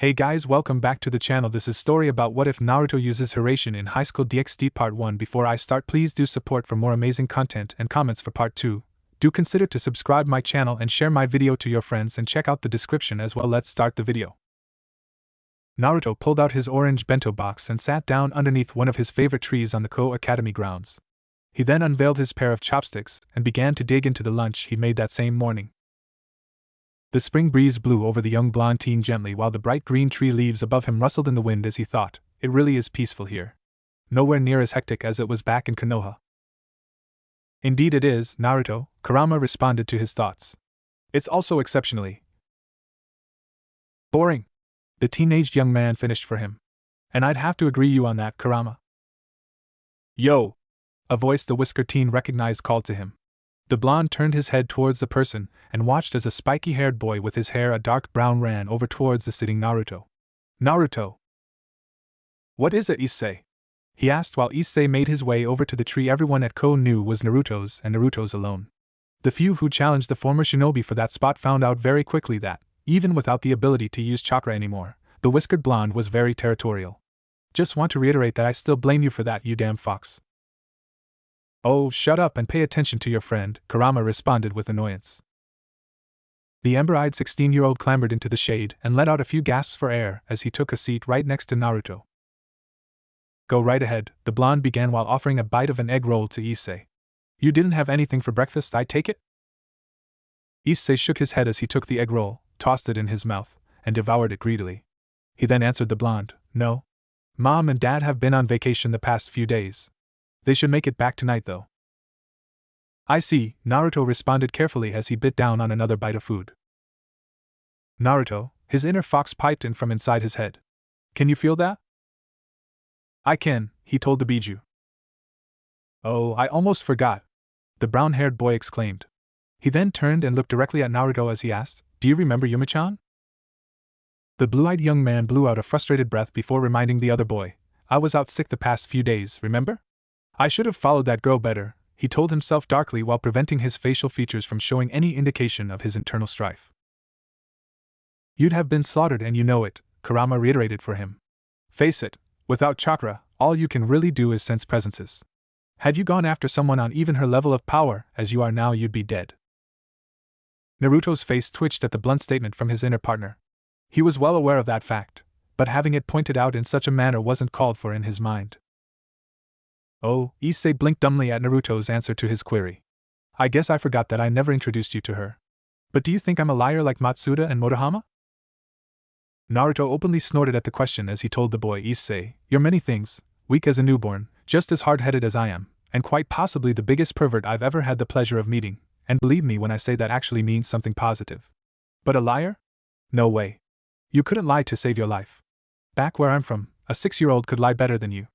Hey guys, welcome back to the channel. This is story about what if Naruto uses Harem in Highschool DxD Part 1. Before I start, please do support for more amazing content and comments for Part 2. Do consider to subscribe my channel and share my video to your friends and check out the description as well. Let's start the video. Naruto pulled out his orange bento box and sat down underneath one of his favorite trees on the Ko Academy grounds. He then unveiled his pair of chopsticks and began to dig into the lunch he'd made that same morning. The spring breeze blew over the young blonde teen gently while the bright green tree leaves above him rustled in the wind as he thought, it really is peaceful here. Nowhere near as hectic as it was back in Konoha. Indeed it is, Naruto, Kurama responded to his thoughts. It's also exceptionally boring. The teenaged young man finished for him. And I'd have to agree you on that, Kurama. Yo! A voice the whiskered teen recognized called to him. The blonde turned his head towards the person and watched as a spiky-haired boy with his hair a dark brown ran over towards the sitting Naruto. Naruto! What is it, Issei? He asked while Issei made his way over to the tree everyone at Ko knew was Naruto's and Naruto's alone. The few who challenged the former shinobi for that spot found out very quickly that, even without the ability to use chakra anymore, the whiskered blonde was very territorial. Just want to reiterate that I still blame you for that, you damn fox. Oh, shut up and pay attention to your friend, Kurama responded with annoyance. The ember-eyed 16-year-old clambered into the shade and let out a few gasps for air as he took a seat right next to Naruto. Go right ahead, the blonde began while offering a bite of an egg roll to Issei. You didn't have anything for breakfast, I take it? Issei shook his head as he took the egg roll, tossed it in his mouth, and devoured it greedily. He then answered the blonde, No. Mom and Dad have been on vacation the past few days. They should make it back tonight though. I see, Naruto responded carefully as he bit down on another bite of food. Naruto, his inner fox piped in from inside his head. Can you feel that? I can, he told the Biju. Oh, I almost forgot, the brown-haired boy exclaimed. He then turned and looked directly at Naruto as he asked, Do you remember Yumi-chan? The blue-eyed young man blew out a frustrated breath before reminding the other boy, I was out sick the past few days, remember? I should have followed that girl better, he told himself darkly while preventing his facial features from showing any indication of his internal strife. You'd have been slaughtered and you know it, Kurama reiterated for him. Face it, without chakra, all you can really do is sense presences. Had you gone after someone on even her level of power, as you are now, you'd be dead. Naruto's face twitched at the blunt statement from his inner partner. He was well aware of that fact, but having it pointed out in such a manner wasn't called for in his mind. Oh, Issei blinked dumbly at Naruto's answer to his query. I guess I forgot that I never introduced you to her. But do you think I'm a liar like Matsuda and Motohama? Naruto openly snorted at the question as he told the boy, Issei, you're many things, weak as a newborn, just as hard-headed as I am, and quite possibly the biggest pervert I've ever had the pleasure of meeting, and believe me when I say that actually means something positive. But a liar? No way. You couldn't lie to save your life. Back where I'm from, a 6-year-old could lie better than you.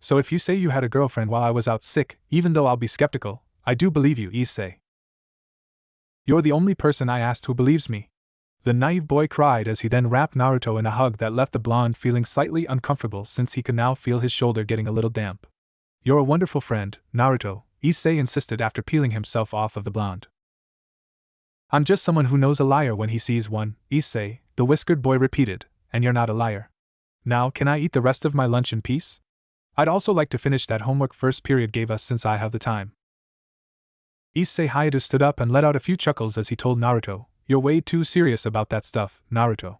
So if you say you had a girlfriend while I was out sick, even though I'll be skeptical, I do believe you, Issei. You're the only person I asked who believes me. The naive boy cried as he then wrapped Naruto in a hug that left the blonde feeling slightly uncomfortable since he could now feel his shoulder getting a little damp. You're a wonderful friend, Naruto, Issei insisted after peeling himself off of the blonde. I'm just someone who knows a liar when he sees one, Issei, the whiskered boy repeated, and you're not a liar. Now can I eat the rest of my lunch in peace? I'd also like to finish that homework first period gave us since I have the time. Issei Hayato stood up and let out a few chuckles as he told Naruto, You're way too serious about that stuff, Naruto.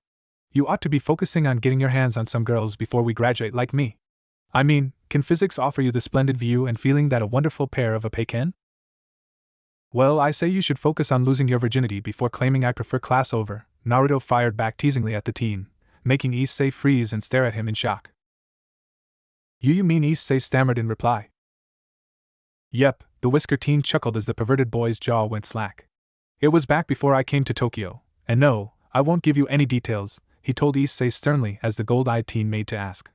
You ought to be focusing on getting your hands on some girls before we graduate like me. I mean, can physics offer you the splendid view and feeling that a wonderful pair of a pay can? Well, I say you should focus on losing your virginity before claiming I prefer class over, Naruto fired back teasingly at the teen, making Issei freeze and stare at him in shock. You mean Issei stammered in reply. Yep, the whisker teen chuckled as the perverted boy's jaw went slack. It was back before I came to Tokyo, and no, I won't give you any details, he told Issei sternly as the gold-eyed teen made to ask.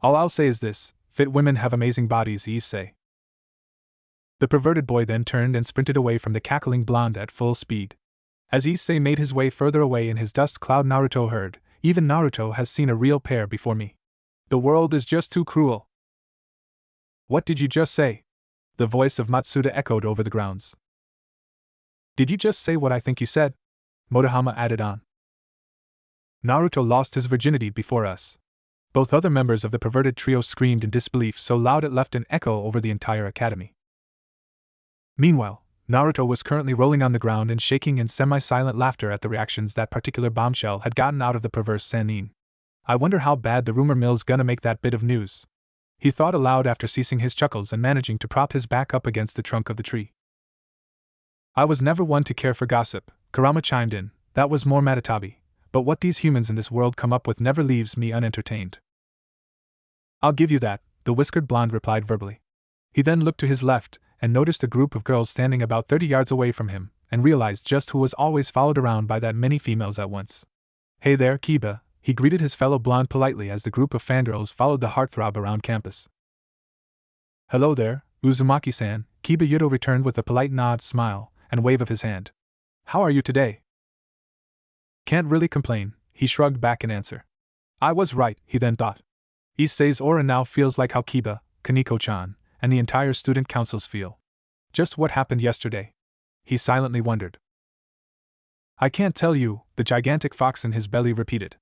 All I'll say is this, fit women have amazing bodies, Issei. The perverted boy then turned and sprinted away from the cackling blonde at full speed. As Issei made his way further away in his dust cloud, Naruto heard, Even Naruto has seen a real pair before me. The world is just too cruel. What did you just say? The voice of Matsuda echoed over the grounds. Did you just say what I think you said? Motohama added on. Naruto lost his virginity before us. Both other members of the perverted trio screamed in disbelief so loud it left an echo over the entire academy. Meanwhile, Naruto was currently rolling on the ground and shaking in semi-silent laughter at the reactions that particular bombshell had gotten out of the perverse Sannin. I wonder how bad the rumor mill's gonna make that bit of news. He thought aloud after ceasing his chuckles and managing to prop his back up against the trunk of the tree. I was never one to care for gossip, Kurama chimed in, that was more Matatabi, but what these humans in this world come up with never leaves me unentertained. I'll give you that, the whiskered blonde replied verbally. He then looked to his left and noticed a group of girls standing about 30 yards away from him, and realized just who was always followed around by that many females at once. Hey there, Kiba, he greeted his fellow blonde politely as the group of fangirls followed the heartthrob around campus. Hello there, Uzumaki-san, Kiba Yuto returned with a polite nod, smile, and wave of his hand. How are you today? Can't really complain, he shrugged back in answer. I was right, he then thought. Issei's aura now feels like how Kiba, Kaneko-chan, and the entire student councils feel. Just what happened yesterday? He silently wondered. I can't tell you, the gigantic fox in his belly repeated.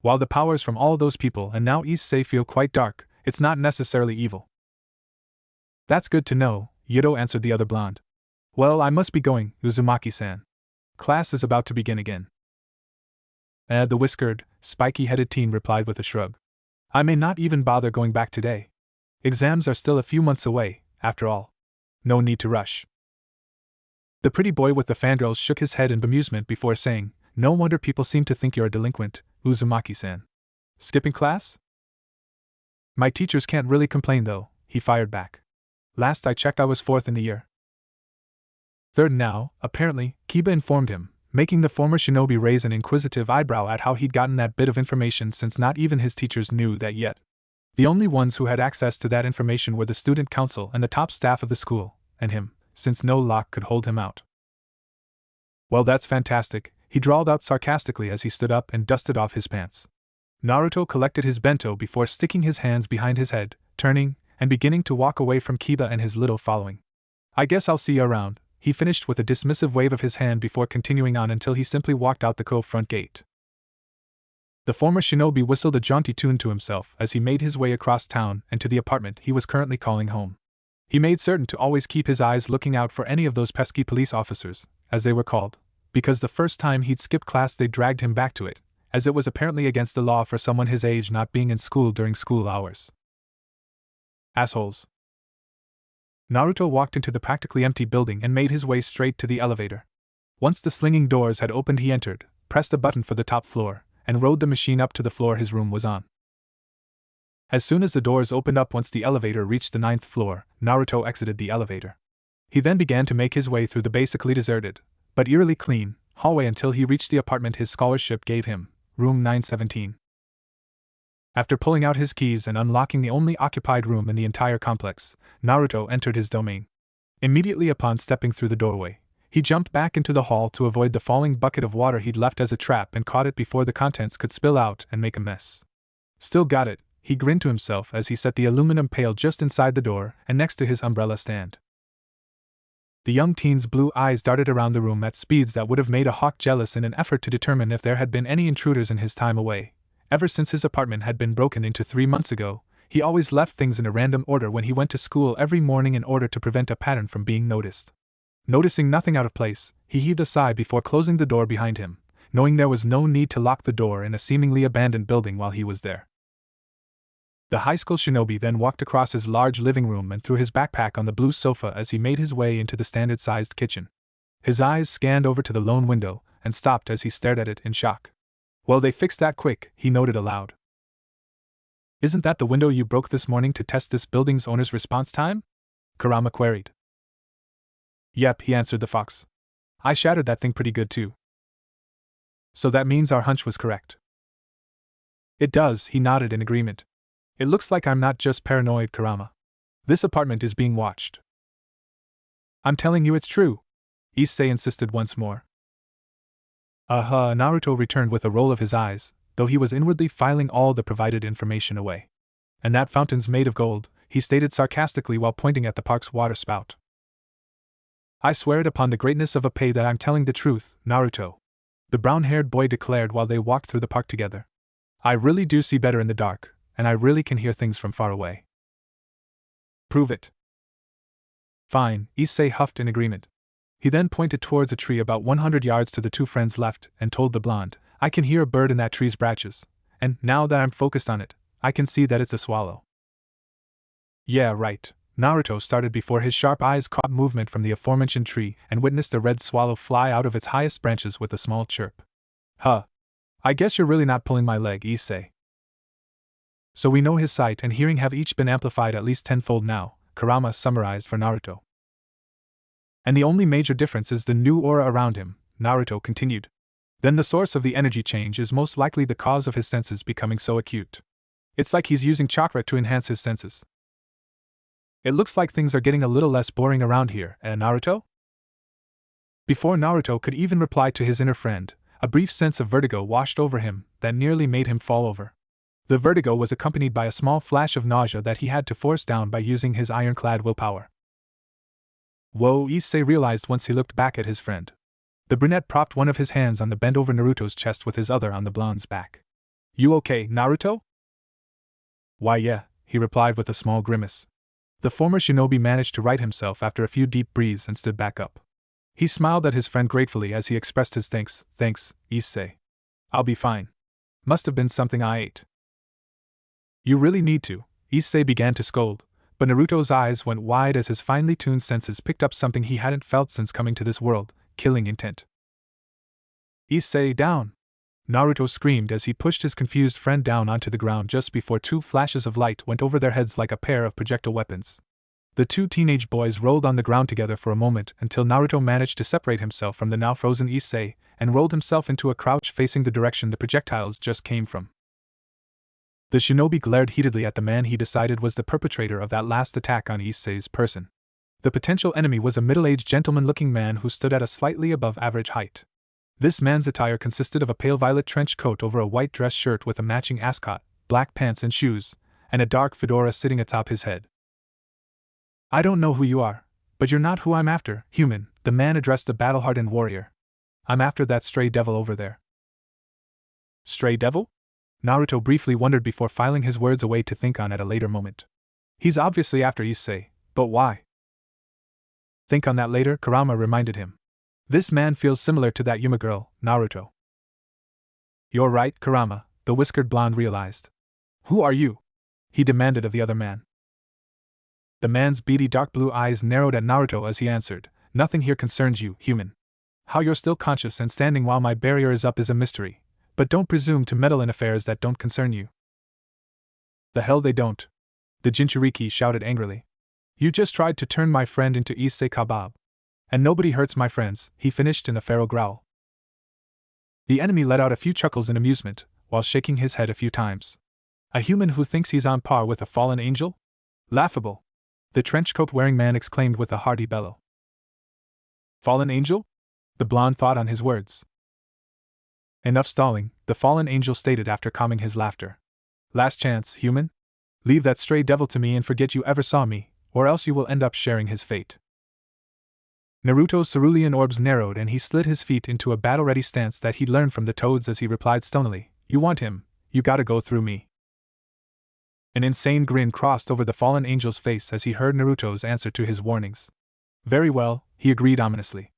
While the powers from all those people and now Issei feel quite dark, it's not necessarily evil. That's good to know, Yuto answered the other blonde. Well, I must be going, Uzumaki-san. Class is about to begin again. The whiskered, spiky-headed teen replied with a shrug. I may not even bother going back today. Exams are still a few months away, after all. No need to rush. The pretty boy with the fangirls shook his head in bemusement before saying, No wonder people seem to think you're a delinquent, Uzumaki-san. Skipping class? My teachers can't really complain though, he fired back. Last I checked I was 4th in the year. 3rd now, apparently, Kiba informed him, making the former shinobi raise an inquisitive eyebrow at how he'd gotten that bit of information since not even his teachers knew that yet. The only ones who had access to that information were the student council and the top staff of the school, and him, since no lock could hold him out. Well, that's fantastic, he drawled out sarcastically as he stood up and dusted off his pants. Naruto collected his bento before sticking his hands behind his head, turning, and beginning to walk away from Kiba and his little following. I guess I'll see you around, he finished with a dismissive wave of his hand before continuing on until he simply walked out the cove front gate. The former shinobi whistled a jaunty tune to himself as he made his way across town and to the apartment he was currently calling home. He made certain to always keep his eyes looking out for any of those pesky police officers, as they were called, because the first time he'd skipped class they dragged him back to it, as it was apparently against the law for someone his age not being in school during school hours. Assholes. Naruto walked into the practically empty building and made his way straight to the elevator. Once the slinging doors had opened he entered, pressed a button for the top floor, and rode the machine up to the floor his room was on. As soon as the doors opened up once the elevator reached the 9th floor, Naruto exited the elevator. He then began to make his way through the basically deserted, but eerily clean, hallway until he reached the apartment his scholarship gave him, room 917. After pulling out his keys and unlocking the only occupied room in the entire complex, Naruto entered his domain. Immediately upon stepping through the doorway, he jumped back into the hall to avoid the falling bucket of water he'd left as a trap and caught it before the contents could spill out and make a mess. Still got it, he grinned to himself as he set the aluminum pail just inside the door and next to his umbrella stand. The young teen's blue eyes darted around the room at speeds that would have made a hawk jealous in an effort to determine if there had been any intruders in his time away. Ever since his apartment had been broken into 3 months ago, he always left things in a random order when he went to school every morning in order to prevent a pattern from being noticed. Noticing nothing out of place, he heaved a sigh before closing the door behind him, knowing there was no need to lock the door in a seemingly abandoned building while he was there. The high school shinobi then walked across his large living room and threw his backpack on the blue sofa as he made his way into the standard-sized kitchen. His eyes scanned over to the lone window and stopped as he stared at it in shock. Well, they fixed that quick, he noted aloud. Isn't that the window you broke this morning to test this building's owner's response time? Kurama queried. Yep, he answered the fox. I shattered that thing pretty good too. So that means our hunch was correct. It does, he nodded in agreement. It looks like I'm not just paranoid, Kurama. This apartment is being watched. I'm telling you it's true, Issei insisted once more. Naruto returned with a roll of his eyes, though he was inwardly filing all the provided information away. And that fountain's made of gold, he stated sarcastically while pointing at the park's water spout. I swear it upon the greatness of Apei that I'm telling the truth, Naruto. the brown-haired boy declared while they walked through the park together. I really do see better in the dark, and I really can hear things from far away. Prove it. Fine, Issei huffed in agreement. He then pointed towards a tree about 100 yards to the two friends left and told the blonde, I can hear a bird in that tree's branches, and now that I'm focused on it, I can see that it's a swallow. Yeah, right. Naruto started before his sharp eyes caught movement from the aforementioned tree and witnessed a red swallow fly out of its highest branches with a small chirp. Huh. I guess you're really not pulling my leg, Issei. So we know his sight and hearing have each been amplified at least tenfold now, Kurama summarized for Naruto. And the only major difference is the new aura around him, Naruto continued. Then the source of the energy change is most likely the cause of his senses becoming so acute. It's like he's using chakra to enhance his senses. It looks like things are getting a little less boring around here, Naruto? Before Naruto could even reply to his inner friend, a brief sense of vertigo washed over him that nearly made him fall over. The vertigo was accompanied by a small flash of nausea that he had to force down by using his ironclad willpower. Whoa, Issei realized once he looked back at his friend. The brunette propped one of his hands on the bend over Naruto's chest with his other on the blonde's back. You okay, Naruto? Why yeah, he replied with a small grimace. The former shinobi managed to right himself after a few deep breaths and stood back up. He smiled at his friend gratefully as he expressed his thanks, Issei. I'll be fine. Must have been something I ate. You really need to, Issei began to scold, but Naruto's eyes went wide as his finely tuned senses picked up something he hadn't felt since coming to this world, killing intent. Issei, down! Naruto screamed as he pushed his confused friend down onto the ground just before two flashes of light went over their heads like a pair of projectile weapons. The two teenage boys rolled on the ground together for a moment until Naruto managed to separate himself from the now frozen Issei and rolled himself into a crouch facing the direction the projectiles just came from. The shinobi glared heatedly at the man he decided was the perpetrator of that last attack on Issei's person. The potential enemy was a middle-aged gentleman-looking man who stood at a slightly above average height. This man's attire consisted of a pale violet trench coat over a white dress shirt with a matching ascot, black pants and shoes, and a dark fedora sitting atop his head. I don't know who you are, but you're not who I'm after, human, the man addressed the battle-hardened warrior. I'm after that stray devil over there. Stray devil? Naruto briefly wondered before filing his words away to think on at a later moment. He's obviously after Issei, but why? Think on that later, Kurama reminded him. This man feels similar to that Yuma girl, Naruto. You're right, Kurama, the whiskered blonde realized. Who are you? He demanded of the other man. The man's beady dark blue eyes narrowed at Naruto as he answered, Nothing here concerns you, human. How you're still conscious and standing while my barrier is up is a mystery, but don't presume to meddle in affairs that don't concern you. The hell they don't. The Jinchuriki shouted angrily. You just tried to turn my friend into Issei Kabab. And nobody hurts my friends, he finished in a feral growl. The enemy let out a few chuckles in amusement, while shaking his head a few times. A human who thinks he's on par with a fallen angel? Laughable! The trenchcoat-wearing man exclaimed with a hearty bellow. Fallen angel? The blonde thought on his words. Enough stalling, the fallen angel stated after calming his laughter. Last chance, human? Leave that stray devil to me and forget you ever saw me, or else you will end up sharing his fate. Naruto's cerulean orbs narrowed and he slid his feet into a battle-ready stance that he'd learned from the toads as he replied stonily, You want him, you gotta go through me. An insane grin crossed over the fallen angel's face as he heard Naruto's answer to his warnings. Very well, he agreed ominously.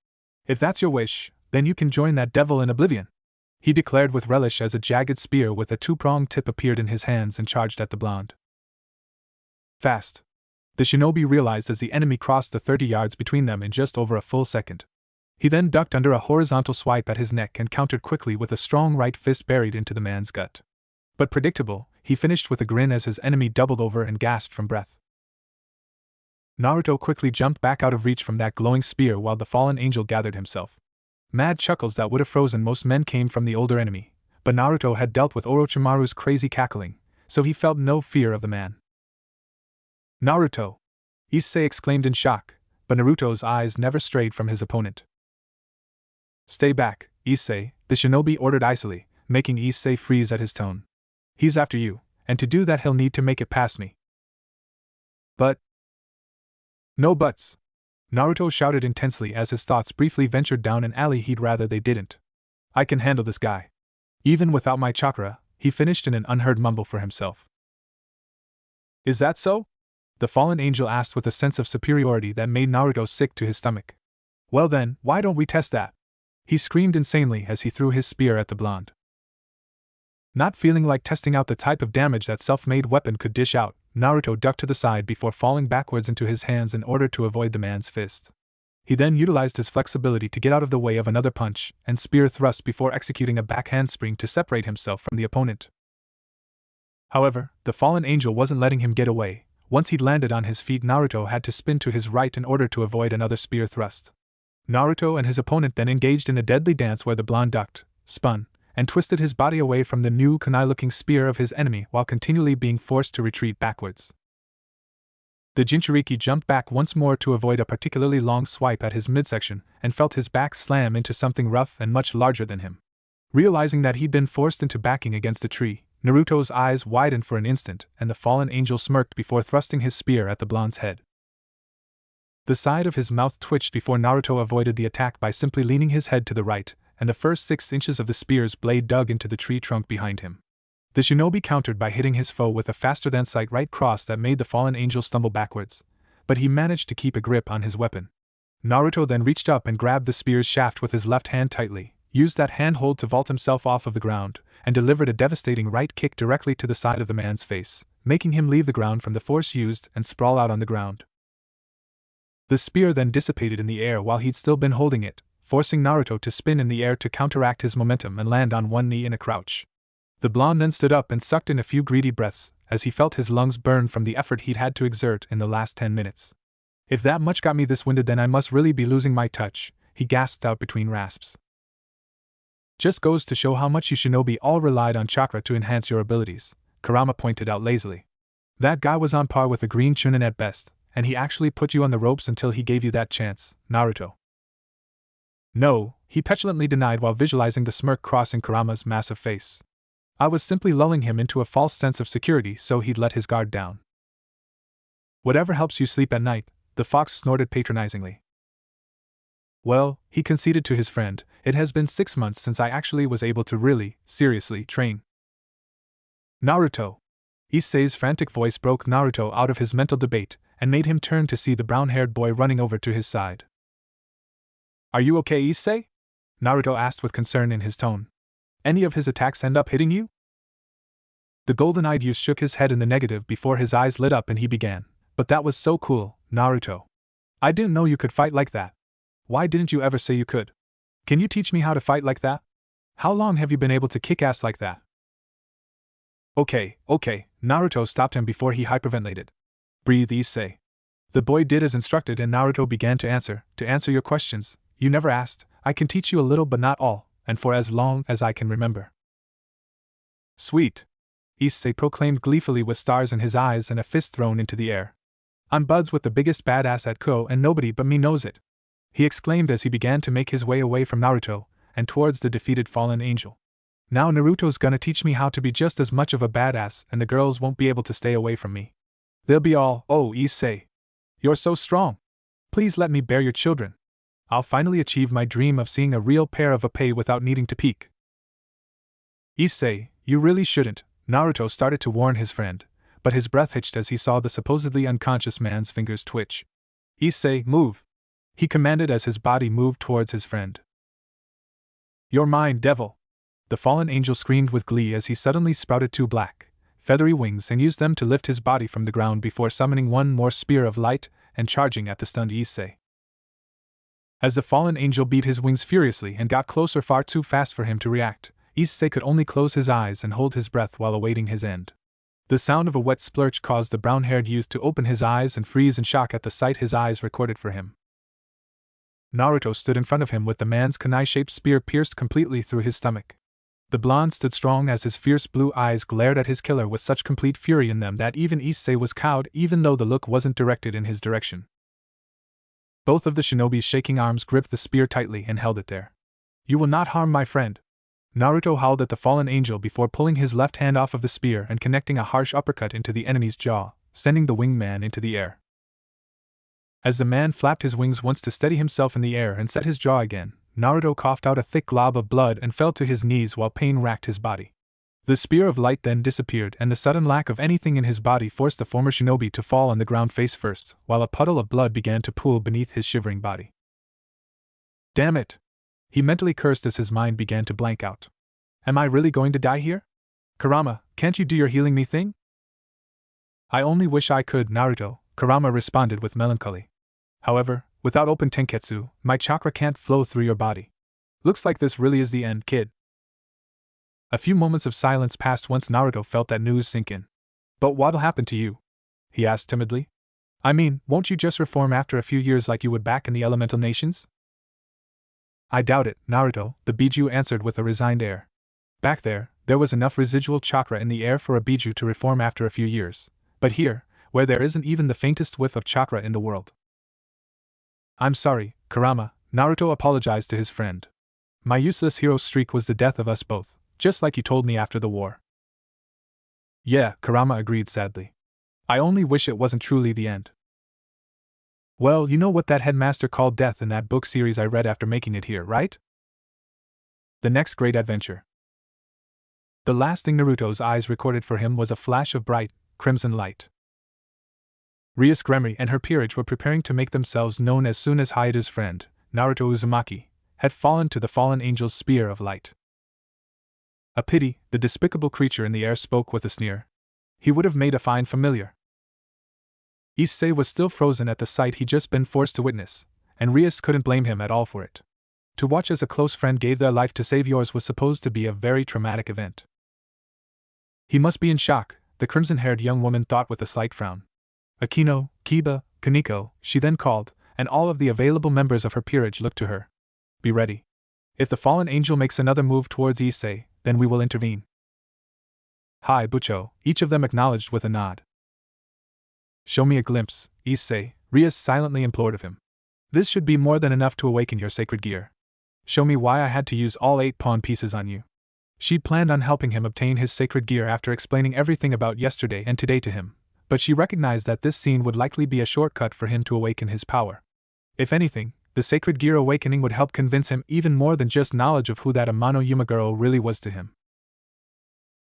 If that's your wish, then you can join that devil in oblivion, he declared with relish as a jagged spear with a two-pronged tip appeared in his hands and charged at the blonde. Fast. The shinobi realized as the enemy crossed the 30 yards between them in just over a full second. He then ducked under a horizontal swipe at his neck and countered quickly with a strong right fist buried into the man's gut. But predictable, he finished with a grin as his enemy doubled over and gasped from breath. Naruto quickly jumped back out of reach from that glowing spear while the fallen angel gathered himself. Mad chuckles that would have frozen most men came from the older enemy, but Naruto had dealt with Orochimaru's crazy cackling, so he felt no fear of the man. Naruto! Issei exclaimed in shock, but Naruto's eyes never strayed from his opponent. Stay back, Issei, the shinobi ordered icily, making Issei freeze at his tone. He's after you, and to do that he'll need to make it past me. But... No buts! Naruto shouted intensely as his thoughts briefly ventured down an alley he'd rather they didn't. I can handle this guy. Even without my chakra, he finished in an unheard mumble for himself. Is that so? The fallen angel asked with a sense of superiority that made Naruto sick to his stomach. Well then, why don't we test that? He screamed insanely as he threw his spear at the blonde. Not feeling like testing out the type of damage that self-made weapon could dish out, Naruto ducked to the side before falling backwards into his hands in order to avoid the man's fist. He then utilized his flexibility to get out of the way of another punch and spear thrust before executing a back handspring to separate himself from the opponent. However, the fallen angel wasn't letting him get away. Once he'd landed on his feet, Naruto had to spin to his right in order to avoid another spear thrust. Naruto and his opponent then engaged in a deadly dance where the blonde ducked, spun, and twisted his body away from the new kunai-looking spear of his enemy while continually being forced to retreat backwards. The Jinchuriki jumped back once more to avoid a particularly long swipe at his midsection and felt his back slam into something rough and much larger than him. Realizing that he'd been forced into backing against a tree, Naruto's eyes widened for an instant and the fallen angel smirked before thrusting his spear at the blonde's head. The side of his mouth twitched before Naruto avoided the attack by simply leaning his head to the right, and the first 6 inches of the spear's blade dug into the tree trunk behind him. The shinobi countered by hitting his foe with a faster-than-sight right cross that made the fallen angel stumble backwards, but he managed to keep a grip on his weapon. Naruto then reached up and grabbed the spear's shaft with his left hand tightly, used that handhold to vault himself off of the ground, and delivered a devastating right kick directly to the side of the man's face, making him leave the ground from the force used and sprawl out on the ground. The spear then dissipated in the air while he'd still been holding it, forcing Naruto to spin in the air to counteract his momentum and land on one knee in a crouch. The blonde then stood up and sucked in a few greedy breaths, as he felt his lungs burn from the effort he'd had to exert in the last 10 minutes. If that much got me this winded, then I must really be losing my touch, he gasped out between rasps. Just goes to show how much you shinobi all relied on chakra to enhance your abilities, Kurama pointed out lazily. That guy was on par with a green chunin at best, and he actually put you on the ropes until he gave you that chance, Naruto. No, he petulantly denied while visualizing the smirk crossing Kurama's massive face. I was simply lulling him into a false sense of security so he'd let his guard down. Whatever helps you sleep at night, the fox snorted patronizingly. Well, he conceded to his friend, it has been 6 months since I actually was able to really, seriously train. Naruto! Issei's frantic voice broke Naruto out of his mental debate and made him turn to see the brown-haired boy running over to his side. Are you okay, Issei? Naruto asked with concern in his tone. Any of his attacks end up hitting you? The golden-eyed youth shook his head in the negative before his eyes lit up and he began. But that was so cool, Naruto. I didn't know you could fight like that. Why didn't you ever say you could? Can you teach me how to fight like that? How long have you been able to kick ass like that? Okay, Naruto stopped him before he hyperventilated. Breathe, Issei. The boy did as instructed and Naruto began to answer your questions. You never asked, I can teach you a little but not all, and for as long as I can remember. Sweet! Issei proclaimed gleefully with stars in his eyes and a fist thrown into the air. I'm buds with the biggest badass at Ko and nobody but me knows it! He exclaimed as he began to make his way away from Naruto, and towards the defeated fallen angel. Now Naruto's gonna teach me how to be just as much of a badass and the girls won't be able to stay away from me. They'll be all, oh Issei! You're so strong! Please let me bear your children! I'll finally achieve my dream of seeing a real pair of Apei without needing to peek. Issei, you really shouldn't, Naruto started to warn his friend, but his breath hitched as he saw the supposedly unconscious man's fingers twitch. Issei, move! He commanded as his body moved towards his friend. You're mine, devil! The fallen angel screamed with glee as he suddenly sprouted 2 black, feathery wings and used them to lift his body from the ground before summoning one more spear of light and charging at the stunned Issei. As the fallen angel beat his wings furiously and got closer far too fast for him to react, Issei could only close his eyes and hold his breath while awaiting his end. The sound of a wet splurge caused the brown-haired youth to open his eyes and freeze in shock at the sight his eyes recorded for him. Naruto stood in front of him with the man's kunai-shaped spear pierced completely through his stomach. The blonde stood strong as his fierce blue eyes glared at his killer with such complete fury in them that even Issei was cowed even though the look wasn't directed in his direction. Both of the shinobi's shaking arms gripped the spear tightly and held it there. You will not harm my friend! Naruto howled at the fallen angel before pulling his left hand off of the spear and connecting a harsh uppercut into the enemy's jaw, sending the winged man into the air. As the man flapped his wings once to steady himself in the air and set his jaw again, Naruto coughed out a thick glob of blood and fell to his knees while pain racked his body. The spear of light then disappeared, and the sudden lack of anything in his body forced the former shinobi to fall on the ground face first, while a puddle of blood began to pool beneath his shivering body. Damn it! He mentally cursed as his mind began to blank out. Am I really going to die here? Kurama, can't you do your healing me thing? I only wish I could, Naruto, Kurama responded with melancholy. However, without open tenketsu, my chakra can't flow through your body. Looks like this really is the end, kid. A few moments of silence passed once Naruto felt that news sink in. But what'll happen to you? He asked timidly. I mean, won't you just reform after a few years like you would back in the elemental nations? I doubt it, Naruto, the Biju answered with a resigned air. Back there was enough residual chakra in the air for a Biju to reform after a few years. But here, where there isn't even the faintest whiff of chakra in the world. I'm sorry, Kurama, Naruto apologized to his friend. My useless hero streak was the death of us both, just like you told me after the war. Yeah, Kurama agreed sadly. I only wish it wasn't truly the end. Well, you know what that headmaster called death in that book series I read after making it here, right? The next great adventure. The last thing Naruto's eyes recorded for him was a flash of bright, crimson light. Rias Gremry and her peerage were preparing to make themselves known as soon as Hayate's friend, Naruto Uzumaki, had fallen to the fallen angel's spear of light. A pity, the despicable creature in the air spoke with a sneer. He would have made a fine familiar. Issei was still frozen at the sight he'd just been forced to witness, and Rias couldn't blame him at all for it. To watch as a close friend gave their life to save yours was supposed to be a very traumatic event. He must be in shock, the crimson-haired young woman thought with a slight frown. Akino, Kiba, Kaneko, she then called, and all of the available members of her peerage looked to her. Be ready. If the fallen angel makes another move towards Issei, then we will intervene. Hi, Bucho, each of them acknowledged with a nod. Show me a glimpse, Issei, Rias silently implored of him. This should be more than enough to awaken your sacred gear. Show me why I had to use all 8 pawn pieces on you. She'd planned on helping him obtain his sacred gear after explaining everything about yesterday and today to him, but she recognized that this scene would likely be a shortcut for him to awaken his power. If anything, the sacred gear awakening would help convince him even more than just knowledge of who that Amano Yuma girl really was to him.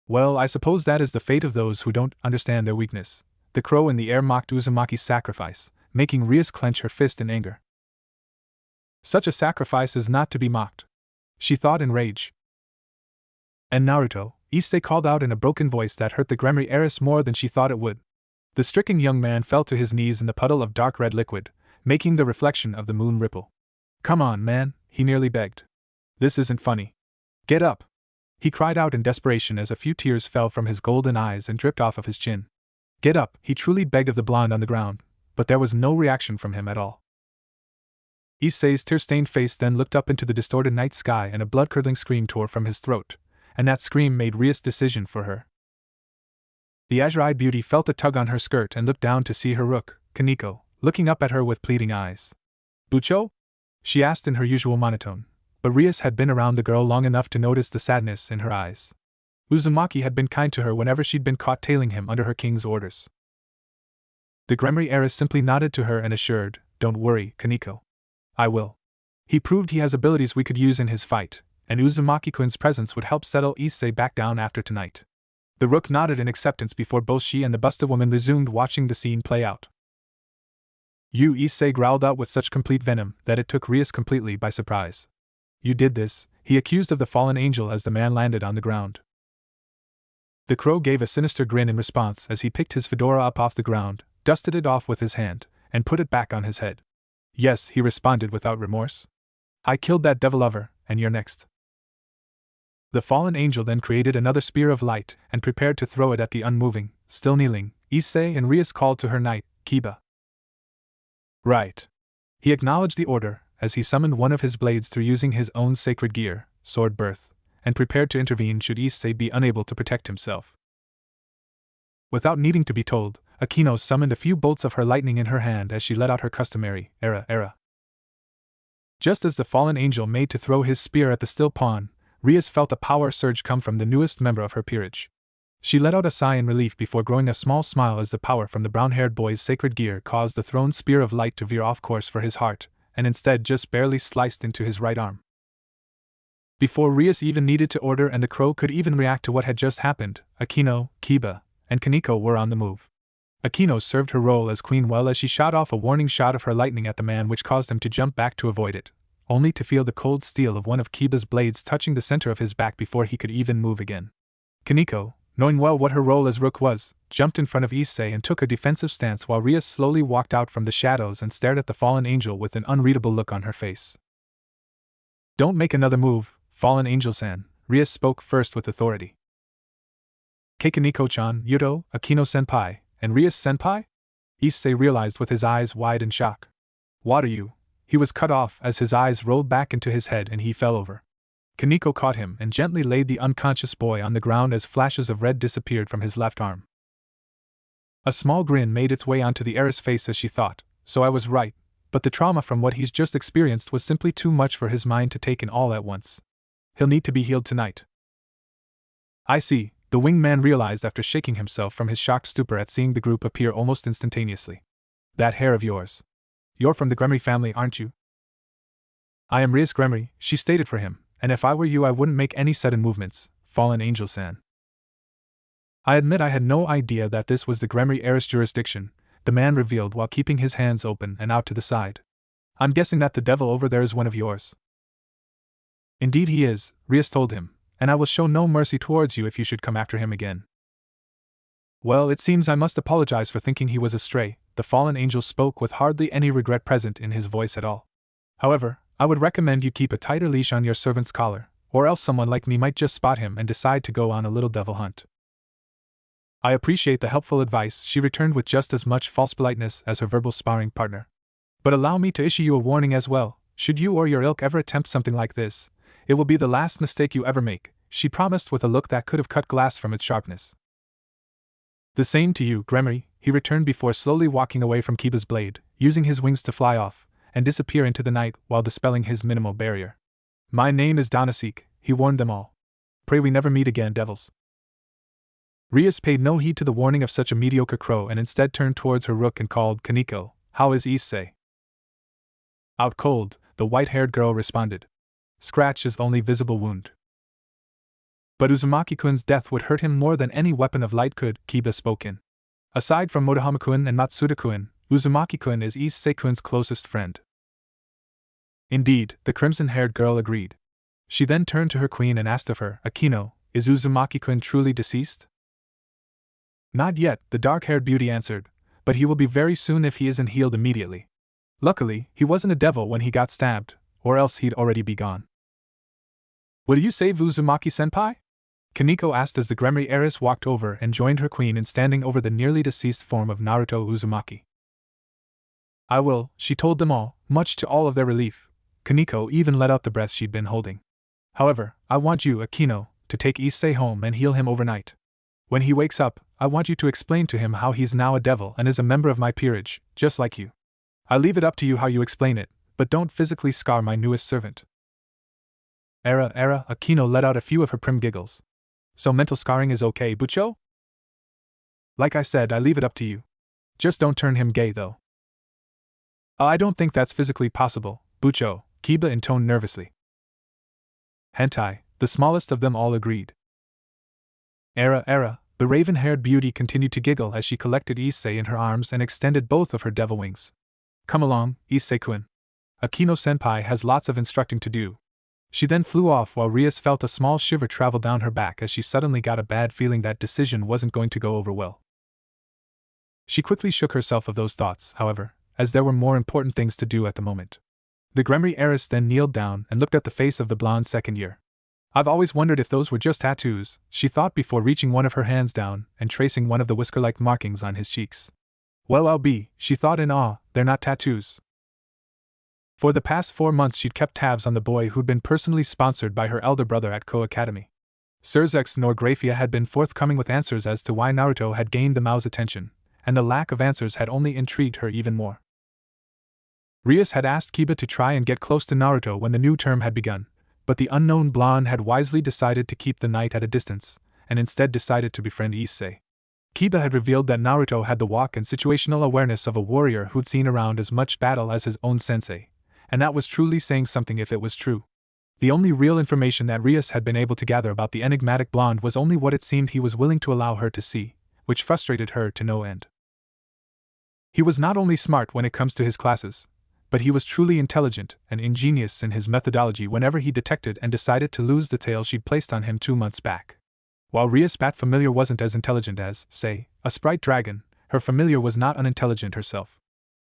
Well, I suppose that is the fate of those who don't understand their weakness. The crow in the air mocked Uzumaki's sacrifice, making Rias clench her fist in anger. Such a sacrifice is not to be mocked, she thought in rage. And Naruto, Issei called out in a broken voice that hurt the Gremry heiress more than she thought it would. The stricken young man fell to his knees in the puddle of dark red liquid, making the reflection of the moon ripple. Come on, man, he nearly begged. This isn't funny. Get up! He cried out in desperation as a few tears fell from his golden eyes and dripped off of his chin. Get up, he truly begged of the blonde on the ground, but there was no reaction from him at all. Issei's tear-stained face then looked up into the distorted night sky and a blood-curdling scream tore from his throat, and that scream made Rias' decision for her. The azure-eyed beauty felt a tug on her skirt and looked down to see her rook, Kaneko, looking up at her with pleading eyes. Bucho? She asked in her usual monotone, but Rias had been around the girl long enough to notice the sadness in her eyes. Uzumaki had been kind to her whenever she'd been caught tailing him under her king's orders. The Gremry heiress simply nodded to her and assured, Don't worry, Kaneko. I will. He proved he has abilities we could use in his fight, and Uzumaki-kun's presence would help settle Issei back down after tonight. The rook nodded in acceptance before both she and the busted woman resumed watching the scene play out. You, Issei growled out with such complete venom that it took Rias completely by surprise. You did this, he accused of the fallen angel as the man landed on the ground. The crow gave a sinister grin in response as he picked his fedora up off the ground, dusted it off with his hand, and put it back on his head. Yes, he responded without remorse. I killed that devil lover, and you're next. The fallen angel then created another spear of light and prepared to throw it at the unmoving, still kneeling, Issei, and Rias called to her knight, Kiba. Right. He acknowledged the order as he summoned one of his blades through using his own sacred gear, Sword Birth, and prepared to intervene should Issei be unable to protect himself. Without needing to be told, Akino summoned a few bolts of her lightning in her hand as she let out her customary, era. Just as the fallen angel made to throw his spear at the still pawn, Rias felt a power surge come from the newest member of her peerage. She let out a sigh in relief before growing a small smile as the power from the brown-haired boy's sacred gear caused the thrown spear of light to veer off course for his heart, and instead just barely sliced into his right arm. Before Rias even needed to order and the crow could even react to what had just happened, Akino, Kiba, and Kaneko were on the move. Akino served her role as queen well as she shot off a warning shot of her lightning at the man, which caused him to jump back to avoid it, only to feel the cold steel of one of Kiba's blades touching the center of his back before he could even move again. Kaneko, knowing well what her role as rook was, jumped in front of Issei and took a defensive stance while Rias slowly walked out from the shadows and stared at the fallen angel with an unreadable look on her face. "Don't make another move, fallen angel-san," Rias spoke first with authority. "Kaneko-chan, Yuto, Akino-senpai, and Rias-senpai?" Issei realized with his eyes wide in shock. "What are you?" He was cut off as his eyes rolled back into his head and he fell over. Kaneko caught him and gently laid the unconscious boy on the ground as flashes of red disappeared from his left arm. A small grin made its way onto the heiress' face as she thought, "So I was right, but the trauma from what he's just experienced was simply too much for his mind to take in all at once. He'll need to be healed tonight." "I see," the winged man realized after shaking himself from his shocked stupor at seeing the group appear almost instantaneously. "That hair of yours. You're from the Gremory family, aren't you?" "I am Rias Gremory," she stated for him, "and if I were you I wouldn't make any sudden movements, fallen angel-san." "I admit I had no idea that this was the Gremory heiress jurisdiction," the man revealed while keeping his hands open and out to the side. "I'm guessing that the devil over there is one of yours." "Indeed he is," Rias told him, "and I will show no mercy towards you if you should come after him again." "Well, it seems I must apologize for thinking he was a stray," the fallen angel spoke with hardly any regret present in his voice at all. "However, I would recommend you keep a tighter leash on your servant's collar, or else someone like me might just spot him and decide to go on a little devil hunt." "I appreciate the helpful advice," she returned with just as much false politeness as her verbal sparring partner. "But allow me to issue you a warning as well. Should you or your ilk ever attempt something like this, it will be the last mistake you ever make," she promised with a look that could have cut glass from its sharpness. "The same to you, Gremory," he returned before slowly walking away from Kiba's blade, using his wings to fly off and disappear into the night while dispelling his minimal barrier. "My name is Donasek," he warned them all. "Pray we never meet again, devils." Rias paid no heed to the warning of such a mediocre crow and instead turned towards her rook and called, "Kaneko, how is Issei?" "Out cold," the white-haired girl responded. "Scratch is the only visible wound." "But Uzumaki-kun's death would hurt him more than any weapon of light could," Kiba spoke in. "Aside from Motohama-kun and Matsuda-kun, Uzumaki-kun is Issei-kun's closest friend." "Indeed," the crimson-haired girl agreed. She then turned to her queen and asked of her, "Akino, is Uzumaki-kun truly deceased?" "Not yet," the dark-haired beauty answered, "but he will be very soon if he isn't healed immediately. Luckily, he wasn't a devil when he got stabbed, or else he'd already be gone." "Will you save Uzumaki-senpai?" Kaneko asked as the Gremory heiress walked over and joined her queen in standing over the nearly deceased form of Naruto Uzumaki. "I will," she told them all, much to all of their relief. Kaneko even let out the breath she'd been holding. "However, I want you, Akino, to take Issei home and heal him overnight. When he wakes up, I want you to explain to him how he's now a devil and is a member of my peerage, just like you. I leave it up to you how you explain it, but don't physically scar my newest servant." Akino let out a few of her prim giggles. "So mental scarring is okay, Bucho?" "Like I said, I leave it up to you. Just don't turn him gay, though." "I don't think that's physically possible, Bucho," Kiba intoned nervously. "Hentai," the smallest of them all agreed. The raven-haired beauty continued to giggle as she collected Issei in her arms and extended both of her devil wings. "Come along, Issei-kun. Akino-senpai has lots of instructing to do." She then flew off while Rias felt a small shiver travel down her back as she suddenly got a bad feeling that decision wasn't going to go over well. She quickly shook herself of those thoughts, however, as there were more important things to do at the moment. The Gremory heiress then kneeled down and looked at the face of the blonde second year. "I've always wondered if those were just tattoos," she thought before reaching one of her hands down and tracing one of the whisker-like markings on his cheeks. "Well, I'll be," she thought in awe, "they're not tattoos." For the past 4 months she'd kept tabs on the boy who'd been personally sponsored by her elder brother at Ko Academy. Surzex nor Grafia had been forthcoming with answers as to why Naruto had gained the Mao's attention, and the lack of answers had only intrigued her even more. Rias had asked Kiba to try and get close to Naruto when the new term had begun, but the unknown blonde had wisely decided to keep the knight at a distance, and instead decided to befriend Issei. Kiba had revealed that Naruto had the walk and situational awareness of a warrior who'd seen around as much battle as his own sensei, and that was truly saying something if it was true. The only real information that Rias had been able to gather about the enigmatic blonde was only what it seemed he was willing to allow her to see, which frustrated her to no end. He was not only smart when it comes to his classes, but he was truly intelligent and ingenious in his methodology whenever he detected and decided to lose the tale she'd placed on him 2 months back. While Rias' bat familiar wasn't as intelligent as, say, a sprite dragon, her familiar was not unintelligent herself.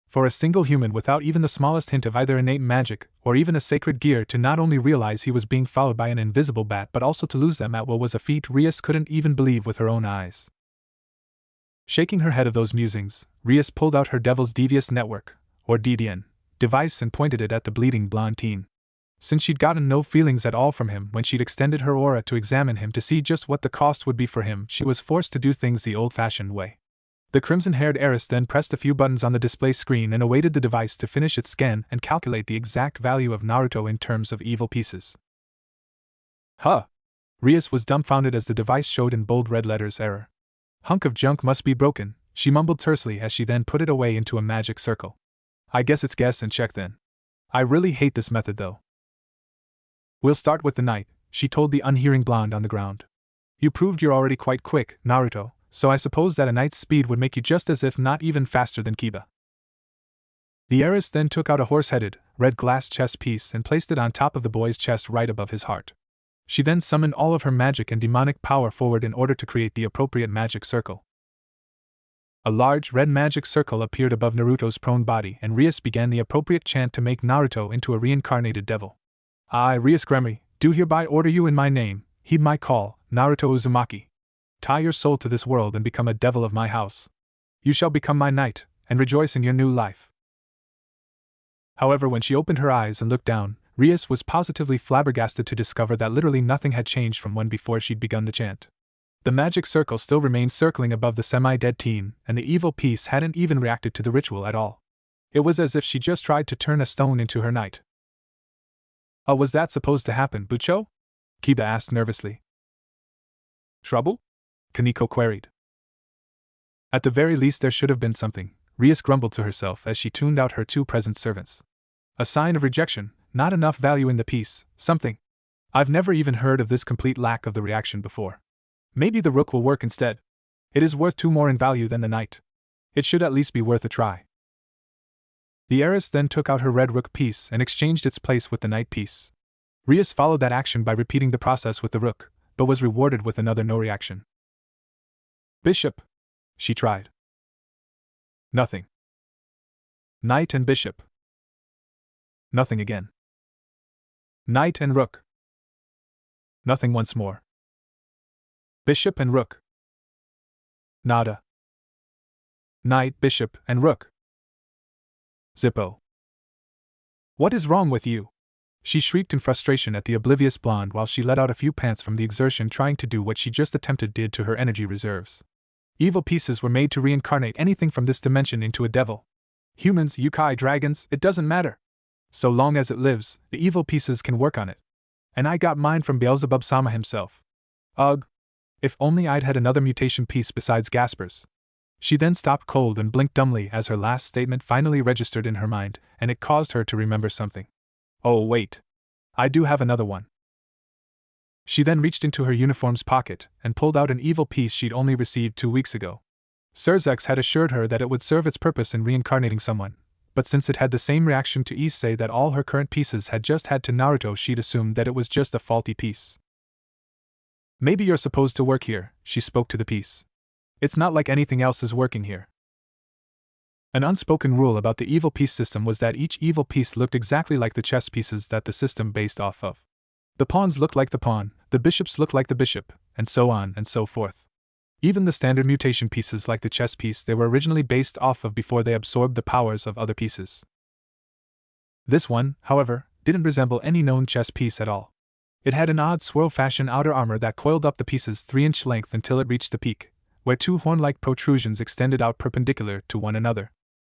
For a single human without even the smallest hint of either innate magic or even a sacred gear to not only realize he was being followed by an invisible bat but also to lose them at will was a feat Rias couldn't even believe with her own eyes. Shaking her head of those musings, Rias pulled out her Devil's Devious Network, or DDN, device and pointed it at the bleeding blonde teen. Since she'd gotten no feelings at all from him when she'd extended her aura to examine him to see just what the cost would be for him, she was forced to do things the old-fashioned way. The crimson-haired heiress then pressed a few buttons on the display screen and awaited the device to finish its scan and calculate the exact value of Naruto in terms of evil pieces. Huh! Rias was dumbfounded as the device showed in bold red letters error. Hunk of junk must be broken, she mumbled tersely as she then put it away into a magic circle. I guess it's guess and check then. I really hate this method though. We'll start with the knight, she told the unhearing blonde on the ground. You proved you're already quite quick, Naruto, so I suppose that a knight's speed would make you just as if not even faster than Kiba. The heiress then took out a horse-headed, red glass chess piece and placed it on top of the boy's chest right above his heart. She then summoned all of her magic and demonic power forward in order to create the appropriate magic circle. A large red magic circle appeared above Naruto's prone body and Rias began the appropriate chant to make Naruto into a reincarnated devil. I, Rias Gremry, do hereby order you in my name, heed my call, Naruto Uzumaki. Tie your soul to this world and become a devil of my house. You shall become my knight, and rejoice in your new life. However, when she opened her eyes and looked down, Rias was positively flabbergasted to discover that literally nothing had changed from when before she'd begun the chant. The magic circle still remained circling above the semi-dead teen, and the evil piece hadn't even reacted to the ritual at all. It was as if she just tried to turn a stone into her knight. Oh, was that supposed to happen, Bucho? Kiba asked nervously. Trouble? Kaneko queried. At the very least there should have been something, Rias grumbled to herself as she tuned out her 2 present servants. A sign of rejection, not enough value in the piece, something. I've never even heard of this complete lack of the reaction before. Maybe the rook will work instead. It is worth 2 more in value than the knight. It should at least be worth a try. The heiress then took out her red rook piece and exchanged its place with the knight piece. Rias followed that action by repeating the process with the rook, but was rewarded with another no reaction. Bishop, she tried. Nothing. Knight and bishop. Nothing again. Knight and rook. Nothing once more. Bishop and rook. Nada. Knight, bishop, and rook. Zippo. What is wrong with you? She shrieked in frustration at the oblivious blonde while she let out a few pants from the exertion trying to do what she just attempted did to her energy reserves. Evil pieces were made to reincarnate anything from this dimension into a devil. Humans, yokai, dragons, it doesn't matter. So long as it lives, the evil pieces can work on it. And I got mine from Beelzebub-sama himself. Ugh. If only I'd had another mutation piece besides Gasper's. She then stopped cold and blinked dumbly as her last statement finally registered in her mind, and it caused her to remember something. Oh wait. I do have another one. She then reached into her uniform's pocket and pulled out an evil piece she'd only received 2 weeks ago. Surzex had assured her that it would serve its purpose in reincarnating someone, but since it had the same reaction to Issei that all her current pieces had just had to Naruto, she'd assumed that it was just a faulty piece. Maybe you're supposed to work here, she spoke to the piece. It's not like anything else is working here. An unspoken rule about the evil piece system was that each evil piece looked exactly like the chess pieces that the system based off of. The pawns looked like the pawn, the bishops looked like the bishop, and so on and so forth. Even the standard mutation pieces like the chess piece they were originally based off of before they absorbed the powers of other pieces. This one, however, didn't resemble any known chess piece at all. It had an odd swirl-fashion outer armor that coiled up the piece's 3-inch length until it reached the peak, where 2 horn-like protrusions extended out perpendicular to one another.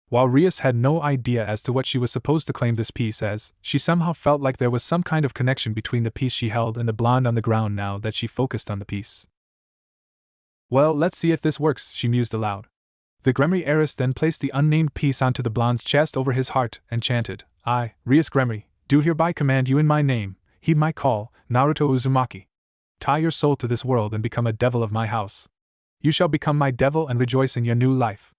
While Rias had no idea as to what she was supposed to claim this piece as, she somehow felt like there was some kind of connection between the piece she held and the blonde on the ground now that she focused on the piece. Well, let's see if this works, she mused aloud. The Gremry heiress then placed the unnamed piece onto the blonde's chest over his heart and chanted, I, Rias Gremry, do hereby command you in my name, heed my call, Naruto Uzumaki. Tie your soul to this world and become a devil of my house. You shall become my devil and rejoice in your new life."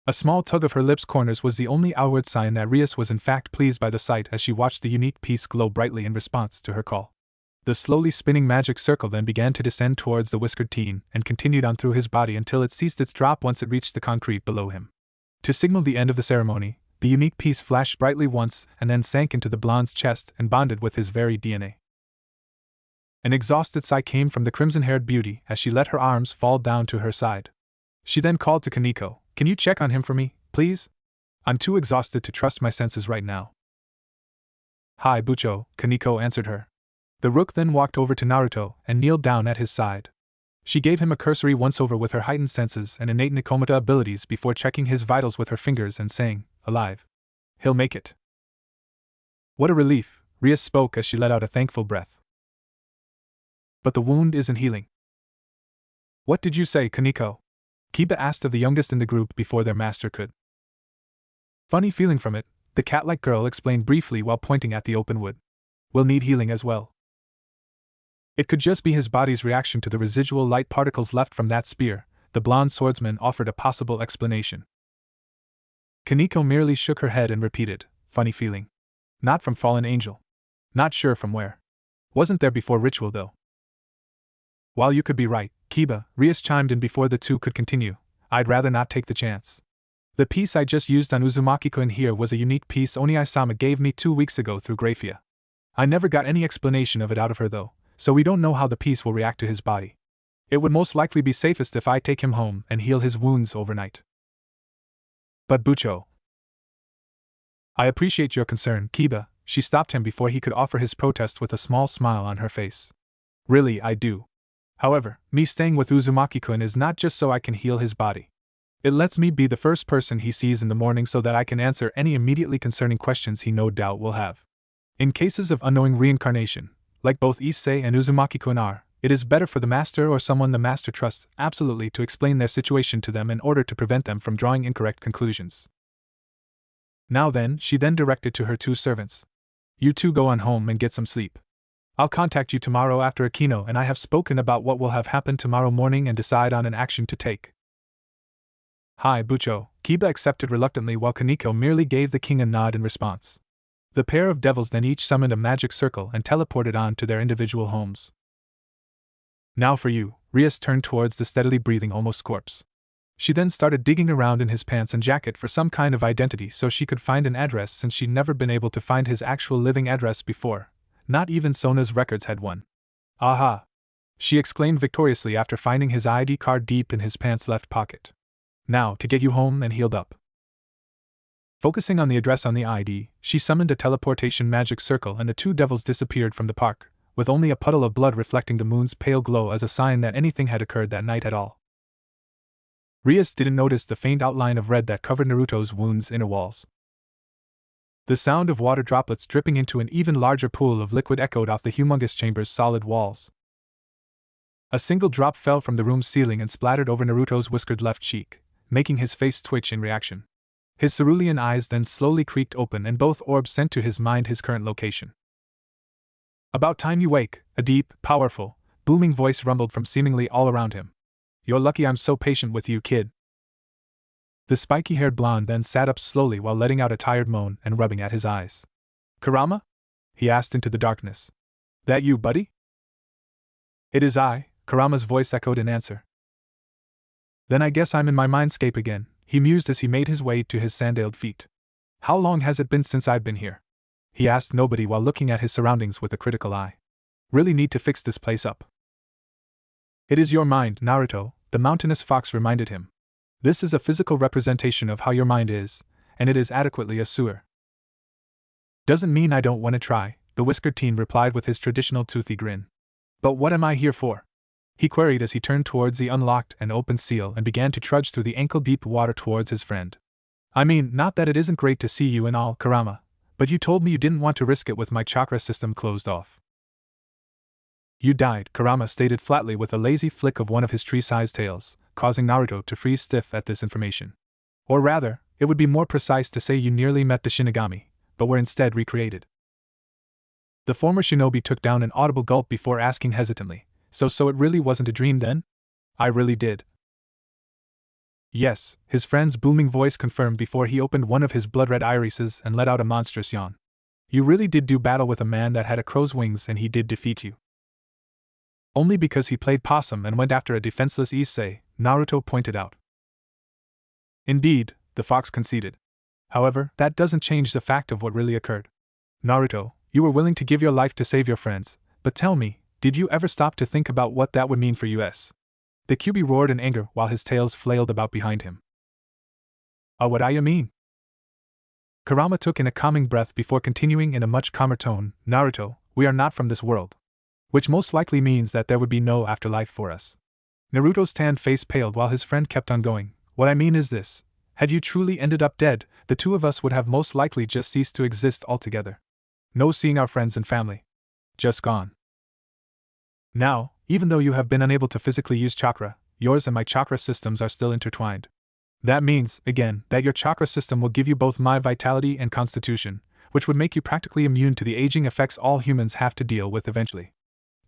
A small tug of her lips' corners was the only outward sign that Rias was in fact pleased by the sight as she watched the unique piece glow brightly in response to her call. The slowly spinning magic circle then began to descend towards the whiskered teen and continued on through his body until it ceased its drop once it reached the concrete below him. To signal the end of the ceremony, the unique piece flashed brightly once and then sank into the blonde's chest and bonded with his very DNA. An exhausted sigh came from the crimson-haired beauty as she let her arms fall down to her side. She then called to Kaneko, "Can you check on him for me, please? I'm too exhausted to trust my senses right now." "Hi, Bucho," Kaneko answered her. The rook then walked over to Naruto and kneeled down at his side. She gave him a cursory once-over with her heightened senses and innate Nikomata abilities before checking his vitals with her fingers and saying, "Alive. He'll make it." "What a relief," Rias spoke as she let out a thankful breath. "But the wound isn't healing." "What did you say, Kaneko?" Kiba asked of the youngest in the group before their master could. "Funny feeling from it," the cat-like girl explained briefly while pointing at the open wood. "Will need healing as well." "It could just be his body's reaction to the residual light particles left from that spear," the blonde swordsman offered a possible explanation. Kaneko merely shook her head and repeated, "Funny feeling. Not from fallen angel. Not sure from where. Wasn't there before ritual though." "While you could be right, Kiba," Rias chimed in before the two could continue, "I'd rather not take the chance. The piece I just used on Uzumaki-kun here was a unique piece Oniai-sama gave me 2 weeks ago through Graphia. I never got any explanation of it out of her though, so we don't know how the piece will react to his body. It would most likely be safest if I take him home and heal his wounds overnight." "But Bucho." "I appreciate your concern, Kiba," she stopped him before he could offer his protest with a small smile on her face. "Really, I do. However, me staying with Uzumaki-kun is not just so I can heal his body. It lets me be the first person he sees in the morning so that I can answer any immediately concerning questions he no doubt will have. In cases of unknowing reincarnation, like both Issei and Uzumaki-kun are, it is better for the master or someone the master trusts absolutely to explain their situation to them in order to prevent them from drawing incorrect conclusions. Now then," she then directed to her 2 servants. "You two go on home and get some sleep. I'll contact you tomorrow after Akino and I have spoken about what will have happened tomorrow morning and decide on an action to take." "Hi, Bucho," Kiba accepted reluctantly while Kaneko merely gave the king a nod in response. The pair of devils then each summoned a magic circle and teleported on to their individual homes. "Now for you," Rias turned towards the steadily breathing almost corpse. She then started digging around in his pants and jacket for some kind of identity so she could find an address since she'd never been able to find his actual living address before. Not even Sona's records had one. "Aha!" she exclaimed victoriously after finding his ID card deep in his pants left pocket. "Now, to get you home and healed up." Focusing on the address on the ID, she summoned a teleportation magic circle and the 2 devils disappeared from the park, with only a puddle of blood reflecting the moon's pale glow as a sign that anything had occurred that night at all. Rias didn't notice the faint outline of red that covered Naruto's wound's inner walls. The sound of water droplets dripping into an even larger pool of liquid echoed off the humongous chamber's solid walls. A single drop fell from the room's ceiling and splattered over Naruto's whiskered left cheek, making his face twitch in reaction. His cerulean eyes then slowly creaked open and both orbs sent to his mind his current location. "About time you wake," a deep, powerful, booming voice rumbled from seemingly all around him. "You're lucky I'm so patient with you, kid." The spiky-haired blonde then sat up slowly while letting out a tired moan and rubbing at his eyes. "Kurama?" he asked into the darkness. "That you, buddy?" "It is I," Kurama's voice echoed in answer. "Then I guess I'm in my mindscape again," he mused as he made his way to his sandaled feet. "How long has it been since I've been here?" he asked nobody while looking at his surroundings with a critical eye. "Really need to fix this place up." "It is your mind, Naruto," the mountainous fox reminded him. "This is a physical representation of how your mind is, and it is adequately a sewer." "Doesn't mean I don't want to try," the whiskered teen replied with his traditional toothy grin. "But what am I here for?" he queried as he turned towards the unlocked and open seal and began to trudge through the ankle-deep water towards his friend. "I mean, not that it isn't great to see you and all, Kurama, but you told me you didn't want to risk it with my chakra system closed off." "You died," Kurama stated flatly with a lazy flick of one of his tree-sized tails, causing Naruto to freeze stiff at this information. "Or rather, it would be more precise to say you nearly met the Shinigami, but were instead recreated." The former shinobi took down an audible gulp before asking hesitantly, So it really wasn't a dream then? I really did. Yes, his friend's booming voice confirmed before he opened one of his blood-red irises and let out a monstrous yawn. You really did do battle with a man that had a crow's wings, and he did defeat you. Only because he played possum and went after a defenseless Issei, Naruto pointed out. Indeed, the fox conceded. However, that doesn't change the fact of what really occurred. Naruto, you were willing to give your life to save your friends, but tell me, did you ever stop to think about what that would mean for us? The Kyuubi roared in anger while his tails flailed about behind him. What do you mean? Kurama took in a calming breath before continuing in a much calmer tone, Naruto, we are not from this world. Which most likely means that there would be no afterlife for us. Naruto's tanned face paled while his friend kept on going. What I mean is this. Had you truly ended up dead, the two of us would have most likely just ceased to exist altogether. No seeing our friends and family. Just gone. Now, even though you have been unable to physically use chakra, yours and my chakra systems are still intertwined. That means, again, that your chakra system will give you both my vitality and constitution, which would make you practically immune to the aging effects all humans have to deal with eventually.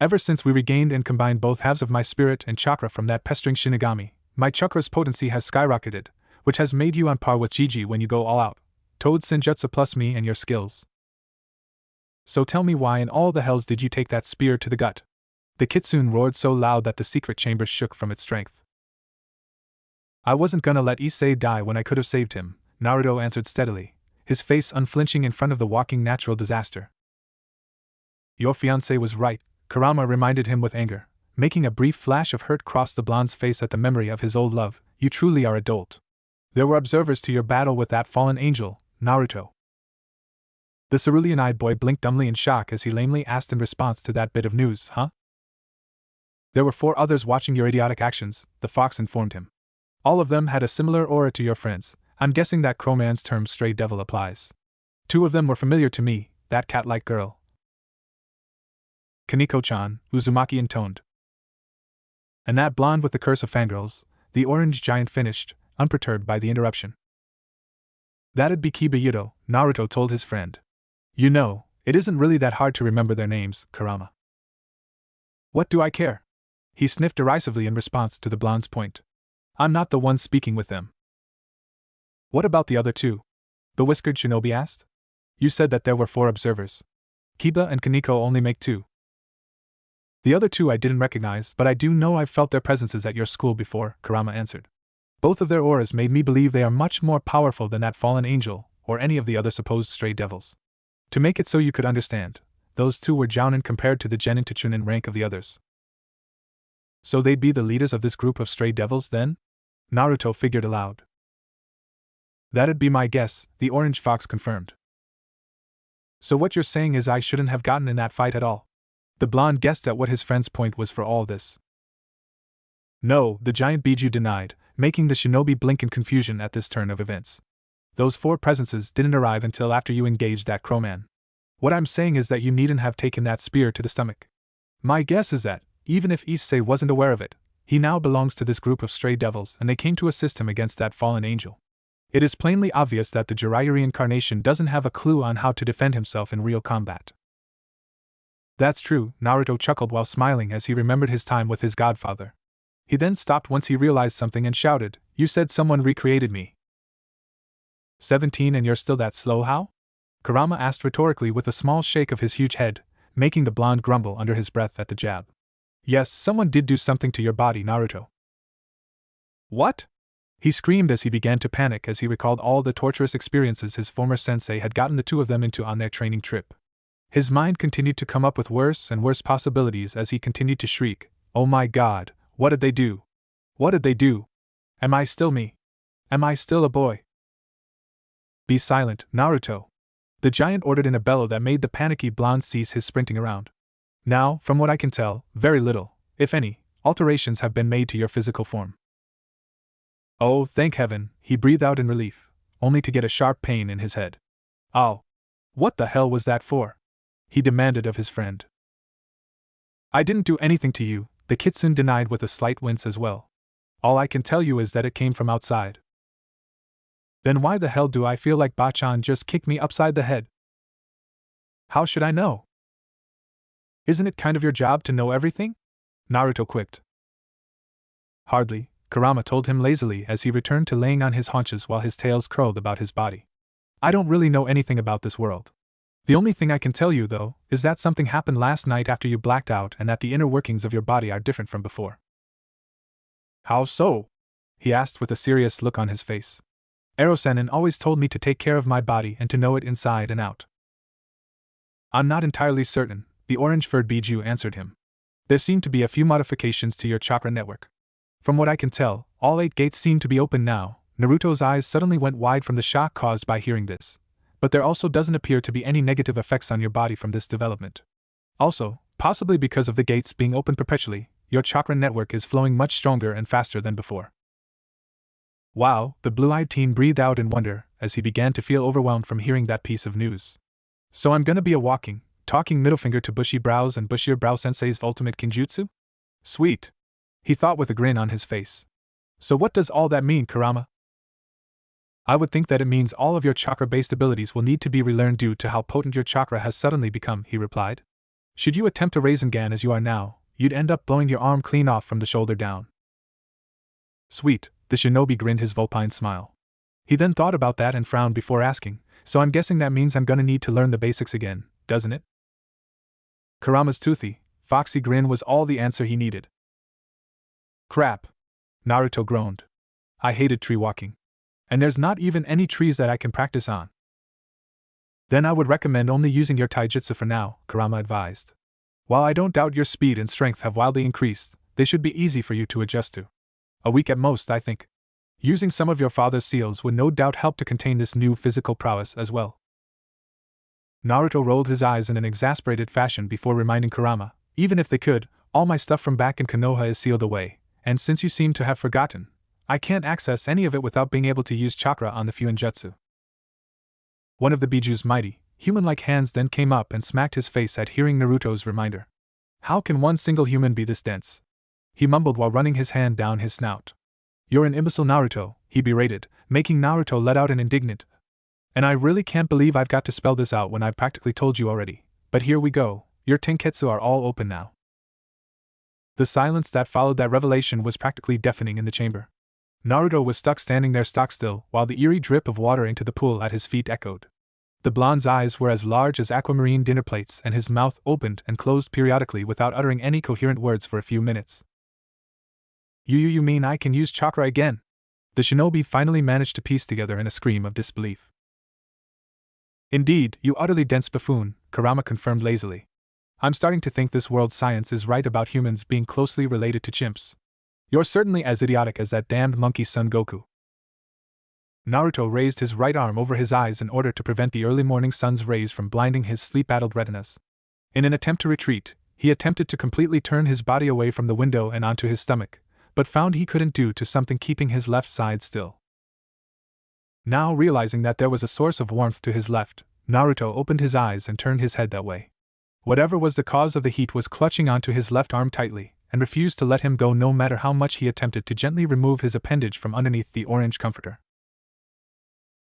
Ever since we regained and combined both halves of my spirit and chakra from that pestering Shinigami, my chakra's potency has skyrocketed, which has made you on par with Gigi when you go all out. Toad Senjutsu plus me and your skills. So tell me why in all the hells did you take that spear to the gut? The kitsune roared so loud that the secret chamber shook from its strength. I wasn't gonna let Issei die when I could have saved him, Naruto answered steadily, his face unflinching in front of the walking natural disaster. Your fiancé was right, Kurama reminded him with anger, making a brief flash of hurt cross the blonde's face at the memory of his old love. You truly are a dolt. There were observers to your battle with that fallen angel, Naruto. The cerulean-eyed boy blinked dumbly in shock as he lamely asked in response to that bit of news, huh? There were 4 others watching your idiotic actions, the fox informed him. All of them had a similar aura to your friends. I'm guessing that Crowman's term stray devil applies. 2 of them were familiar to me, that cat-like girl. Kaneko-chan, Uzumaki intoned. And that blonde with the curse of fangirls, the orange giant finished, unperturbed by the interruption. That'd be Kiba Yuto, Naruto told his friend. You know, it isn't really that hard to remember their names, Kurama. What do I care? He sniffed derisively in response to the blonde's point. I'm not the one speaking with them. What about the other 2? The whiskered shinobi asked. You said that there were 4 observers. Kiba and Kaneko only make 2. The other 2 I didn't recognize, but I do know I've felt their presences at your school before, Kurama answered. Both of their auras made me believe they are much more powerful than that fallen angel, or any of the other supposed stray devils. To make it so you could understand, those 2 were jounin compared to the genin to chunin rank of the others. So they'd be the leaders of this group of stray devils then? Naruto figured aloud. That'd be my guess, the orange fox confirmed. So what you're saying is I shouldn't have gotten in that fight at all? The blonde guessed at what his friend's point was for all this. No, the giant Biju denied, making the shinobi blink in confusion at this turn of events. Those 4 presences didn't arrive until after you engaged that crowman. What I'm saying is that you needn't have taken that spear to the stomach. My guess is that, even if Issei wasn't aware of it, he now belongs to this group of stray devils and they came to assist him against that fallen angel. It is plainly obvious that the Jiraiya reincarnation doesn't have a clue on how to defend himself in real combat. That's true, Naruto chuckled while smiling as he remembered his time with his godfather. He then stopped once he realized something and shouted, You said someone recreated me. 17 and you're still that slow, how? Kurama asked rhetorically with a small shake of his huge head, making the blonde grumble under his breath at the jab. Yes, someone did do something to your body, Naruto. What? He screamed as he began to panic as he recalled all the torturous experiences his former sensei had gotten the 2 of them into on their training trip. His mind continued to come up with worse and worse possibilities as he continued to shriek, Oh my God, what did they do? What did they do? Am I still me? Am I still a boy? Be silent, Naruto. The giant ordered in a bellow that made the panicky blonde cease his sprinting around. Now, from what I can tell, very little, if any, alterations have been made to your physical form. Oh, thank heaven, he breathed out in relief, only to get a sharp pain in his head. Oh. What the hell was that for? He demanded of his friend. I didn't do anything to you, the kitsune denied with a slight wince as well. All I can tell you is that it came from outside. Then why the hell do I feel like Bachan just kicked me upside the head? How should I know? Isn't it kind of your job to know everything? Naruto quipped. Hardly, Kurama told him lazily as he returned to laying on his haunches while his tails curled about his body. I don't really know anything about this world. The only thing I can tell you, though, is that something happened last night after you blacked out and that the inner workings of your body are different from before. How so? He asked with a serious look on his face. Ero-sennin always told me to take care of my body and to know it inside and out. I'm not entirely certain, the orange-furred Biju answered him. There seem to be a few modifications to your chakra network. From what I can tell, all 8 gates seem to be open now. Naruto's eyes suddenly went wide from the shock caused by hearing this. But there also doesn't appear to be any negative effects on your body from this development. Also, possibly because of the gates being open perpetually, your chakra network is flowing much stronger and faster than before. Wow, the blue-eyed teen breathed out in wonder as he began to feel overwhelmed from hearing that piece of news. So I'm gonna be a walking, talking middle finger to Bushy Brows and Bushier Brow Sensei's ultimate kinjutsu? Sweet, he thought with a grin on his face. So what does all that mean, Kurama? I would think that it means all of your chakra-based abilities will need to be relearned due to how potent your chakra has suddenly become, he replied. Should you attempt a Rasengan as you are now, you'd end up blowing your arm clean off from the shoulder down. Sweet, the shinobi grinned his vulpine smile. He then thought about that and frowned before asking, so I'm guessing that means I'm gonna need to learn the basics again, doesn't it? Kurama's toothy, foxy grin was all the answer he needed. Crap! Naruto groaned. I hated tree walking. And there's not even any trees that I can practice on. Then I would recommend only using your taijutsu for now, Kurama advised. While I don't doubt your speed and strength have wildly increased, they should be easy for you to adjust to. A week at most, I think. Using some of your father's seals would no doubt help to contain this new physical prowess as well. Naruto rolled his eyes in an exasperated fashion before reminding Kurama, even if they could, all my stuff from back in Konoha is sealed away, and since you seem to have forgotten, I can't access any of it without being able to use chakra on the Fuinjutsu. One of the Biju's mighty, human-like hands then came up and smacked his face at hearing Naruto's reminder. How can one single human be this dense? He mumbled while running his hand down his snout. You're an imbecile, Naruto, he berated, making Naruto let out an indignant. And I really can't believe I've got to spell this out when I've practically told you already, but here we go, your tenketsu are all open now. The silence that followed that revelation was practically deafening in the chamber. Naruto was stuck standing there stock still while the eerie drip of water into the pool at his feet echoed. The blonde's eyes were as large as aquamarine dinner plates and his mouth opened and closed periodically without uttering any coherent words for a few minutes. You mean I can use chakra again? The shinobi finally managed to piece together in a scream of disbelief. Indeed, you utterly dense buffoon, Kurama confirmed lazily. I'm starting to think this world's science is right about humans being closely related to chimps. You're certainly as idiotic as that damned monkey Son Goku. Naruto raised his right arm over his eyes in order to prevent the early morning sun's rays from blinding his sleep-addled retinas. In an attempt to retreat, he attempted to completely turn his body away from the window and onto his stomach, but found he couldn't due to something keeping his left side still. Now realizing that there was a source of warmth to his left, Naruto opened his eyes and turned his head that way. Whatever was the cause of the heat was clutching onto his left arm tightly, and refused to let him go no matter how much he attempted to gently remove his appendage from underneath the orange comforter.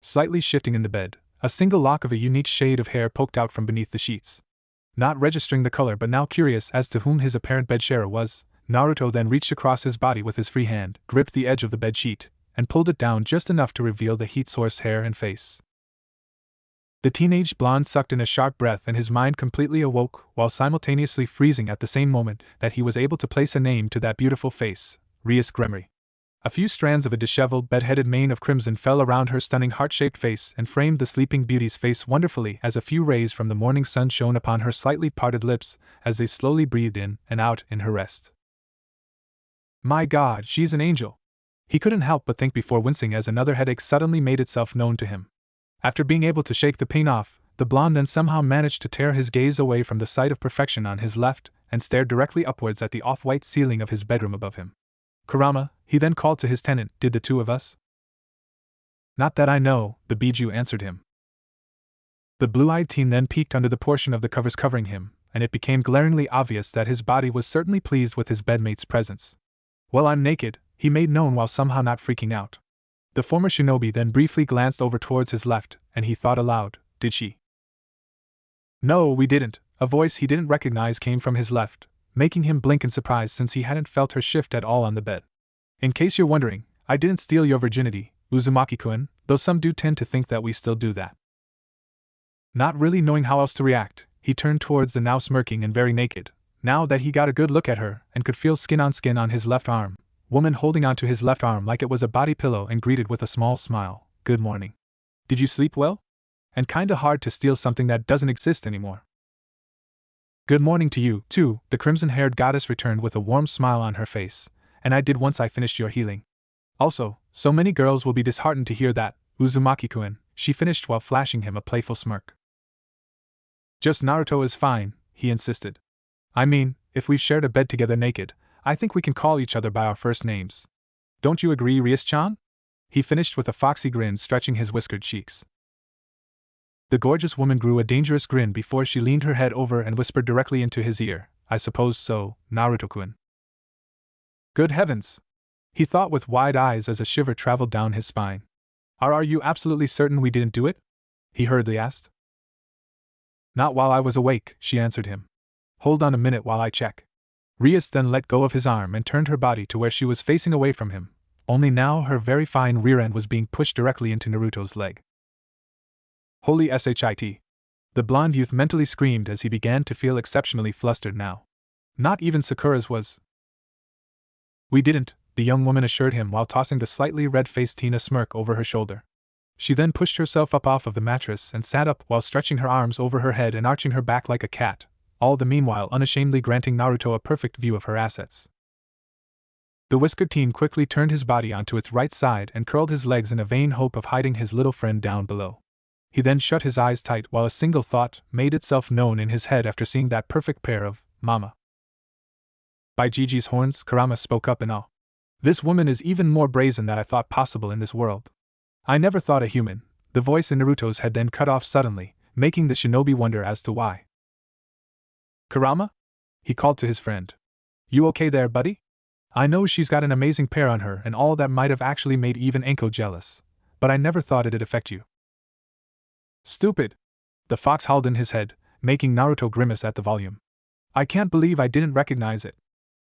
Slightly shifting in the bed, a single lock of a unique shade of hair poked out from beneath the sheets. Not registering the color but now curious as to whom his apparent bedsharer was, Naruto then reached across his body with his free hand, gripped the edge of the bedsheet, and pulled it down just enough to reveal the heat source hair and face. The teenage blonde sucked in a sharp breath and his mind completely awoke while simultaneously freezing at the same moment that he was able to place a name to that beautiful face, Rias Gremory. A few strands of a disheveled, bed-headed mane of crimson fell around her stunning heart-shaped face and framed the sleeping beauty's face wonderfully as a few rays from the morning sun shone upon her slightly parted lips as they slowly breathed in and out in her rest. My God, she's an angel! He couldn't help but think before wincing as another headache suddenly made itself known to him. After being able to shake the pain off, the blonde then somehow managed to tear his gaze away from the sight of perfection on his left and stared directly upwards at the off-white ceiling of his bedroom above him. Kurama, he then called to his tenant, did the two of us? Not that I know, the Biju answered him. The blue-eyed teen then peeked under the portion of the covers covering him, and it became glaringly obvious that his body was certainly pleased with his bedmate's presence. Well, I'm naked, he made known while somehow not freaking out. The former shinobi then briefly glanced over towards his left, and he thought aloud, did she? No, we didn't, A voice he didn't recognize came from his left, making him blink in surprise since he hadn't felt her shift at all on the bed. In case you're wondering, I didn't steal your virginity, Uzumaki-kun, though some do tend to think that we still do that. Not really knowing how else to react, he turned towards the now smirking and very naked, now that he got a good look at her and could feel skin on his left arm, woman holding onto his left arm like it was a body pillow, and greeted with a small smile, "Good morning. Did you sleep well? And kinda hard to steal something that doesn't exist anymore." "Good morning to you, too," the crimson-haired goddess returned with a warm smile on her face, "and I did once I finished your healing. Also, so many girls will be disheartened to hear that, Uzumaki-kun," she finished while flashing him a playful smirk. "Just Naruto is fine," he insisted. "I mean, if we've shared a bed together naked, I think we can call each other by our first names. Don't you agree, Rias-chan?" He finished with a foxy grin, stretching his whiskered cheeks. The gorgeous woman grew a dangerous grin before she leaned her head over and whispered directly into his ear, "I suppose so, Naruto-kun." Good heavens! He thought with wide eyes as a shiver traveled down his spine. Are you absolutely certain we didn't do it?" he hurriedly asked. "Not while I was awake," she answered him. "Hold on a minute while I check." Rias then let go of his arm and turned her body to where she was facing away from him, only now her very fine rear end was being pushed directly into Naruto's leg. Holy shit! The blonde youth mentally screamed as he began to feel exceptionally flustered now. Not even Sakura's was. "We didn't," the young woman assured him while tossing the slightly red-faced teen a smirk over her shoulder. She then pushed herself up off of the mattress and sat up while stretching her arms over her head and arching her back like a cat, all the meanwhile unashamedly granting Naruto a perfect view of her assets. The whiskered teen quickly turned his body onto its right side and curled his legs in a vain hope of hiding his little friend down below. He then shut his eyes tight while a single thought made itself known in his head after seeing that perfect pair of mama. "By Gigi's horns," Kurama spoke up in awe. "This woman is even more brazen than I thought possible in this world. I never thought a human." The voice in Naruto's head then cut off suddenly, making the shinobi wonder as to why. "Kurama?" he called to his friend. "You okay there, buddy? I know she's got an amazing pair on her and all that might have actually made even Enko jealous, but I never thought it'd affect you." "Stupid!" the fox howled in his head, making Naruto grimace at the volume. "I can't believe I didn't recognize it.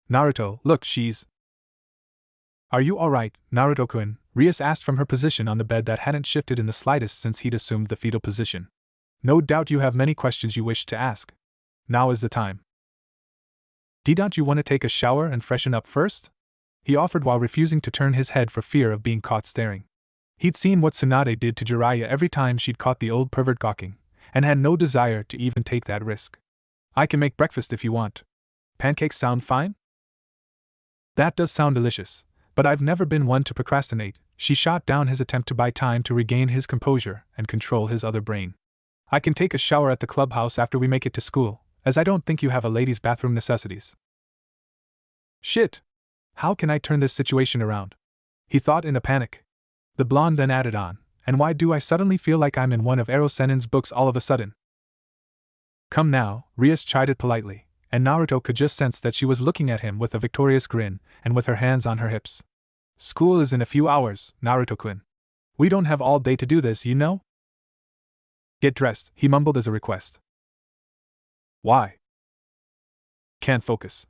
Naruto, look, she's..." "Are you alright, Naruto-kun?" Rias asked from her position on the bed that hadn't shifted in the slightest since he'd assumed the fetal position. "No doubt you have many questions you wish to ask. Now is the time. Don't you want to take a shower and freshen up first?" he offered while refusing to turn his head for fear of being caught staring. He'd seen what Tsunade did to Jiraiya every time she'd caught the old pervert gawking, and had no desire to even take that risk. "I can make breakfast if you want. Pancakes sound fine?" "That does sound delicious, but I've never been one to procrastinate." She shot down his attempt to buy time to regain his composure and control his other brain. "I can take a shower at the clubhouse after we make it to school, as I don't think you have a ladies' bathroom necessities." "Shit! How can I turn this situation around?" he thought in a panic. The blonde then added on, "And why do I suddenly feel like I'm in one of Ero Senin's books all of a sudden?" "Come now," Rias chided politely, and Naruto could just sense that she was looking at him with a victorious grin and with her hands on her hips. "School is in a few hours, Naruto-kun. We don't have all day to do this, you know?" "Get dressed," he mumbled as a request. "Why?" "Can't focus."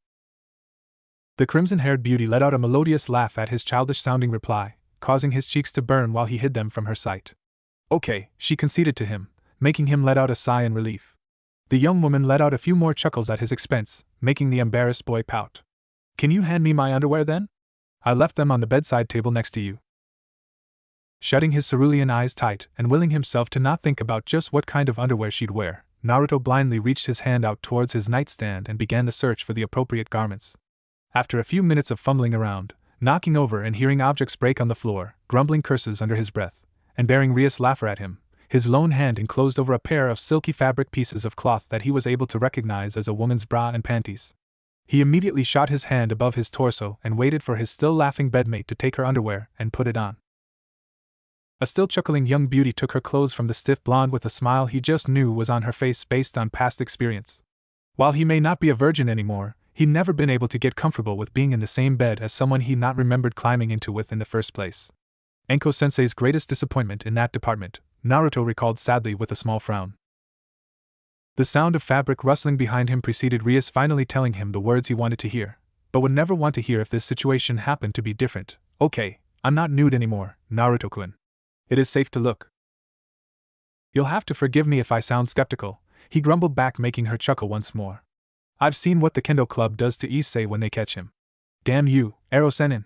The crimson-haired beauty let out a melodious laugh at his childish-sounding reply, causing his cheeks to burn while he hid them from her sight. "Okay," she conceded to him, making him let out a sigh in relief. The young woman let out a few more chuckles at his expense, making the embarrassed boy pout. "Can you hand me my underwear then? I left them on the bedside table next to you." Shutting his cerulean eyes tight and willing himself to not think about just what kind of underwear she'd wear, Naruto blindly reached his hand out towards his nightstand and began the search for the appropriate garments. After a few minutes of fumbling around, knocking over and hearing objects break on the floor, grumbling curses under his breath, and bearing Rias' laughter at him, his lone hand enclosed over a pair of silky fabric pieces of cloth that he was able to recognize as a woman's bra and panties. He immediately shot his hand above his torso and waited for his still laughing bedmate to take her underwear and put it on. A still chuckling young beauty took her clothes from the stiff blonde with a smile he just knew was on her face based on past experience. While he may not be a virgin anymore, he'd never been able to get comfortable with being in the same bed as someone he'd not remembered climbing into with in the first place. Enko-sensei's greatest disappointment in that department, Naruto recalled sadly with a small frown. The sound of fabric rustling behind him preceded Rias finally telling him the words he wanted to hear, but would never want to hear if this situation happened to be different. Okay, I'm not nude anymore, Naruto-kun. It is safe to look. You'll have to forgive me if I sound skeptical, he grumbled back, making her chuckle once more. I've seen what the Kendo Club does to Issei when they catch him. Damn you, Ero-senin!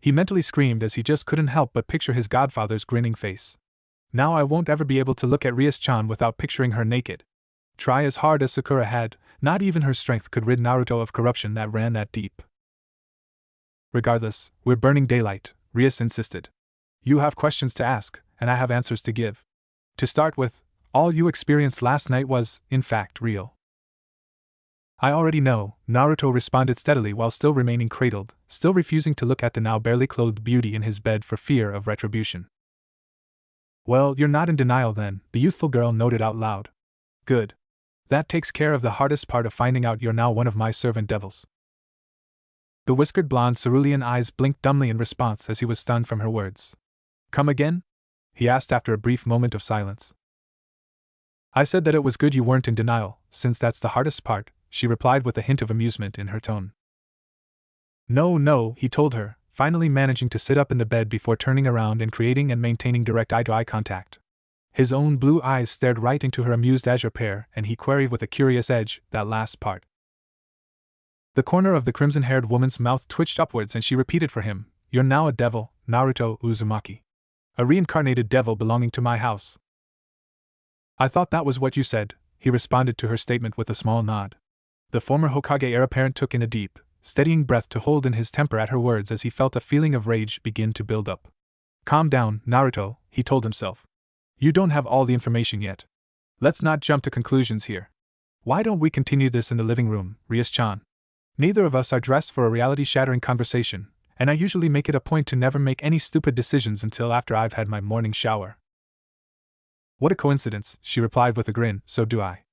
He mentally screamed as he just couldn't help but picture his godfather's grinning face. Now I won't ever be able to look at Rias-chan without picturing her naked. Try as hard as Sakura had, not even her strength could rid Naruto of corruption that ran that deep. Regardless, we're burning daylight, Rias insisted. You have questions to ask, and I have answers to give. To start with, all you experienced last night was, in fact, real. I already know, Naruto responded steadily while still remaining cradled, still refusing to look at the now barely clothed beauty in his bed for fear of retribution. Well, you're not in denial then, the youthful girl noted out loud. Good. That takes care of the hardest part of finding out you're now one of my servant devils. The whiskered blonde cerulean eyes blinked dumbly in response as he was stunned from her words. Come again? He asked after a brief moment of silence. I said that it was good you weren't in denial, since that's the hardest part, she replied with a hint of amusement in her tone. No, he told her, finally managing to sit up in the bed before turning around and creating and maintaining direct eye-to-eye contact. His own blue eyes stared right into her amused azure pair, and he queried with a curious edge, that last part. The corner of the crimson-haired woman's mouth twitched upwards and she repeated for him, You're now a devil, Naruto Uzumaki. A reincarnated devil belonging to my house. I thought that was what you said, he responded to her statement with a small nod. The former Hokage heir apparent took in a deep, steadying breath to hold in his temper at her words as he felt a feeling of rage begin to build up. Calm down, Naruto, he told himself. You don't have all the information yet. Let's not jump to conclusions here. Why don't we continue this in the living room, Rias-chan? Neither of us are dressed for a reality-shattering conversation, and I usually make it a point to never make any stupid decisions until after I've had my morning shower. What a coincidence, she replied with a grin, so do I.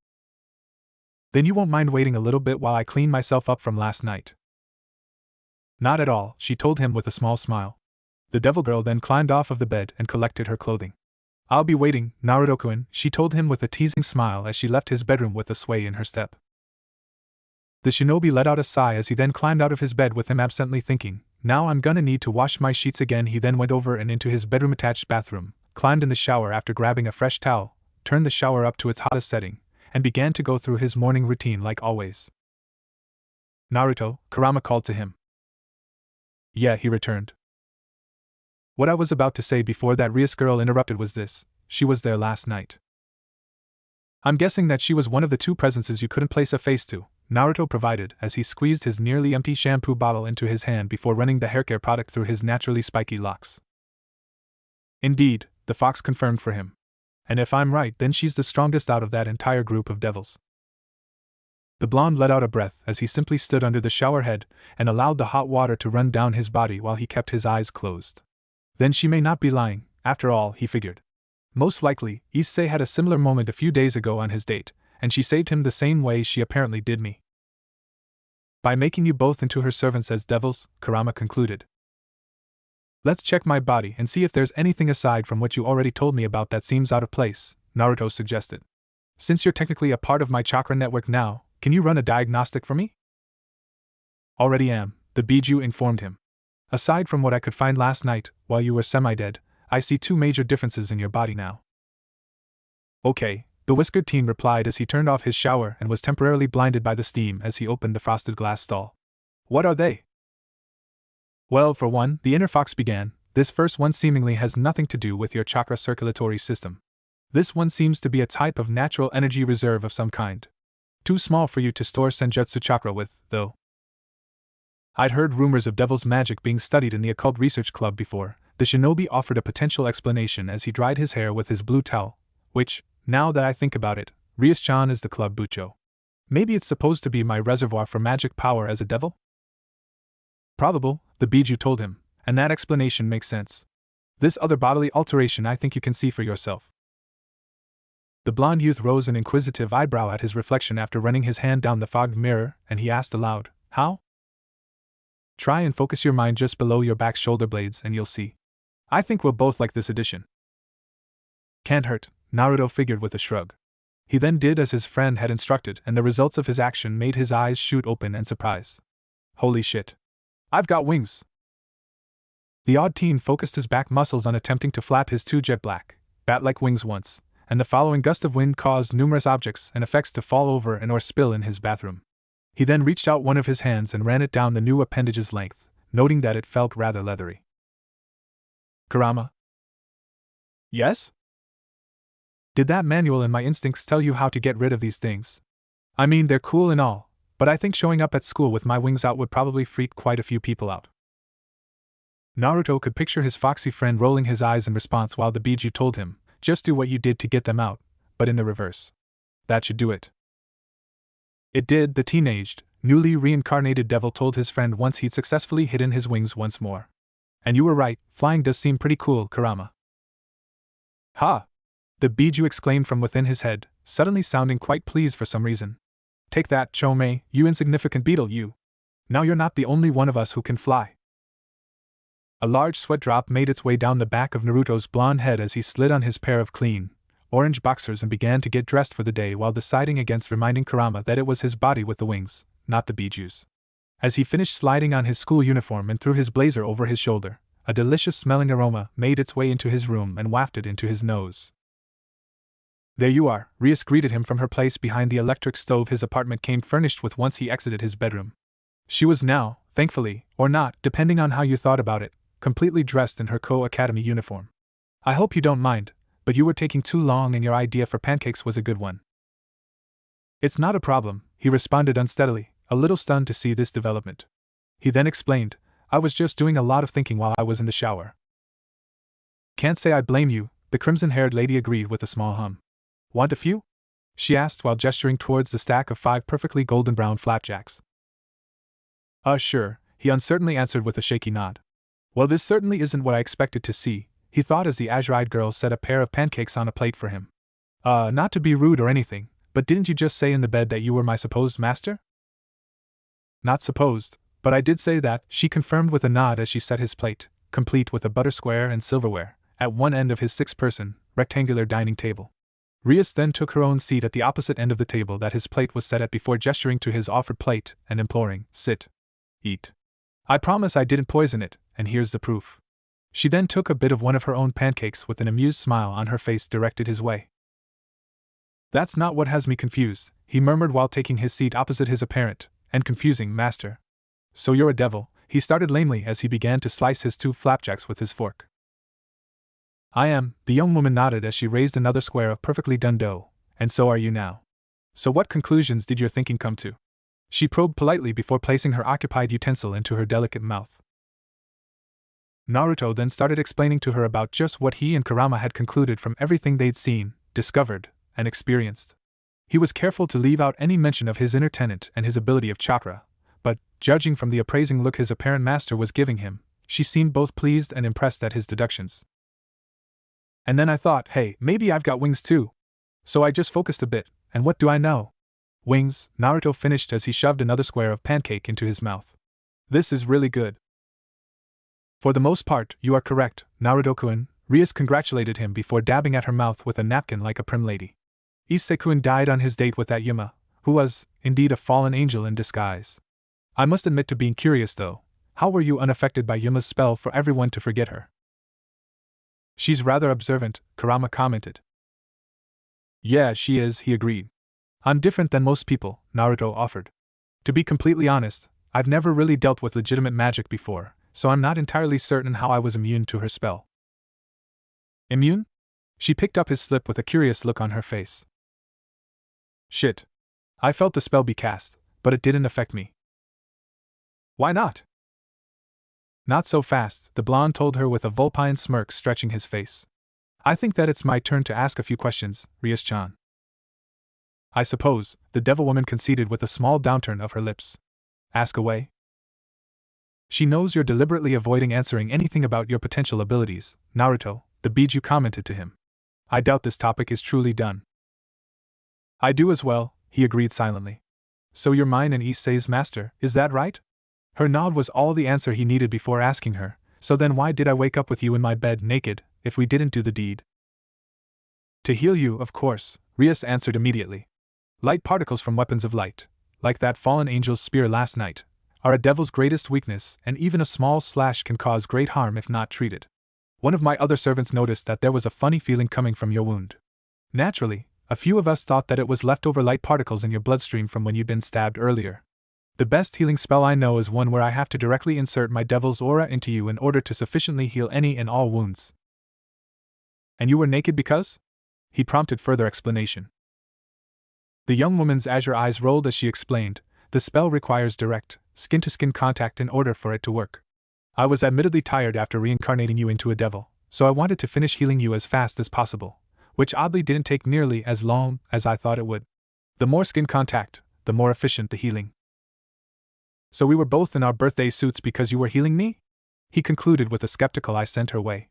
Then you won't mind waiting a little bit while I clean myself up from last night? Not at all, she told him with a small smile. The devil girl then climbed off of the bed and collected her clothing. I'll be waiting, Naruto-kun, she told him with a teasing smile as she left his bedroom with a sway in her step. The shinobi let out a sigh as he then climbed out of his bed with him absently thinking, now I'm gonna need to wash my sheets again. He then went over and into his bedroom-attached bathroom, climbed in the shower after grabbing a fresh towel, turned the shower up to its hottest setting, and began to go through his morning routine like always. Naruto, Kurama called to him. Yeah, he returned. What I was about to say before that Rias girl interrupted was this, she was there last night. I'm guessing that she was one of the two presences you couldn't place a face to, Naruto provided as he squeezed his nearly empty shampoo bottle into his hand before running the haircare product through his naturally spiky locks. Indeed, the fox confirmed for him. And if I'm right, then she's the strongest out of that entire group of devils. The blonde let out a breath as he simply stood under the shower head and allowed the hot water to run down his body while he kept his eyes closed. Then she may not be lying, after all, he figured. Most likely, Issei had a similar moment a few days ago on his date, and she saved him the same way she apparently did me. By making you both into her servants as devils, Kurama concluded. Let's check my body and see if there's anything aside from what you already told me about that seems out of place, Naruto suggested. Since you're technically a part of my chakra network now, can you run a diagnostic for me? Already am, the Biju informed him. Aside from what I could find last night, while you were semi-dead, I see two major differences in your body now. Okay, the whiskered teen replied as he turned off his shower and was temporarily blinded by the steam as he opened the frosted glass stall. What are they? Well, for one, the inner fox began, this first one seemingly has nothing to do with your chakra circulatory system. This one seems to be a type of natural energy reserve of some kind. Too small for you to store senjutsu chakra with, though. I'd heard rumors of devil's magic being studied in the occult research club before. The shinobi offered a potential explanation as he dried his hair with his blue towel, which, now that I think about it, Rias-chan is the club bucho. Maybe it's supposed to be my reservoir for magic power as a devil? Probable, the Biju told him, and that explanation makes sense. This other bodily alteration I think you can see for yourself. The blond youth rose an inquisitive eyebrow at his reflection after running his hand down the fogged mirror, and he asked aloud, How? Try and focus your mind just below your back shoulder blades and you'll see. I think we'll both like this addition. Can't hurt, Naruto figured with a shrug. He then did as his friend had instructed, and the results of his action made his eyes shoot open in surprise. Holy shit. I've got wings! The odd teen focused his back muscles on attempting to flap his two jet black, bat-like wings once, and the following gust of wind caused numerous objects and effects to fall over and or spill in his bathroom. He then reached out one of his hands and ran it down the new appendage's length, noting that it felt rather leathery. Kurama? Yes? Did that manual and my instincts tell you how to get rid of these things? I mean, they're cool and all, but I think showing up at school with my wings out would probably freak quite a few people out. Naruto could picture his foxy friend rolling his eyes in response while the Biju told him, just do what you did to get them out, but in the reverse. That should do it. It did, the teenaged, newly reincarnated devil told his friend once he'd successfully hidden his wings once more. And you were right, flying does seem pretty cool, Kurama. Ha! The Biju exclaimed from within his head, suddenly sounding quite pleased for some reason. Take that, Chomei, you insignificant beetle, you. Now you're not the only one of us who can fly. A large sweat drop made its way down the back of Naruto's blonde head as he slid on his pair of clean, orange boxers and began to get dressed for the day while deciding against reminding Kurama that it was his body with the wings, not the Biju's. As he finished sliding on his school uniform and threw his blazer over his shoulder, a delicious-smelling aroma made its way into his room and wafted into his nose. There you are, Rias greeted him from her place behind the electric stove his apartment came furnished with once he exited his bedroom. She was now, thankfully, or not, depending on how you thought about it, completely dressed in her Co-Academy uniform. I hope you don't mind, but you were taking too long and your idea for pancakes was a good one. It's not a problem, he responded unsteadily, a little stunned to see this development. He then explained, I was just doing a lot of thinking while I was in the shower. Can't say I blame you, the crimson-haired lady agreed with a small hum. Want a few? She asked while gesturing towards the stack of 5 perfectly golden brown flapjacks. Sure, he uncertainly answered with a shaky nod. Well, this certainly isn't what I expected to see, he thought as the azure-eyed girl set a pair of pancakes on a plate for him. Not to be rude or anything, but didn't you just say in the bed that you were my supposed master? Not supposed, but I did say that, she confirmed with a nod as she set his plate, complete with a butter square and silverware, at one end of his 6-person, rectangular dining table. Rias then took her own seat at the opposite end of the table that his plate was set at before gesturing to his offered plate and imploring, sit. Eat. I promise I didn't poison it, and here's the proof. She then took a bit of one of her own pancakes with an amused smile on her face directed his way. That's not what has me confused, he murmured while taking his seat opposite his apparent, and confusing, master. So you're a devil, he started lamely as he began to slice his 2 flapjacks with his fork. I am, the young woman nodded as she raised another square of perfectly done dough, and so are you now. So what conclusions did your thinking come to? She probed politely before placing her occupied utensil into her delicate mouth. Naruto then started explaining to her about just what he and Kurama had concluded from everything they'd seen, discovered, and experienced. He was careful to leave out any mention of his inner tenant and his ability of chakra, but, judging from the appraising look his apparent master was giving him, she seemed both pleased and impressed at his deductions. And then I thought, hey, maybe I've got wings too. So I just focused a bit, and what do I know? Wings, Naruto finished as he shoved another square of pancake into his mouth. This is really good. For the most part, you are correct, Naruto-kun, Rias congratulated him before dabbing at her mouth with a napkin like a prim lady. Issei-kun died on his date with that Yuma, who was, indeed, a fallen angel in disguise. I must admit to being curious though, how were you unaffected by Yuma's spell for everyone to forget her? She's rather observant, Kurama commented. Yeah, she is, he agreed. I'm different than most people, Naruto offered. To be completely honest, I've never really dealt with legitimate magic before, so I'm not entirely certain how I was immune to her spell. Immune? She picked up his slip with a curious look on her face. Shit. I felt the spell be cast, but it didn't affect me. Why not? Not so fast, the blonde told her with a vulpine smirk stretching his face. I think that it's my turn to ask a few questions, Rias-chan. I suppose, the devil woman conceded with a small downturn of her lips. Ask away. She knows you're deliberately avoiding answering anything about your potential abilities, Naruto, the Biju commented to him. I doubt this topic is truly done. I do as well, he agreed silently. So you're mine and Issei's master, is that right? Her nod was all the answer he needed before asking her, so then why did I wake up with you in my bed naked, if we didn't do the deed? To heal you, of course, Rias answered immediately. Light particles from weapons of light, like that fallen angel's spear last night, are a devil's greatest weakness, and even a small slash can cause great harm if not treated. One of my other servants noticed that there was a funny feeling coming from your wound. Naturally, a few of us thought that it was leftover light particles in your bloodstream from when you'd been stabbed earlier. The best healing spell I know is one where I have to directly insert my devil's aura into you in order to sufficiently heal any and all wounds. And you were naked because? He prompted further explanation. The young woman's azure eyes rolled as she explained, the spell requires direct, skin-to-skin contact in order for it to work. I was admittedly tired after reincarnating you into a devil, so I wanted to finish healing you as fast as possible, which oddly didn't take nearly as long as I thought it would. The more skin contact, the more efficient the healing. So we were both in our birthday suits because you were healing me? He concluded with a skeptical eye sent her way.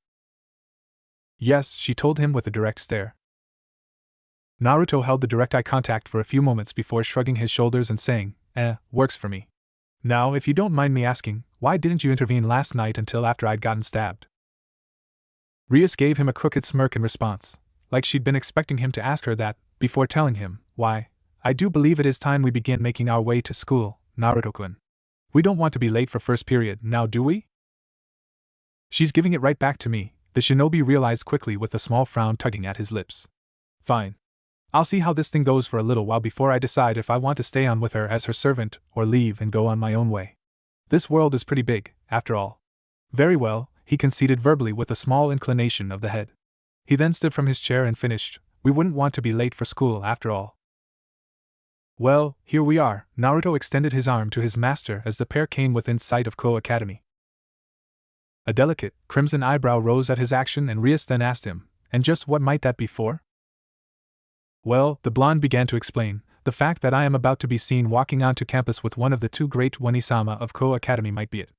Yes, she told him with a direct stare. Naruto held the direct eye contact for a few moments before shrugging his shoulders and saying, works for me. Now, if you don't mind me asking, why didn't you intervene last night until after I'd gotten stabbed? Rias gave him a crooked smirk in response, like she'd been expecting him to ask her that, before telling him, why, I do believe it is time we begin making our way to school, Naruto-kun. We don't want to be late for first period, now do we? She's giving it right back to me, the shinobi realized quickly with a small frown tugging at his lips. Fine. I'll see how this thing goes for a little while before I decide if I want to stay on with her as her servant or leave and go on my own way. This world is pretty big, after all. Very well, he conceded verbally with a small inclination of the head. He then stood from his chair and finished, we wouldn't want to be late for school after all. Well, here we are. Naruto extended his arm to his master as the pair came within sight of Ko Academy. A delicate, crimson eyebrow rose at his action and Rias then asked him, and just what might that be for? Well, the blonde began to explain, the fact that I am about to be seen walking onto campus with one of the two great Wanisama of Ko Academy might be it.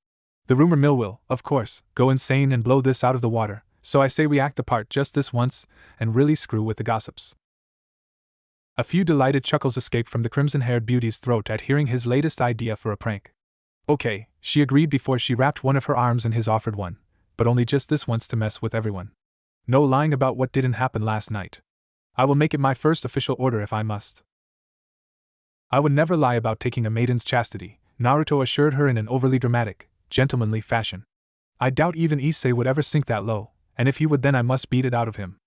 The rumor mill will, of course, go insane and blow this out of the water, so I say we act the part just this once, and really screw with the gossips. A few delighted chuckles escaped from the crimson-haired beauty's throat at hearing his latest idea for a prank. Okay, she agreed before she wrapped one of her arms in his offered one, but only just this once to mess with everyone. No lying about what didn't happen last night. I will make it my first official order if I must. I would never lie about taking a maiden's chastity, Naruto assured her in an overly dramatic, gentlemanly fashion. I doubt even Issei would ever sink that low, and if he would then I must beat it out of him.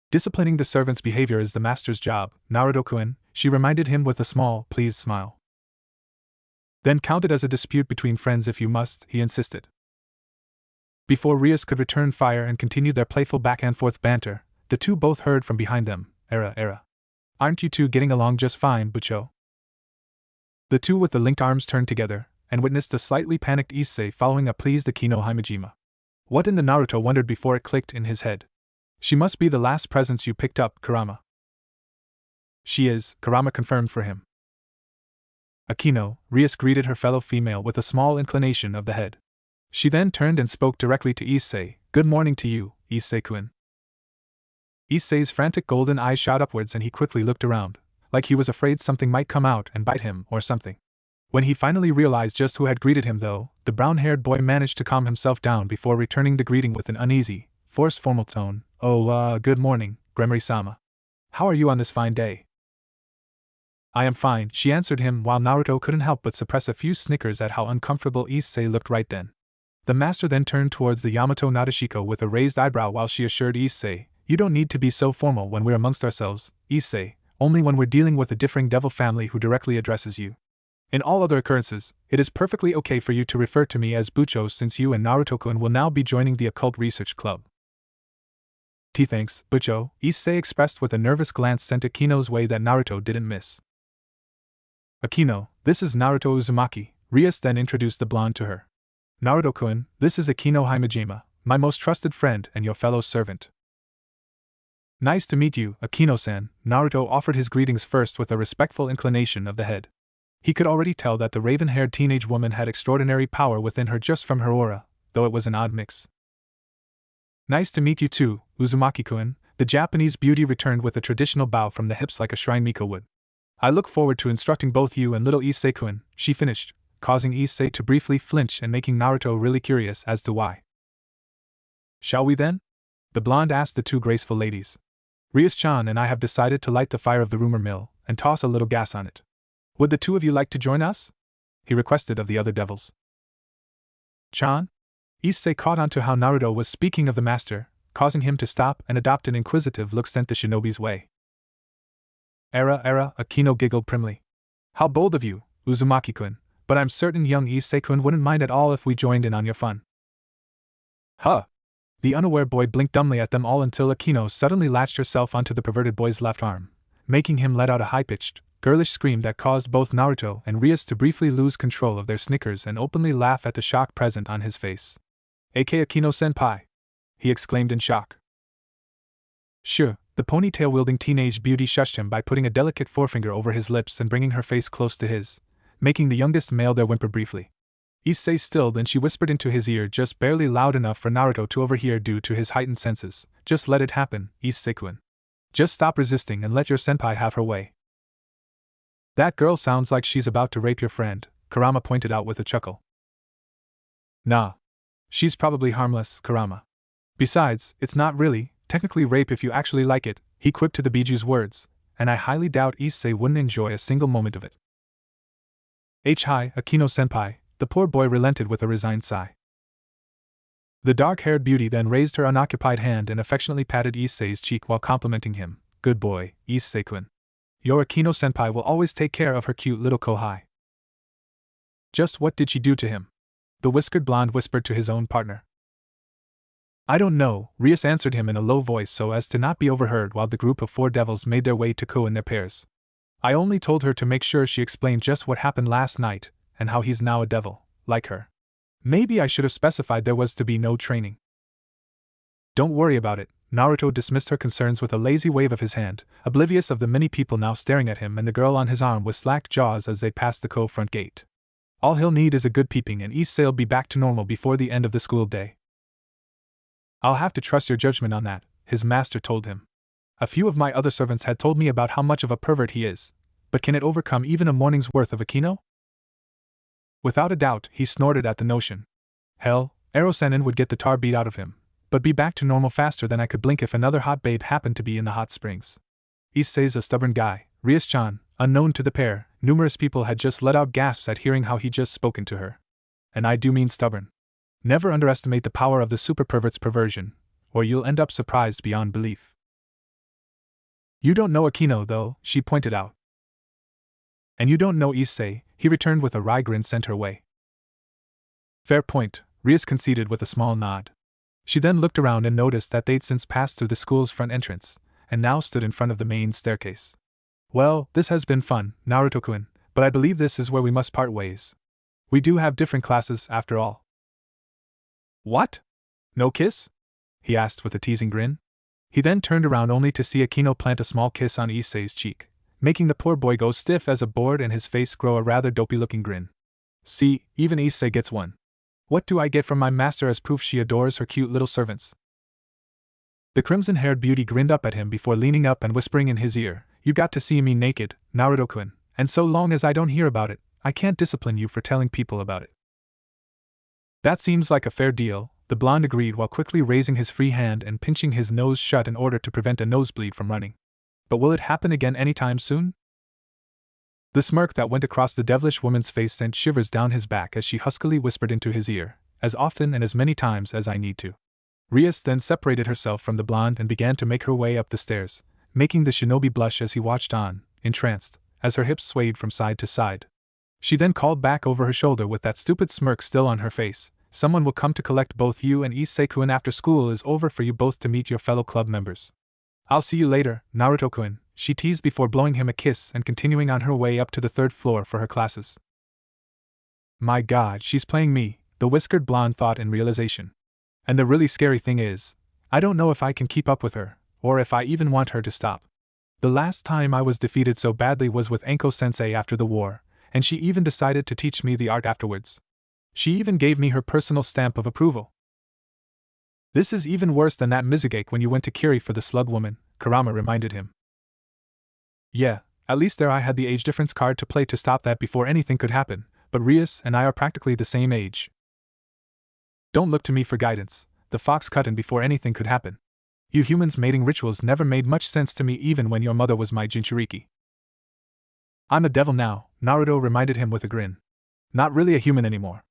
Disciplining the servant's behavior is the master's job, Naruto-kun, she reminded him with a small, pleased smile. Then count it as a dispute between friends if you must, he insisted. Before Rias could return fire and continue their playful back-and-forth banter, the two both heard from behind them, Era. Aren't you two getting along just fine, Bucho? The two with the linked arms turned together, and witnessed a slightly panicked Issei following a pleased Akino Himejima. What in the Naruto wondered before it clicked in his head. She must be the last presents you picked up, Kurama. She is, Kurama confirmed for him. Akino, Rias greeted her fellow female with a small inclination of the head. She then turned and spoke directly to Issei, good morning to you, Issei-kun. Issei's frantic golden eyes shot upwards and he quickly looked around, like he was afraid something might come out and bite him or something. When he finally realized just who had greeted him though, the brown-haired boy managed to calm himself down before returning the greeting with an uneasy, forced formal tone, good morning, Gremory-sama. How are you on this fine day? I am fine, she answered him while Naruto couldn't help but suppress a few snickers at how uncomfortable Issei looked right then. The master then turned towards the Yamato Nadeshiko with a raised eyebrow while she assured Issei, you don't need to be so formal when we're amongst ourselves, Issei, only when we're dealing with a differing devil family who directly addresses you. In all other occurrences, it is perfectly okay for you to refer to me as Bucho since you and Naruto-kun will now be joining the Occult Research Club. Thanks, Bucho, Issei expressed with a nervous glance sent Akino's way that Naruto didn't miss. Akino, this is Naruto Uzumaki, Rias then introduced the blonde to her. Naruto-kun, this is Akino Himejima, my most trusted friend and your fellow servant. Nice to meet you, Akino-san, Naruto offered his greetings first with a respectful inclination of the head. He could already tell that the raven-haired teenage woman had extraordinary power within her just from her aura, though it was an odd mix. Nice to meet you too, Uzumaki-kun, the Japanese beauty returned with a traditional bow from the hips like a shrine Miko would. I look forward to instructing both you and little Issei-kun, she finished, causing Issei to briefly flinch and making Naruto really curious as to why. Shall we then? The blonde asked the two graceful ladies. Rias-chan and I have decided to light the fire of the rumor mill and toss a little gas on it. Would the two of you like to join us? He requested of the other devils. Chan? Issei caught on to how Naruto was speaking of the master, causing him to stop and adopt an inquisitive look sent the shinobi's way. Akino giggled primly. How bold of you, Uzumaki-kun, but I'm certain young Issei-kun wouldn't mind at all if we joined in on your fun. Huh. The unaware boy blinked dumbly at them all until Akino suddenly latched herself onto the perverted boy's left arm, making him let out a high-pitched, girlish scream that caused both Naruto and Rias to briefly lose control of their snickers and openly laugh at the shock present on his face. "AK Akino-senpai!" he exclaimed in shock. Sure, the ponytail-wielding teenage beauty shushed him by putting a delicate forefinger over his lips and bringing her face close to his, making the youngest male there whimper briefly. Issei stilled and she whispered into his ear just barely loud enough for Naruto to overhear due to his heightened senses. Just let it happen, Issei-kun. Just stop resisting and let your senpai have her way. That girl sounds like she's about to rape your friend, Kurama pointed out with a chuckle. Nah. She's probably harmless, Kurama. Besides, it's not really, technically rape if you actually like it, he quipped to the Biju's words, and I highly doubt Issei wouldn't enjoy a single moment of it. Hi, Akino-senpai, the poor boy relented with a resigned sigh. The dark-haired beauty then raised her unoccupied hand and affectionately patted Issei's cheek while complimenting him. Good boy, Issei-kun. Your Akino-senpai will always take care of her cute little kohai. Just what did she do to him? The whiskered blonde whispered to his own partner. I don't know, Rias answered him in a low voice so as to not be overheard while the group of 4 devils made their way to Ko in their pairs. I only told her to make sure she explained just what happened last night, and how he's now a devil, like her. Maybe I should have specified there was to be no training. Don't worry about it, Naruto dismissed her concerns with a lazy wave of his hand, oblivious of the many people now staring at him and the girl on his arm with slack jaws as they passed the Ko front gate. All he'll need is a good peeping and Issei'll be back to normal before the end of the school day. I'll have to trust your judgment on that, his master told him. A few of my other servants had told me about how much of a pervert he is, but can it overcome even a morning's worth of Akino? Without a doubt, he snorted at the notion. Hell, Ero-sennin would get the tar beat out of him, but be back to normal faster than I could blink if another hot babe happened to be in the hot springs. Issei's a stubborn guy, Rias-chan, unknown to the pair, numerous people had just let out gasps at hearing how he just spoken to her. And I do mean stubborn. Never underestimate the power of the super pervert's perversion, or you'll end up surprised beyond belief. You don't know Akino, though, she pointed out. And you don't know Issei, he returned with a wry grin sent her way. Fair point, Rias conceded with a small nod. She then looked around and noticed that they'd since passed through the school's front entrance, and now stood in front of the main staircase. Well, this has been fun, Naruto-kun, but I believe this is where we must part ways. We do have different classes, after all. What? No kiss? He asked with a teasing grin. He then turned around only to see Akino plant a small kiss on Issei's cheek, making the poor boy go stiff as a board and his face grow a rather dopey-looking grin. See, even Issei gets one. What do I get from my master as proof she adores her cute little servants? The crimson-haired beauty grinned up at him before leaning up and whispering in his ear, You got to see me naked, Naruto-kun, and so long as I don't hear about it, I can't discipline you for telling people about it. That seems like a fair deal, the blonde agreed while quickly raising his free hand and pinching his nose shut in order to prevent a nosebleed from running. But will it happen again anytime soon? The smirk that went across the devilish woman's face sent shivers down his back as she huskily whispered into his ear, As often and as many times as I need to. Rias then separated herself from the blonde and began to make her way up the stairs, making the shinobi blush as he watched on, entranced, as her hips swayed from side to side. She then called back over her shoulder with that stupid smirk still on her face, Someone will come to collect both you and Issei-kun after school is over for you both to meet your fellow club members. I'll see you later, Naruto-kun, she teased before blowing him a kiss and continuing on her way up to the 3rd floor for her classes. My god, she's playing me, the whiskered blonde thought in realization. And the really scary thing is, I don't know if I can keep up with her, or if I even want her to stop. The last time I was defeated so badly was with Enko-sensei after the war, and she even decided to teach me the art afterwards. She even gave me her personal stamp of approval. This is even worse than that Mizugake when you went to Kiri for the slug woman, Kurama reminded him. Yeah, at least there I had the age difference card to play to stop that before anything could happen, but Rias and I are practically the same age. Don't look to me for guidance, the fox cut in before anything could happen. You humans' mating rituals never made much sense to me even when your mother was my Jinchuriki. I'm a devil now, Naruto reminded him with a grin. Not really a human anymore.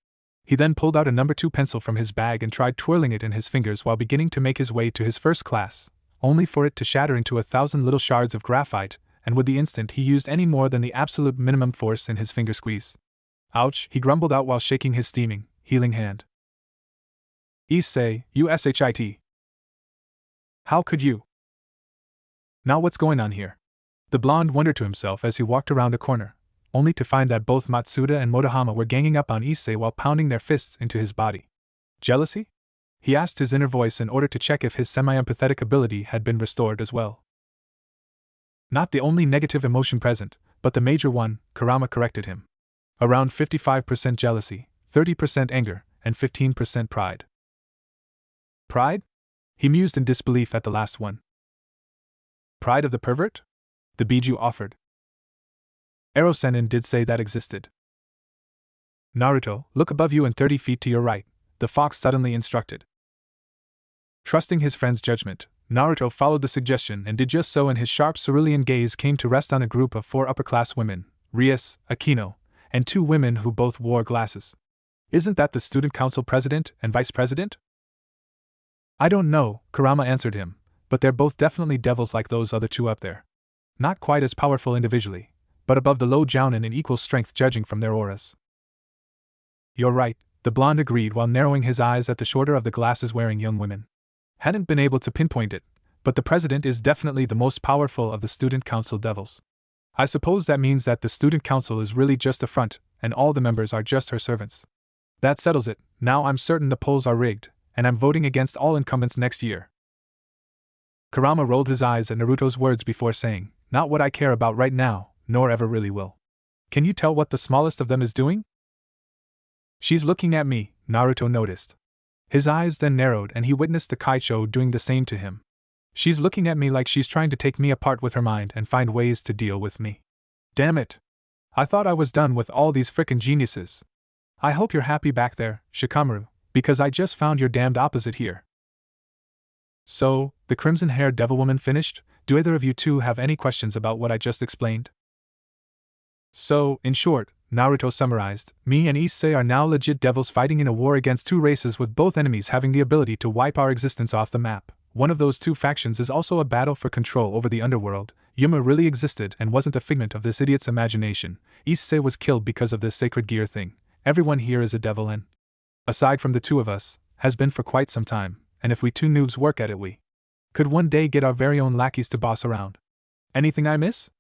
He then pulled out a number 2 pencil from his bag and tried twirling it in his fingers while beginning to make his way to his first class, only for it to shatter into 1,000 little shards of graphite, and with the instant he used any more than the absolute minimum force in his finger squeeze. Ouch, he grumbled out while shaking his steaming, healing hand. Issei, you shit. How could you? Now what's going on here? The blonde wondered to himself as he walked around a corner, only to find that both Matsuda and Motohama were ganging up on Issei while pounding their fists into his body. Jealousy? He asked his inner voice in order to check if his semi-empathetic ability had been restored as well. Not the only negative emotion present, but the major one, Kurama corrected him. Around 55% jealousy, 30% anger, and 15% pride. Pride? He mused in disbelief at the last one. Pride of the pervert? The Biju offered. Ero-sennin did say that existed. Naruto, look above you and 30 feet to your right, the fox suddenly instructed. Trusting his friend's judgment, Naruto followed the suggestion and did just so, and his sharp cerulean gaze came to rest on a group of 4 upper-class women, Rias, Akino, and 2 women who both wore glasses. Isn't that the student council president and vice president? I don't know, Kurama answered him, but they're both definitely devils like those other 2 up there. Not quite as powerful individually, but above the low jounin in equal strength judging from their auras. You're right, the blonde agreed while narrowing his eyes at the shorter of the glasses-wearing young women. Hadn't been able to pinpoint it, but the president is definitely the most powerful of the student council devils. I suppose that means that the student council is really just a front, and all the members are just her servants. That settles it. Now I'm certain the polls are rigged, and I'm voting against all incumbents next year. Kurama rolled his eyes at Naruto's words before saying, not what I care about right now, nor ever really will. Can you tell what the smallest of them is doing? She's looking at me, Naruto noticed. His eyes then narrowed and he witnessed the Kaicho doing the same to him. She's looking at me like she's trying to take me apart with her mind and find ways to deal with me. Damn it! I thought I was done with all these frickin' geniuses. I hope you're happy back there, Shikamaru, because I just found your damned opposite here. So, the crimson-haired devilwoman finished? Do either of you 2 have any questions about what I just explained? So, in short, Naruto summarized, me and Issei are now legit devils fighting in a war against 2 races with both enemies having the ability to wipe our existence off the map. One of those 2 factions is also a battle for control over the underworld. Yuma really existed and wasn't a figment of this idiot's imagination. Issei was killed because of this sacred gear thing. Everyone here is a devil and, aside from the 2 of us, has been for quite some time, and if we 2 noobs work at it we could one day get our very own lackeys to boss around. Anything I miss?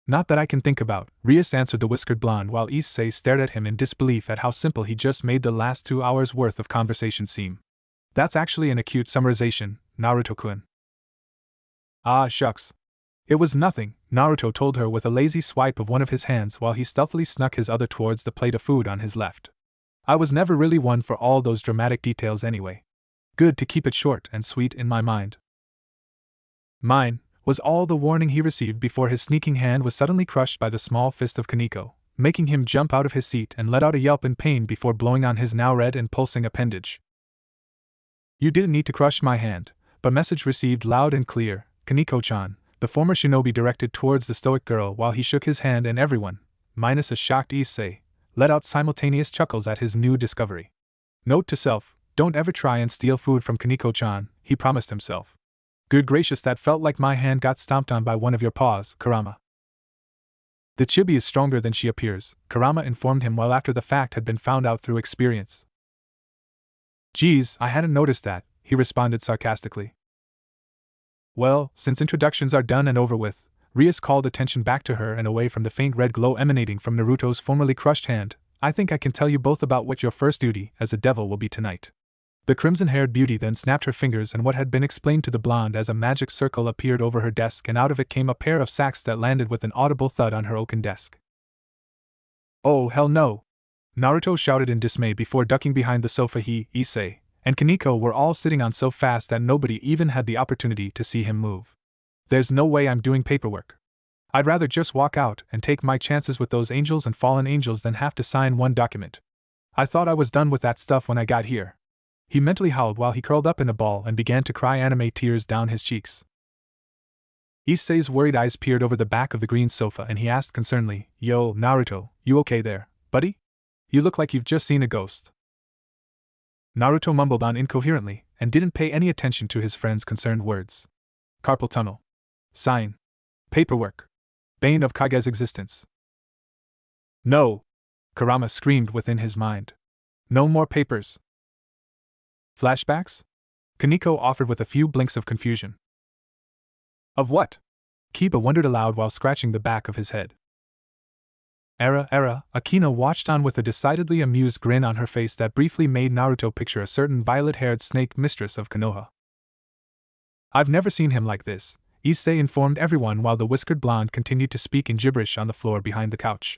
Not that I can think about, Rias answered the whiskered blonde while Issei stared at him in disbelief at how simple he just made the last 2 hours worth of conversation seem. That's actually an acute summarization, Naruto-kun. Ah, shucks. It was nothing, Naruto told her with a lazy swipe of one of his hands while he stealthily snuck his other towards the plate of food on his left. I was never really one for all those dramatic details anyway. Good to keep it short and sweet in my mind. Mine, was all the warning he received before his sneaking hand was suddenly crushed by the small fist of Kaneko, making him jump out of his seat and let out a yelp in pain before blowing on his now red and pulsing appendage. You didn't need to crush my hand, but message received loud and clear, Kaneko-chan, the former shinobi directed towards the stoic girl while he shook his hand, and everyone, minus a shocked Issei, let out simultaneous chuckles at his new discovery. Note to self, don't ever try and steal food from Kaneko-chan, he promised himself. Good gracious, that felt like my hand got stomped on by one of your paws, Kurama. The chibi is stronger than she appears, Kurama informed him well after the fact had been found out through experience. Geez, I hadn't noticed that, he responded sarcastically. Well, since introductions are done and over with, Rias called attention back to her and away from the faint red glow emanating from Naruto's formerly crushed hand. I think I can tell you both about what your first duty as a devil will be tonight. The crimson-haired beauty then snapped her fingers and what had been explained to the blonde as a magic circle appeared over her desk, and out of it came a pair of sacks that landed with an audible thud on her oaken desk. Oh hell no! Naruto shouted in dismay before ducking behind the sofa. He, Issei, and Kaneko were all sitting on so fast that nobody even had the opportunity to see him move. There's no way I'm doing paperwork. I'd rather just walk out and take my chances with those angels and fallen angels than have to sign one document. I thought I was done with that stuff when I got here. He mentally howled while he curled up in a ball and began to cry anime tears down his cheeks. Issei's worried eyes peered over the back of the green sofa and he asked concernedly, "Yo, Naruto, you okay there, buddy? You look like you've just seen a ghost." Naruto mumbled on incoherently and didn't pay any attention to his friend's concerned words. Carpal tunnel. Sign. Paperwork. Bane of Kage's existence. No! Kurama screamed within his mind. No more papers. Flashbacks? Kaneko offered with a few blinks of confusion. Of what? Kiba wondered aloud while scratching the back of his head. Akino watched on with a decidedly amused grin on her face that briefly made Naruto picture a certain violet-haired snake mistress of Konoha. I've never seen him like this, Issei informed everyone while the whiskered blonde continued to speak in gibberish on the floor behind the couch.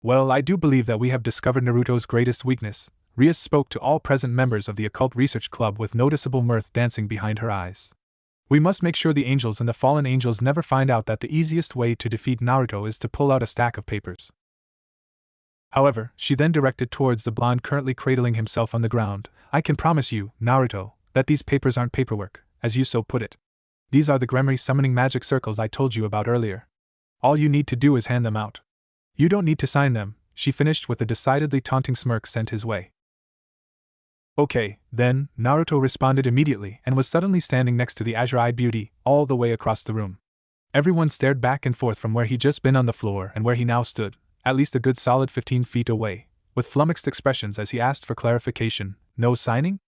Well, I do believe that we have discovered Naruto's greatest weakness, Rias spoke to all present members of the Occult Research Club with noticeable mirth dancing behind her eyes. We must make sure the angels and the fallen angels never find out that the easiest way to defeat Naruto is to pull out a stack of papers. However, she then directed towards the blonde currently cradling himself on the ground. I can promise you, Naruto, that these papers aren't paperwork, as you so put it. These are the Gremory summoning magic circles I told you about earlier. All you need to do is hand them out. You don't need to sign them, she finished with a decidedly taunting smirk sent his way. Okay, then, Naruto responded immediately and was suddenly standing next to the azure-eyed beauty, all the way across the room. Everyone stared back and forth from where he'd just been on the floor and where he now stood, at least a good solid 15 feet away, with flummoxed expressions as he asked for clarification. No signing?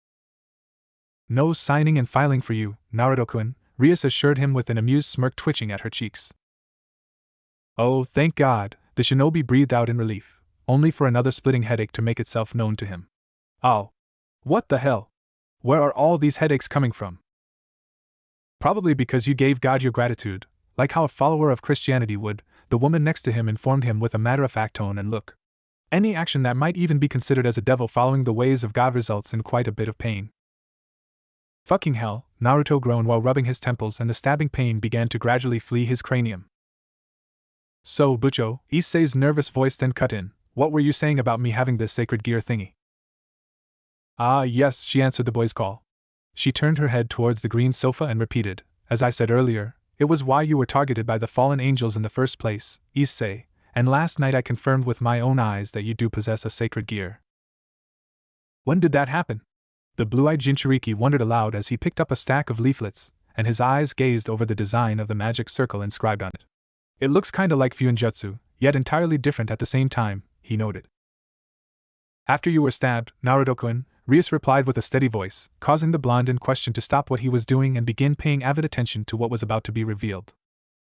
No signing and filing for you, Naruto-kun, Rias assured him with an amused smirk twitching at her cheeks. Oh, thank God, the shinobi breathed out in relief, only for another splitting headache to make itself known to him. Oh. What the hell? Where are all these headaches coming from? Probably because you gave God your gratitude, like how a follower of Christianity would, the woman next to him informed him with a matter-of-fact tone and look. Any action that might even be considered as a devil following the ways of God results in quite a bit of pain. Fucking hell, Naruto groaned while rubbing his temples and the stabbing pain began to gradually flee his cranium. So, Bucho, Issei's nervous voice then cut in, what were you saying about me having this sacred gear thingy? Ah, yes, she answered the boy's call. She turned her head towards the green sofa and repeated, as I said earlier, it was why you were targeted by the fallen angels in the first place, Issei, and last night I confirmed with my own eyes that you do possess a sacred gear. When did that happen? The blue-eyed Jinchuriki wondered aloud as he picked up a stack of leaflets, and his eyes gazed over the design of the magic circle inscribed on it. It looks kinda like Fuinjutsu, yet entirely different at the same time, he noted. After you were stabbed, Naruto-kun, Rias replied with a steady voice, causing the blonde in question to stop what he was doing and begin paying avid attention to what was about to be revealed.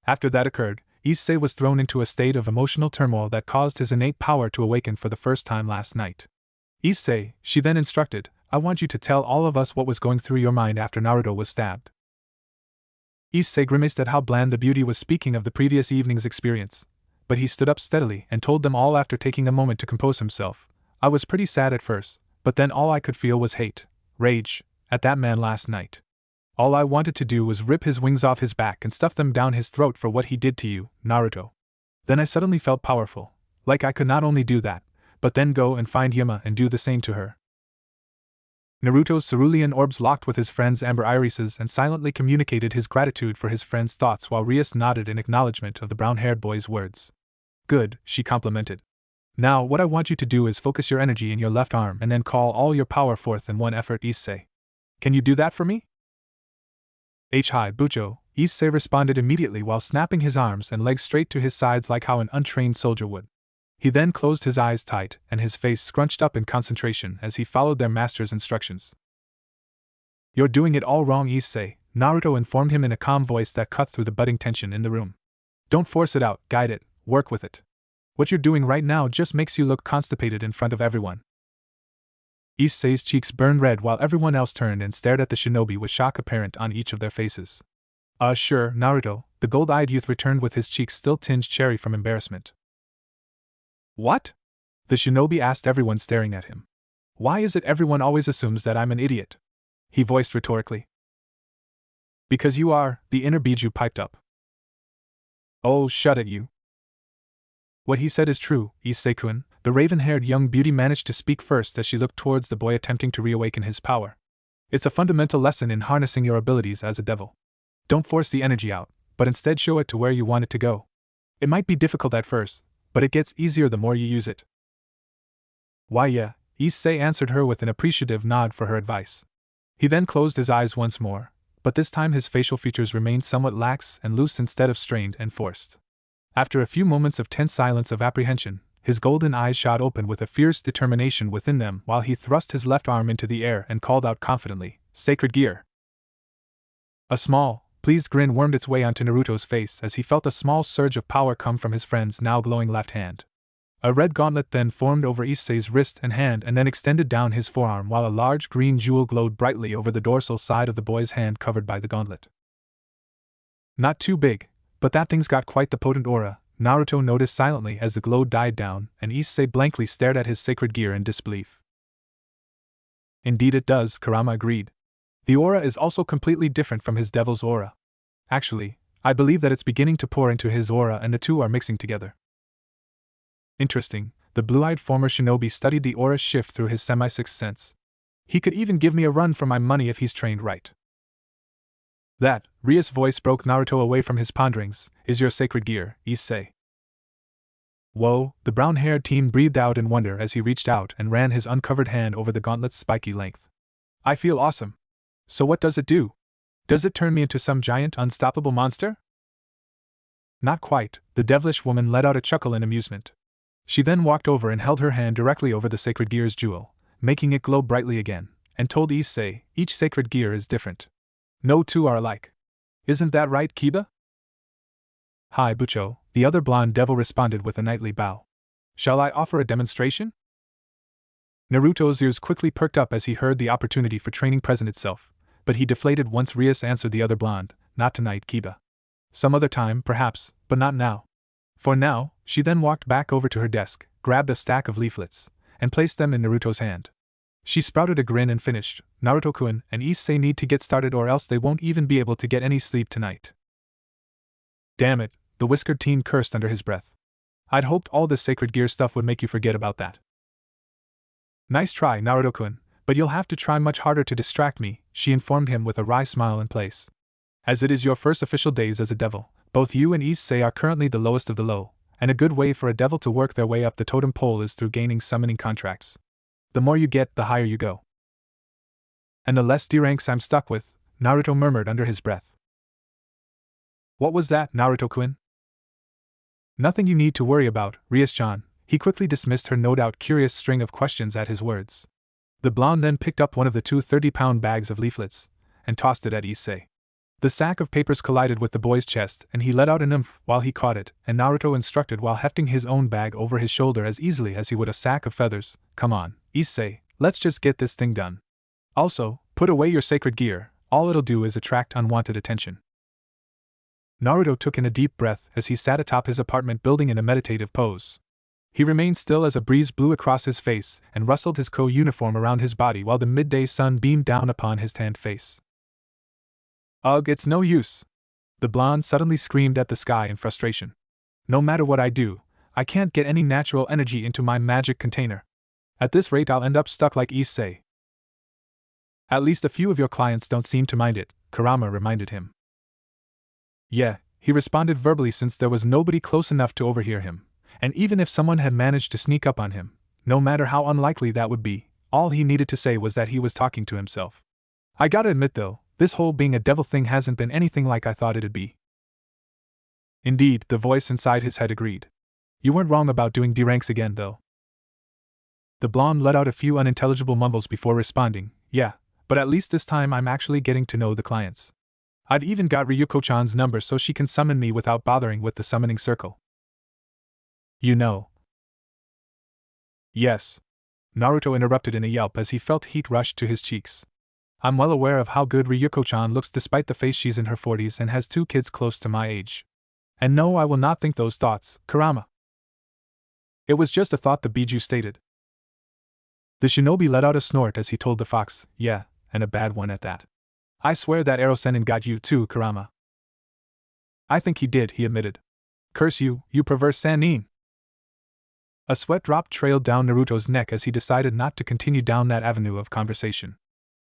After that occurred, Issei was thrown into a state of emotional turmoil that caused his innate power to awaken for the first time last night. Issei, she then instructed, I want you to tell all of us what was going through your mind after Naruto was stabbed. Issei grimaced at how bland the beauty was speaking of the previous evening's experience, but he stood up steadily and told them all after taking a moment to compose himself. I was pretty sad at first, but then all I could feel was hate, rage, at that man last night. All I wanted to do was rip his wings off his back and stuff them down his throat for what he did to you, Naruto. Then I suddenly felt powerful, like I could not only do that, but then go and find Yuma and do the same to her. Naruto's cerulean orbs locked with his friend's amber irises and silently communicated his gratitude for his friend's thoughts while Rias nodded in acknowledgement of the brown-haired boy's words. Good, she complimented. Now, what I want you to do is focus your energy in your left arm and then call all your power forth in one effort, Issei. Can you do that for me? Hi, Bucho, Issei responded immediately while snapping his arms and legs straight to his sides like how an untrained soldier would. He then closed his eyes tight and his face scrunched up in concentration as he followed their master's instructions. You're doing it all wrong, Issei, Naruto informed him in a calm voice that cut through the budding tension in the room. Don't force it out, guide it, work with it. What you're doing right now just makes you look constipated in front of everyone. Issei's cheeks burned red while everyone else turned and stared at the shinobi with shock apparent on each of their faces. Sure, Naruto, the gold-eyed youth returned with his cheeks still tinged cherry from embarrassment. What? The shinobi asked everyone staring at him. Why is it everyone always assumes that I'm an idiot? He voiced rhetorically. Because you are, the inner Biju piped up. Oh, shut it, you. What he said is true, Issei-kun, The raven-haired young beauty managed to speak first as she looked towards the boy attempting to reawaken his power. It's a fundamental lesson in harnessing your abilities as a devil. Don't force the energy out, but instead show it to where you want it to go. It might be difficult at first, but it gets easier the more you use it. Why yeah, Issei answered her with an appreciative nod for her advice. He then closed his eyes once more, but this time his facial features remained somewhat lax and loose instead of strained and forced. After a few moments of tense silence of apprehension, his golden eyes shot open with a fierce determination within them while he thrust his left arm into the air and called out confidently, "Sacred gear!" A small, pleased grin wormed its way onto Naruto's face as he felt a small surge of power come from his friend's now glowing left hand. A red gauntlet then formed over Issei's wrist and hand and then extended down his forearm while a large green jewel glowed brightly over the dorsal side of the boy's hand covered by the gauntlet. Not too big, but that thing's got quite the potent aura, Naruto noticed silently as the glow died down and Issei blankly stared at his sacred gear in disbelief. Indeed it does, Kurama agreed. The aura is also completely different from his devil's aura. Actually, I believe that it's beginning to pour into his aura and the two are mixing together. Interesting, the blue-eyed former shinobi studied the aura shift through his semi-sixth sense. He could even give me a run for my money if he's trained right. That, Rias' voice broke Naruto away from his ponderings, is your sacred gear, Issei. Whoa, the brown-haired teen breathed out in wonder as he reached out and ran his uncovered hand over the gauntlet's spiky length. I feel awesome. So what does it do? Does it turn me into some giant, unstoppable monster? Not quite, the devilish woman let out a chuckle in amusement. She then walked over and held her hand directly over the sacred gear's jewel, making it glow brightly again, and told Issei, each sacred gear is different. No two are alike. Isn't that right, Kiba? Hi, Bucho, the other blonde devil responded with a knightly bow. Shall I offer a demonstration? Naruto's ears quickly perked up as he heard the opportunity for training present itself, but he deflated once Rias answered the other blonde, not tonight, Kiba. Some other time, perhaps, but not now. For now, she then walked back over to her desk, grabbed a stack of leaflets, and placed them in Naruto's hand. She sprouted a grin and finished, Naruto-kun and Issei need to get started or else they won't even be able to get any sleep tonight. Damn it, the whiskered teen cursed under his breath. I'd hoped all this sacred gear stuff would make you forget about that. Nice try, Naruto-kun, but you'll have to try much harder to distract me, she informed him with a wry smile in place. As it is your first official days as a devil, both you and Issei are currently the lowest of the low, and a good way for a devil to work their way up the totem pole is through gaining summoning contracts. The more you get, the higher you go. And the less D ranks I'm stuck with, Naruto murmured under his breath. What was that, Naruto-kun? Nothing you need to worry about, Rias-chan. He quickly dismissed her no doubt curious string of questions at his words. The blonde then picked up one of the two 30-pound bags of leaflets, and tossed it at Issei. The sack of papers collided with the boy's chest and he let out an oomph while he caught it, and Naruto instructed while hefting his own bag over his shoulder as easily as he would a sack of feathers. Come on, Issei, let's just get this thing done. Also, put away your sacred gear, all it'll do is attract unwanted attention. Naruto took in a deep breath as he sat atop his apartment building in a meditative pose. He remained still as a breeze blew across his face and rustled his uniform around his body while the midday sun beamed down upon his tanned face. Ugh, it's no use. The blonde suddenly screamed at the sky in frustration. No matter what I do, I can't get any natural energy into my magic container. At this rate I'll end up stuck like Issei. At least a few of your clients don't seem to mind it, Kurama reminded him. Yeah, he responded verbally since there was nobody close enough to overhear him, and even if someone had managed to sneak up on him, no matter how unlikely that would be, all he needed to say was that he was talking to himself. I gotta admit though, this whole being a devil thing hasn't been anything like I thought it'd be. Indeed, the voice inside his head agreed. You weren't wrong about doing D ranks again though. The blonde let out a few unintelligible mumbles before responding, yeah, but at least this time I'm actually getting to know the clients. I've even got Ryuko-chan's number so she can summon me without bothering with the summoning circle. You know. Yes. Naruto interrupted in a yelp as he felt heat rush to his cheeks. I'm well aware of how good Ryuko-chan looks despite the face she's in her 40s and has 2 kids close to my age. And no, I will not think those thoughts, Kurama. It was just a thought, the Biju stated. The shinobi let out a snort as he told the fox, yeah, and a bad one at that. I swear that Ero-sennin got you too, Kurama. I think he did, he admitted. Curse you, you perverse Sannin. A sweat drop trailed down Naruto's neck as he decided not to continue down that avenue of conversation.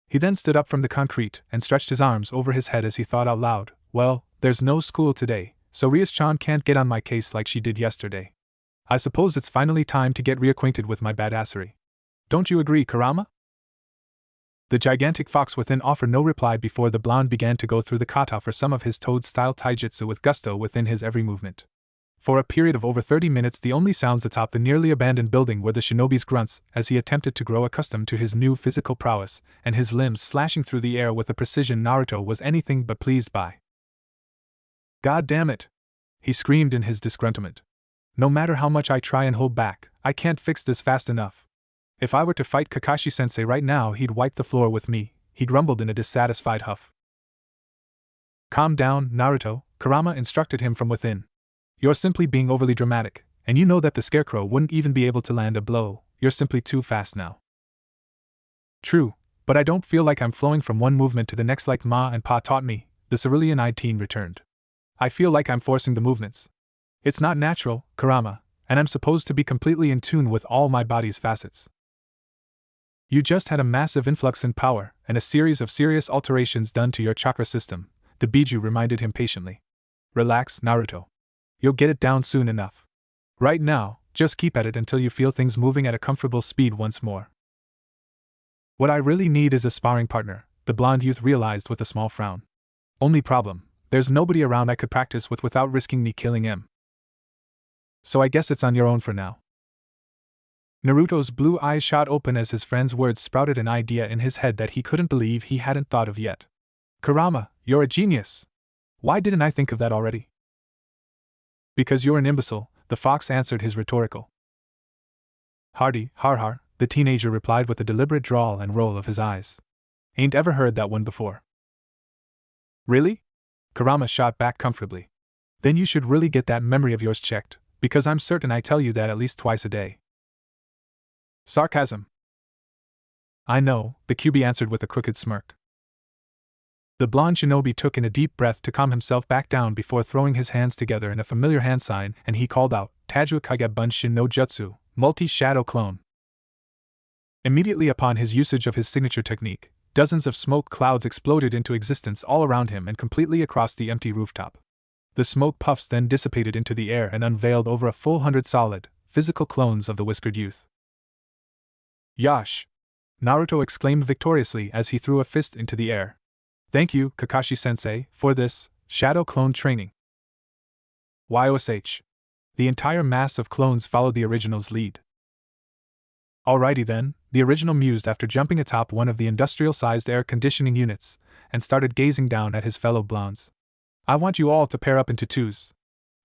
He then stood up from the concrete and stretched his arms over his head as he thought out loud, well, there's no school today, so Rias-chan can't get on my case like she did yesterday. I suppose it's finally time to get reacquainted with my badassery. Don't you agree, Kurama? The gigantic fox within offered no reply before the blonde began to go through the kata for some of his toad-style taijutsu with gusto within his every movement. For a period of over 30 minutes the only sounds atop the nearly abandoned building were the shinobi's grunts as he attempted to grow accustomed to his new physical prowess, and his limbs slashing through the air with a precision Naruto was anything but pleased by. God damn it! He screamed in his disgruntlement. No matter how much I try and hold back, I can't fix this fast enough. If I were to fight Kakashi-sensei right now he'd wipe the floor with me, he grumbled in a dissatisfied huff. Calm down, Naruto, Kurama instructed him from within. You're simply being overly dramatic, and you know that the scarecrow wouldn't even be able to land a blow, you're simply too fast now. True, but I don't feel like I'm flowing from one movement to the next like Ma and Pa taught me, the cerulean-eyed teen returned. I feel like I'm forcing the movements. It's not natural, Kurama, and I'm supposed to be completely in tune with all my body's facets. You just had a massive influx in power, and a series of serious alterations done to your chakra system, the Biju reminded him patiently. Relax, Naruto. You'll get it down soon enough. Right now, just keep at it until you feel things moving at a comfortable speed once more. What I really need is a sparring partner, the blonde youth realized with a small frown. Only problem, there's nobody around I could practice with without risking me killing him. So I guess it's on your own for now. Naruto's blue eyes shot open as his friend's words sprouted an idea in his head that he couldn't believe he hadn't thought of yet. Kurama, you're a genius. Why didn't I think of that already? Because you're an imbecile, the fox answered his rhetorical. Hardy, har, the teenager replied with a deliberate drawl and roll of his eyes. Ain't ever heard that one before. Really? Kurama shot back comfortably. Then you should really get that memory of yours checked, because I'm certain I tell you that at least twice a day. Sarcasm. I know, the QB answered with a crooked smirk. The blonde shinobi took in a deep breath to calm himself back down before throwing his hands together in a familiar hand sign, and he called out, Tajua Kage Bunshin no Jutsu, multi-shadow clone. Immediately upon his usage of his signature technique, dozens of smoke clouds exploded into existence all around him and completely across the empty rooftop. The smoke puffs then dissipated into the air and unveiled over a full 100 solid, physical clones of the whiskered youth. Yash! Naruto exclaimed victoriously as he threw a fist into the air. Thank you, Kakashi-sensei, for this shadow clone training. YOSH. The entire mass of clones followed the original's lead. Alrighty then, the original mused after jumping atop one of the industrial-sized air conditioning units, and started gazing down at his fellow blondes. I want you all to pair up into twos.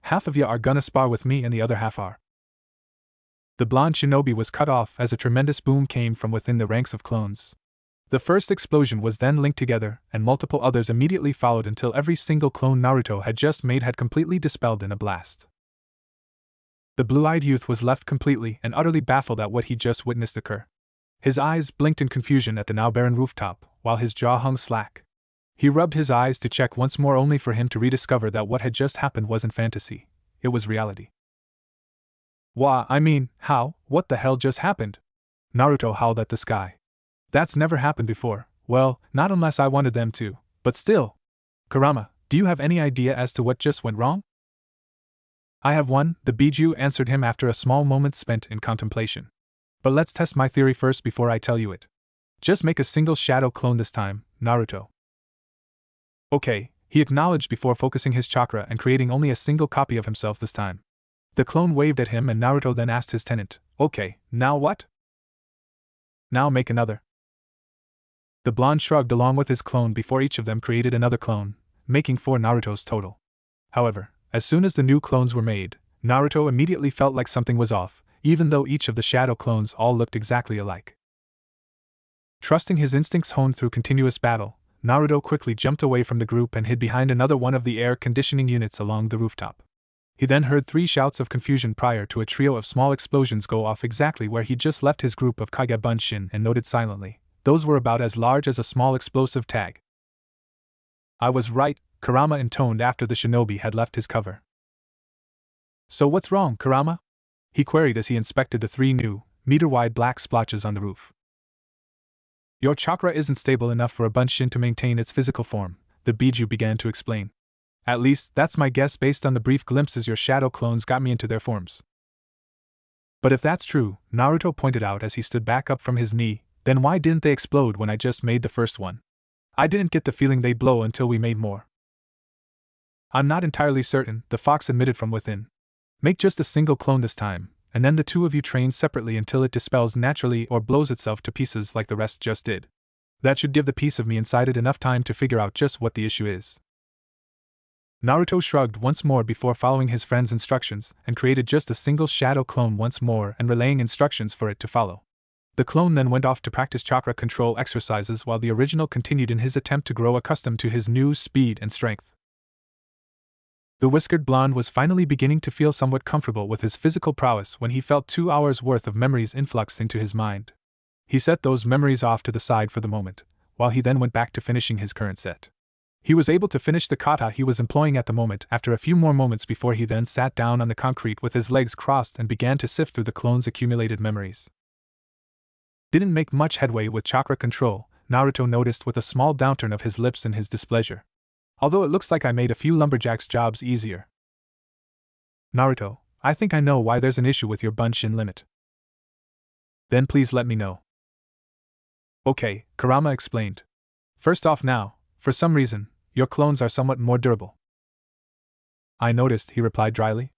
Half of you are gonna spar with me and the other half are. The blonde shinobi was cut off as a tremendous boom came from within the ranks of clones. The first explosion was then linked together, and multiple others immediately followed until every single clone Naruto had just made had completely dispelled in a blast. The blue-eyed youth was left completely and utterly baffled at what he just witnessed occur. His eyes blinked in confusion at the now barren rooftop, while his jaw hung slack. He rubbed his eyes to check once more only for him to rediscover that what had just happened wasn't fantasy, it was reality. What the hell just happened? Naruto howled at the sky. That's never happened before, well, not unless I wanted them to, but still. Kurama, do you have any idea as to what just went wrong? I have one, the Biju answered him after a small moment spent in contemplation. But let's test my theory first before I tell you it. Just make a single shadow clone this time, Naruto. Okay, he acknowledged before focusing his chakra and creating only a single copy of himself this time. The clone waved at him and Naruto then asked his tenant, okay, now what? Now make another. The blonde shrugged along with his clone before each of them created another clone, making 4 Naruto's total. However, as soon as the new clones were made, Naruto immediately felt like something was off, even though each of the shadow clones all looked exactly alike. Trusting his instincts honed through continuous battle, Naruto quickly jumped away from the group and hid behind another one of the air conditioning units along the rooftop. He then heard 3 shouts of confusion prior to a trio of small explosions go off exactly where he just left his group of Kage Bunshin and noted silently, those were about as large as a small explosive tag. I was right, Kurama intoned after the shinobi had left his cover. So what's wrong, Kurama? he queried as he inspected the 3 new, meter-wide black splotches on the roof. Your chakra isn't stable enough for a Bunshin to maintain its physical form, the Biju began to explain. At least, that's my guess based on the brief glimpses your shadow clones got me into their forms. But if that's true, Naruto pointed out as he stood back up from his knee, then why didn't they explode when I just made the first one? I didn't get the feeling they'd blow until we made more. I'm not entirely certain, the fox admitted from within. Make just a single clone this time, and then the 2 of you train separately until it dispels naturally or blows itself to pieces like the rest just did. That should give the piece of me inside it enough time to figure out just what the issue is. Naruto shrugged once more before following his friend's instructions and created just a single shadow clone once more and relaying instructions for it to follow. The clone then went off to practice chakra control exercises while the original continued in his attempt to grow accustomed to his new speed and strength. The whiskered blonde was finally beginning to feel somewhat comfortable with his physical prowess when he felt 2 hours' worth of memories influxed into his mind. He set those memories off to the side for the moment, while he then went back to finishing his current set. He was able to finish the kata he was employing at the moment after a few more moments before he then sat down on the concrete with his legs crossed and began to sift through the clone's accumulated memories. Didn't make much headway with chakra control, Naruto noticed with a small downturn of his lips in his displeasure. Although it looks like I made a few lumberjacks' jobs easier. Naruto, I think I know why there's an issue with your Bunshin limit. Then please let me know. Okay, Kurama explained. First off now, for some reason, your clones are somewhat more durable. I noticed, he replied dryly.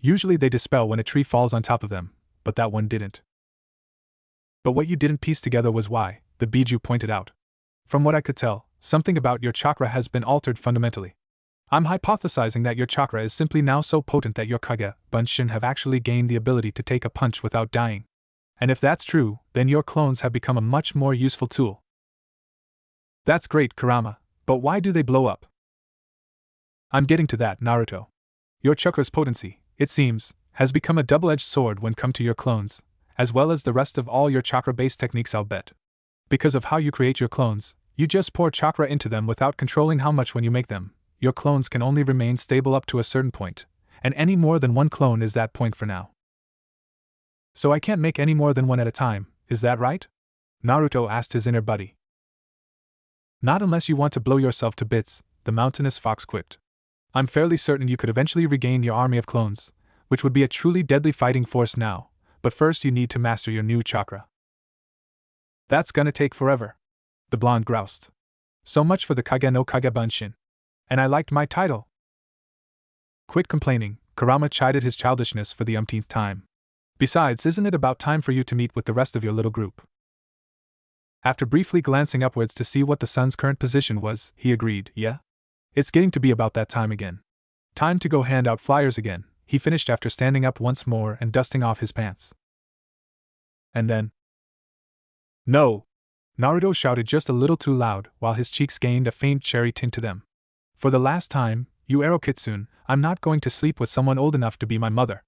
Usually they dispel when a tree falls on top of them, but that one didn't. But what you didn't piece together was why, the Biju pointed out. From what I could tell, something about your chakra has been altered fundamentally. I'm hypothesizing that your chakra is simply now so potent that your Kage Bunshin have actually gained the ability to take a punch without dying. And if that's true, then your clones have become a much more useful tool. That's great, Kurama, but why do they blow up? I'm getting to that, Naruto. Your chakra's potency, it seems, has become a double-edged sword when come to your clones, as well as the rest of all your chakra-based techniques, I'll bet. Because of how you create your clones, you just pour chakra into them without controlling how much when you make them. Your clones can only remain stable up to a certain point, and any more than one clone is that point for now. So I can't make any more than one at a time, is that right? Naruto asked his inner buddy. Not unless you want to blow yourself to bits, the mountainous fox quipped. I'm fairly certain you could eventually regain your army of clones, which would be a truly deadly fighting force now, but first you need to master your new chakra. That's gonna take forever, the blonde groused. So much for the Kage no Kage Bunshin. And I liked my title. Quit complaining, Kurama chided his childishness for the umpteenth time. Besides, isn't it about time for you to meet with the rest of your little group? After briefly glancing upwards to see what the sun's current position was, he agreed, yeah? It's getting to be about that time again. Time to go hand out flyers again, he finished after standing up once more and dusting off his pants. And then... No! Naruto shouted just a little too loud while his cheeks gained a faint cherry tint to them. For the last time, you Ero Kitsune, I'm not going to sleep with someone old enough to be my mother.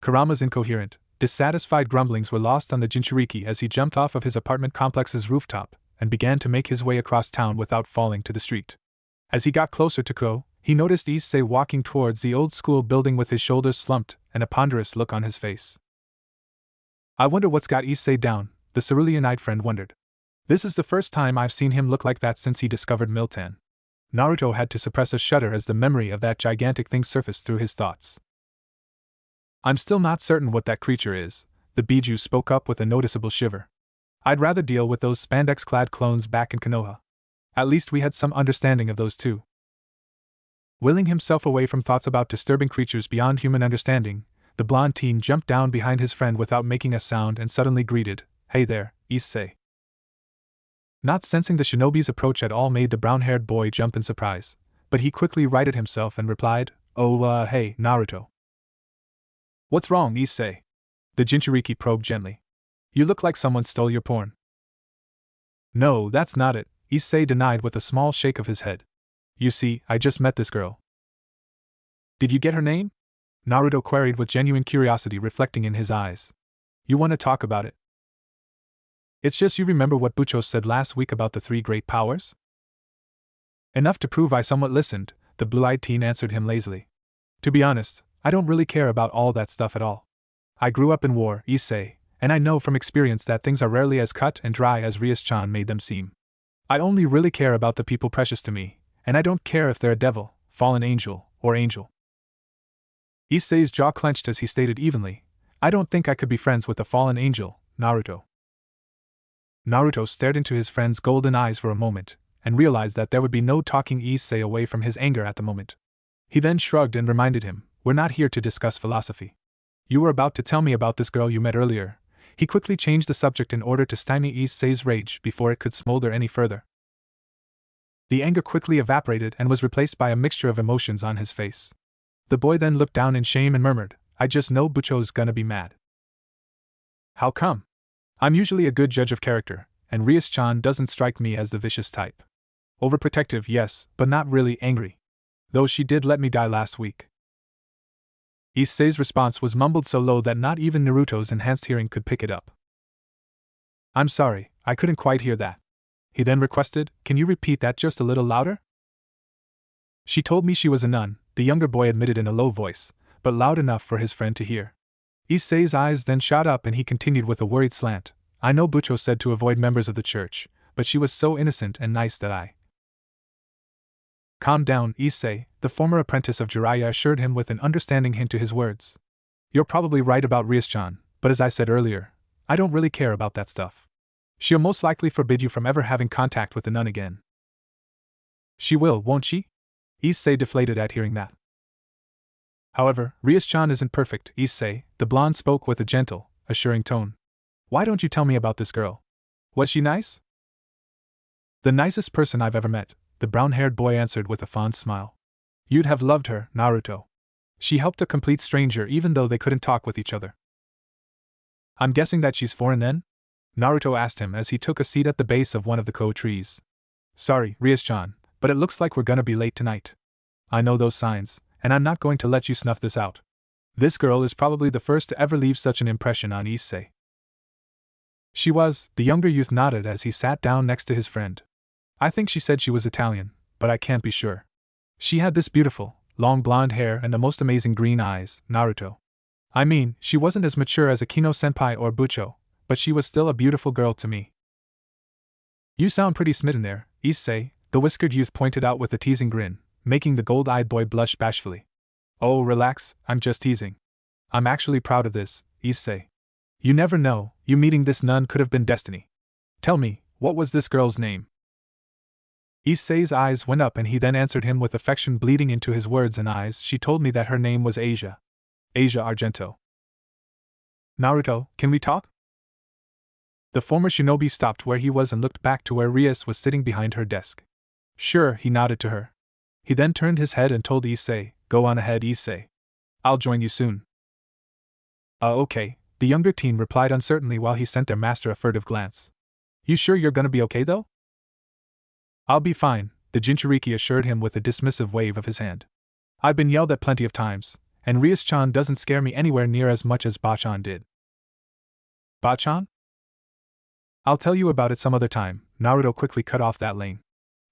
Kurama's incoherent, dissatisfied grumblings were lost on the Jinchuriki as he jumped off of his apartment complex's rooftop and began to make his way across town without falling to the street. As he got closer to Ko, he noticed Issei walking towards the old school building with his shoulders slumped and a ponderous look on his face. I wonder what's got Issei down, the cerulean-eyed friend wondered. This is the first time I've seen him look like that since he discovered Miltan. Naruto had to suppress a shudder as the memory of that gigantic thing surfaced through his thoughts. I'm still not certain what that creature is, the Biju spoke up with a noticeable shiver. I'd rather deal with those spandex-clad clones back in Konoha. At least we had some understanding of those two. Willing himself away from thoughts about disturbing creatures beyond human understanding, the blonde teen jumped down behind his friend without making a sound and suddenly greeted, "Hey there, Issei." Not sensing the shinobi's approach at all made the brown-haired boy jump in surprise, but he quickly righted himself and replied, "Oh, hey, Naruto." "What's wrong, Issei?" The Jinchuriki probed gently. "You look like someone stole your porn." "No, that's not it," Issei denied with a small shake of his head. "You see, I just met this girl." "Did you get her name?" Naruto queried with genuine curiosity reflecting in his eyes. "You want to talk about it?" "It's just you remember what Bucho said last week about the 3 great powers?" "Enough to prove I somewhat listened," the blue-eyed teen answered him lazily. "To be honest, I don't really care about all that stuff at all. I grew up in war, Issei, and I know from experience that things are rarely as cut and dry as Rias-chan made them seem. I only really care about the people precious to me, and I don't care if they're a devil, fallen angel, or angel. Issei's jaw clenched as he stated evenly, I don't think I could be friends with a fallen angel, Naruto. Naruto stared into his friend's golden eyes for a moment, and realized that there would be no talking Issei away from his anger at the moment. He then shrugged and reminded him, we're not here to discuss philosophy. You were about to tell me about this girl you met earlier. He quickly changed the subject in order to stymie Issei's rage before it could smolder any further. The anger quickly evaporated and was replaced by a mixture of emotions on his face. The boy then looked down in shame and murmured, I just know Bucho's gonna be mad. How come? I'm usually a good judge of character, and Rias-chan doesn't strike me as the vicious type. Overprotective, yes, but not really angry. Though she did let me die last week. Issei's response was mumbled so low that not even Naruto's enhanced hearing could pick it up. I'm sorry, I couldn't quite hear that. He then requested, can you repeat that just a little louder? She told me she was a nun, the younger boy admitted in a low voice, but loud enough for his friend to hear. Issei's eyes then shot up and he continued with a worried slant, I know Bucho said to avoid members of the church, but she was so innocent and nice that I... Calm down, Issei, the former apprentice of Jiraiya assured him with an understanding hint to his words. You're probably right about Rias-chan, but as I said earlier, I don't really care about that stuff. She'll most likely forbid you from ever having contact with the nun again. She will, won't she? Issei deflated at hearing that. However, Rias-chan isn't perfect, Issei, the blonde spoke with a gentle, assuring tone. Why don't you tell me about this girl? Was she nice? The nicest person I've ever met, the brown-haired boy answered with a fond smile. You'd have loved her, Naruto. She helped a complete stranger even though they couldn't talk with each other. I'm guessing that she's foreign then? Naruto asked him as he took a seat at the base of one of the trees. Sorry, Rias-chan, but it looks like we're gonna be late tonight. I know those signs, and I'm not going to let you snuff this out. This girl is probably the first to ever leave such an impression on Issei. She was, the younger youth nodded as he sat down next to his friend. I think she said she was Italian, but I can't be sure. She had this beautiful, long blonde hair and the most amazing green eyes, Naruto. I mean, she wasn't as mature as Akino-senpai or Bucho, but she was still a beautiful girl to me. You sound pretty smitten there, Issei, the whiskered youth pointed out with a teasing grin, making the gold-eyed boy blush bashfully. Oh, relax, I'm just teasing. I'm actually proud of this, Issei. You never know, you meeting this nun could have been destiny. Tell me, what was this girl's name? Issei's eyes went up and he then answered him with affection bleeding into his words and eyes. She told me that her name was Asia. Asia Argento. Naruto, can we talk? The former shinobi stopped where he was and looked back to where Rias was sitting behind her desk. Sure, he nodded to her. He then turned his head and told Issei, go on ahead, Issei. I'll join you soon. Okay, the younger teen replied uncertainly while he sent their master a furtive glance. You sure you're gonna be okay though? I'll be fine, the Jinchuriki assured him with a dismissive wave of his hand. I've been yelled at plenty of times, and Rias-chan doesn't scare me anywhere near as much as Bachan did. Bachan? I'll tell you about it some other time, Naruto quickly cut off that lane.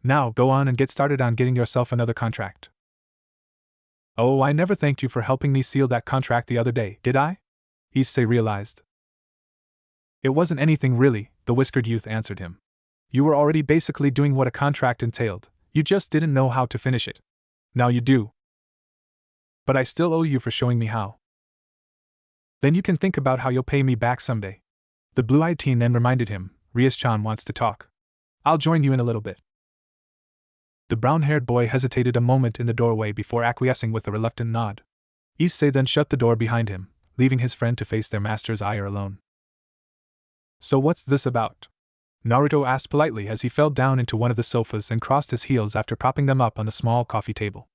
Now go on and get started on getting yourself another contract. Oh, I never thanked you for helping me seal that contract the other day, did I? Issei realized. It wasn't anything really, the whiskered youth answered him. You were already basically doing what a contract entailed, you just didn't know how to finish it. Now you do. But I still owe you for showing me how. Then you can think about how you'll pay me back someday. The blue-eyed teen then reminded him, Rias-chan wants to talk. I'll join you in a little bit. The brown-haired boy hesitated a moment in the doorway before acquiescing with a reluctant nod. Issei then shut the door behind him, leaving his friend to face their master's ire alone. So what's this about? Naruto asked politely as he fell down into one of the sofas and crossed his heels after propping them up on the small coffee table.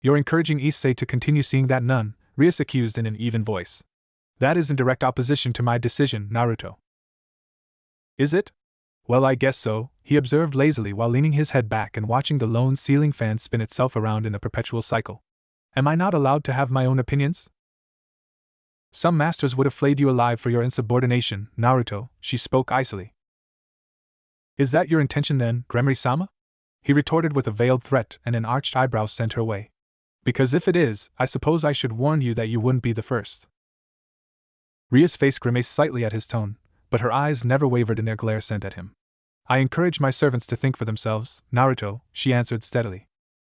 You're encouraging Issei to continue seeing that nun, Rias accused in an even voice. That is in direct opposition to my decision, Naruto. Is it? Well, I guess so, he observed lazily while leaning his head back and watching the lone ceiling fan spin itself around in a perpetual cycle. Am I not allowed to have my own opinions? Some masters would have flayed you alive for your insubordination, Naruto, she spoke icily. Is that your intention then, Gremory-sama? He retorted with a veiled threat and an arched eyebrow sent her way. Because if it is, I suppose I should warn you that you wouldn't be the first. Ria's face grimaced slightly at his tone, but her eyes never wavered in their glare sent at him. I encourage my servants to think for themselves, Naruto, she answered steadily.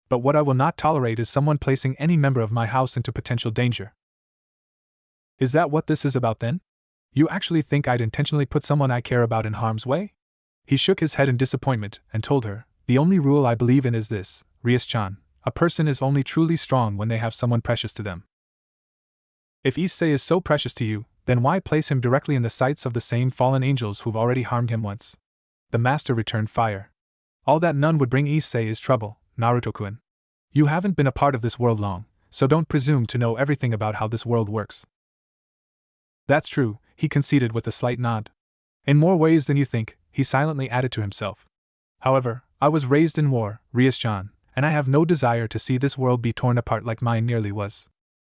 But what I will not tolerate is someone placing any member of my house into potential danger. Is that what this is about then? You actually think I'd intentionally put someone I care about in harm's way? He shook his head in disappointment and told her, the only rule I believe in is this, Rias-chan, a person is only truly strong when they have someone precious to them. If Issei is so precious to you, then why place him directly in the sights of the same fallen angels who've already harmed him once? The master returned fire. All that none would bring Issei is trouble, Naruto-kun. You haven't been a part of this world long, so don't presume to know everything about how this world works. That's true, he conceded with a slight nod. In more ways than you think, he silently added to himself. However, I was raised in war, Rias-chan, and I have no desire to see this world be torn apart like mine nearly was.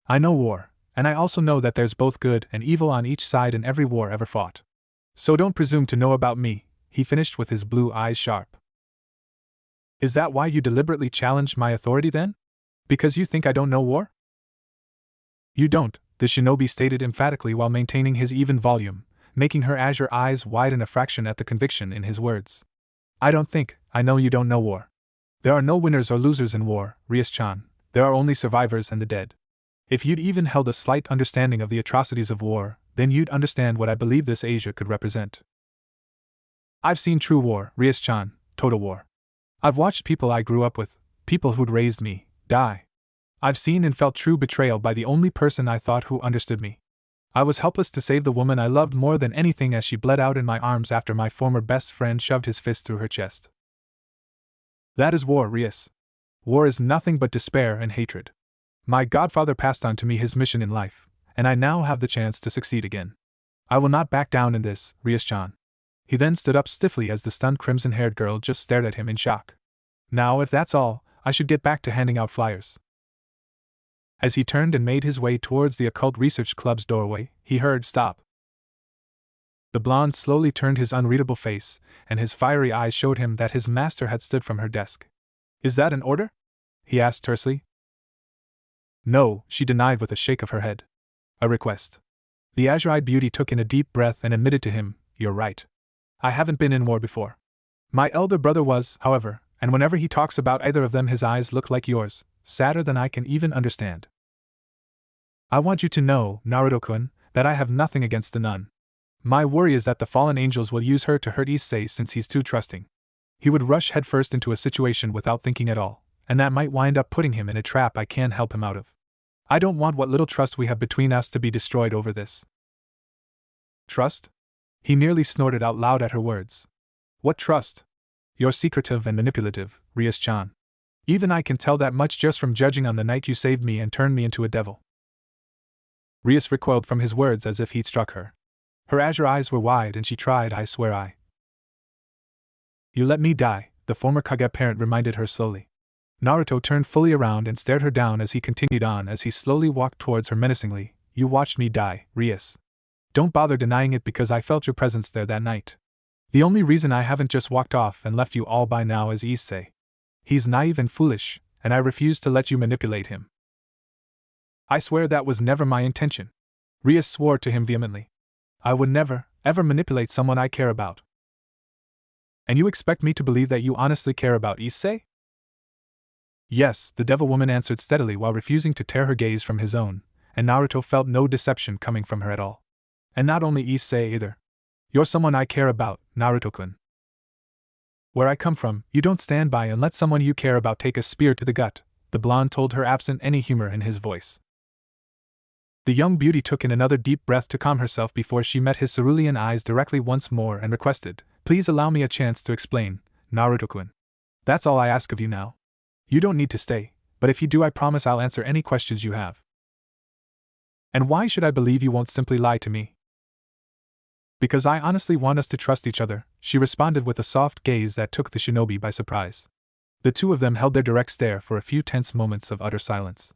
I know war, and I also know that there's both good and evil on each side in every war ever fought. So don't presume to know about me, he finished with his blue eyes sharp. Is that why you deliberately challenged my authority then? Because you think I don't know war? You don't, the shinobi stated emphatically while maintaining his even volume, making her azure eyes widen a fraction at the conviction in his words. I don't think, I know you don't know war. There are no winners or losers in war, Rias-chan, there are only survivors and the dead. If you'd even held a slight understanding of the atrocities of war, then you'd understand what I believe this Asia could represent. I've seen true war, Rias-chan, total war. I've watched people I grew up with, people who'd raised me, die. I've seen and felt true betrayal by the only person I thought who understood me. I was helpless to save the woman I loved more than anything as she bled out in my arms after my former best friend shoved his fist through her chest. That is war, Rias. War is nothing but despair and hatred. My godfather passed on to me his mission in life, and I now have the chance to succeed again. I will not back down in this, Rias-chan. He then stood up stiffly as the stunned crimson-haired girl just stared at him in shock. Now, if that's all, I should get back to handing out flyers. As he turned and made his way towards the Occult Research Club's doorway, he heard stop. The blonde slowly turned his unreadable face, and his fiery eyes showed him that his master had stood from her desk. Is that an order? He asked tersely. No, she denied with a shake of her head. A request. The azure-eyed beauty took in a deep breath and admitted to him, you're right. I haven't been in war before. My elder brother was, however, and whenever he talks about either of them his eyes look like yours, sadder than I can even understand. I want you to know, Naruto-kun, that I have nothing against the nun. My worry is that the fallen angels will use her to hurt Issei since he's too trusting. He would rush headfirst into a situation without thinking at all, and that might wind up putting him in a trap I can't help him out of. I don't want what little trust we have between us to be destroyed over this. Trust? He nearly snorted out loud at her words. What trust? You're secretive and manipulative, Rias-chan. Even I can tell that much just from judging on the night you saved me and turned me into a devil. Rias recoiled from his words as if he'd struck her. Her azure eyes were wide and she tried, I swear I. You let me die, the former Kage parent reminded her slowly. Naruto turned fully around and stared her down as he continued on as he slowly walked towards her menacingly. You watched me die, Rias. Don't bother denying it because I felt your presence there that night. The only reason I haven't just walked off and left you all by now is Issei. He's naive and foolish, and I refuse to let you manipulate him. I swear that was never my intention. Rias swore to him vehemently. I would never, ever manipulate someone I care about. And you expect me to believe that you honestly care about Issei? Yes, the devil woman answered steadily while refusing to tear her gaze from his own, and Naruto felt no deception coming from her at all. And not only Issei either. You're someone I care about, Naruto-kun. Where I come from, you don't stand by and let someone you care about take a spear to the gut, the blonde told her absent any humor in his voice. The young beauty took in another deep breath to calm herself before she met his cerulean eyes directly once more and requested, Please allow me a chance to explain, Naruto-kun. That's all I ask of you now. You don't need to stay, but if you do I promise I'll answer any questions you have. And why should I believe you won't simply lie to me? Because I honestly want us to trust each other, she responded with a soft gaze that took the shinobi by surprise. The two of them held their direct stare for a few tense moments of utter silence.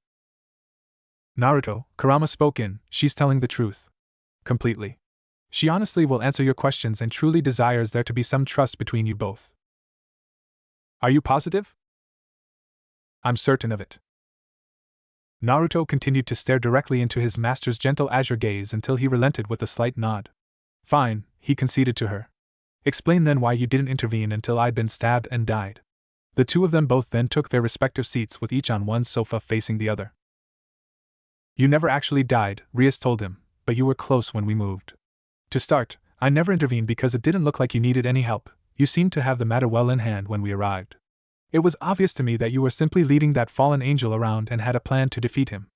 Naruto, Kurama spoke in, she's telling the truth. Completely. She honestly will answer your questions and truly desires there to be some trust between you both. Are you positive? I'm certain of it. Naruto continued to stare directly into his master's gentle azure gaze until he relented with a slight nod. Fine, he conceded to her. Explain then why you didn't intervene until I'd been stabbed and died. The two of them both then took their respective seats with each on one sofa facing the other. You never actually died, Rias told him, but you were close when we moved. To start, I never intervened because it didn't look like you needed any help. You seemed to have the matter well in hand when we arrived. It was obvious to me that you were simply leading that fallen angel around and had a plan to defeat him.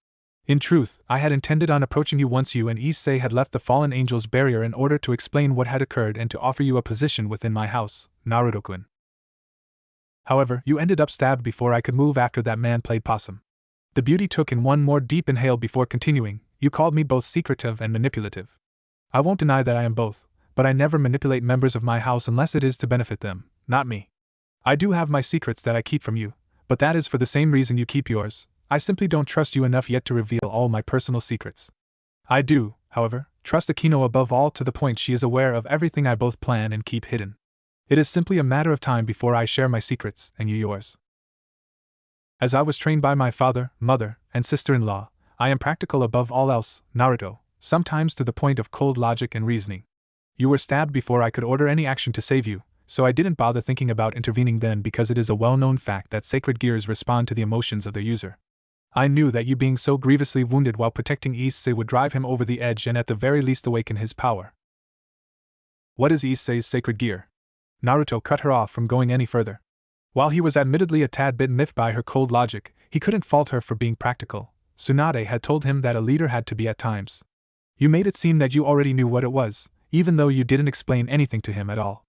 In truth, I had intended on approaching you once you and Issei had left the fallen angel's barrier in order to explain what had occurred and to offer you a position within my house, Naruto-kun. However, you ended up stabbed before I could move after that man played possum. The beauty took in one more deep inhale before continuing. You called me both secretive and manipulative. I won't deny that I am both, but I never manipulate members of my house unless it is to benefit them, not me. I do have my secrets that I keep from you, but that is for the same reason you keep yours. I simply don't trust you enough yet to reveal all my personal secrets. I do, however, trust Akino above all to the point she is aware of everything I both plan and keep hidden. It is simply a matter of time before I share my secrets and you yours. As I was trained by my father, mother, and sister-in-law, I am practical above all else, Naruto, sometimes to the point of cold logic and reasoning. You were stabbed before I could order any action to save you, so I didn't bother thinking about intervening then because it is a well-known fact that sacred gears respond to the emotions of their user. I knew that you being so grievously wounded while protecting Issei would drive him over the edge and at the very least awaken his power. What is Issei's sacred gear? Naruto cut her off from going any further. While he was admittedly a tad bit miffed by her cold logic, he couldn't fault her for being practical. Tsunade had told him that a leader had to be at times. You made it seem that you already knew what it was, even though you didn't explain anything to him at all.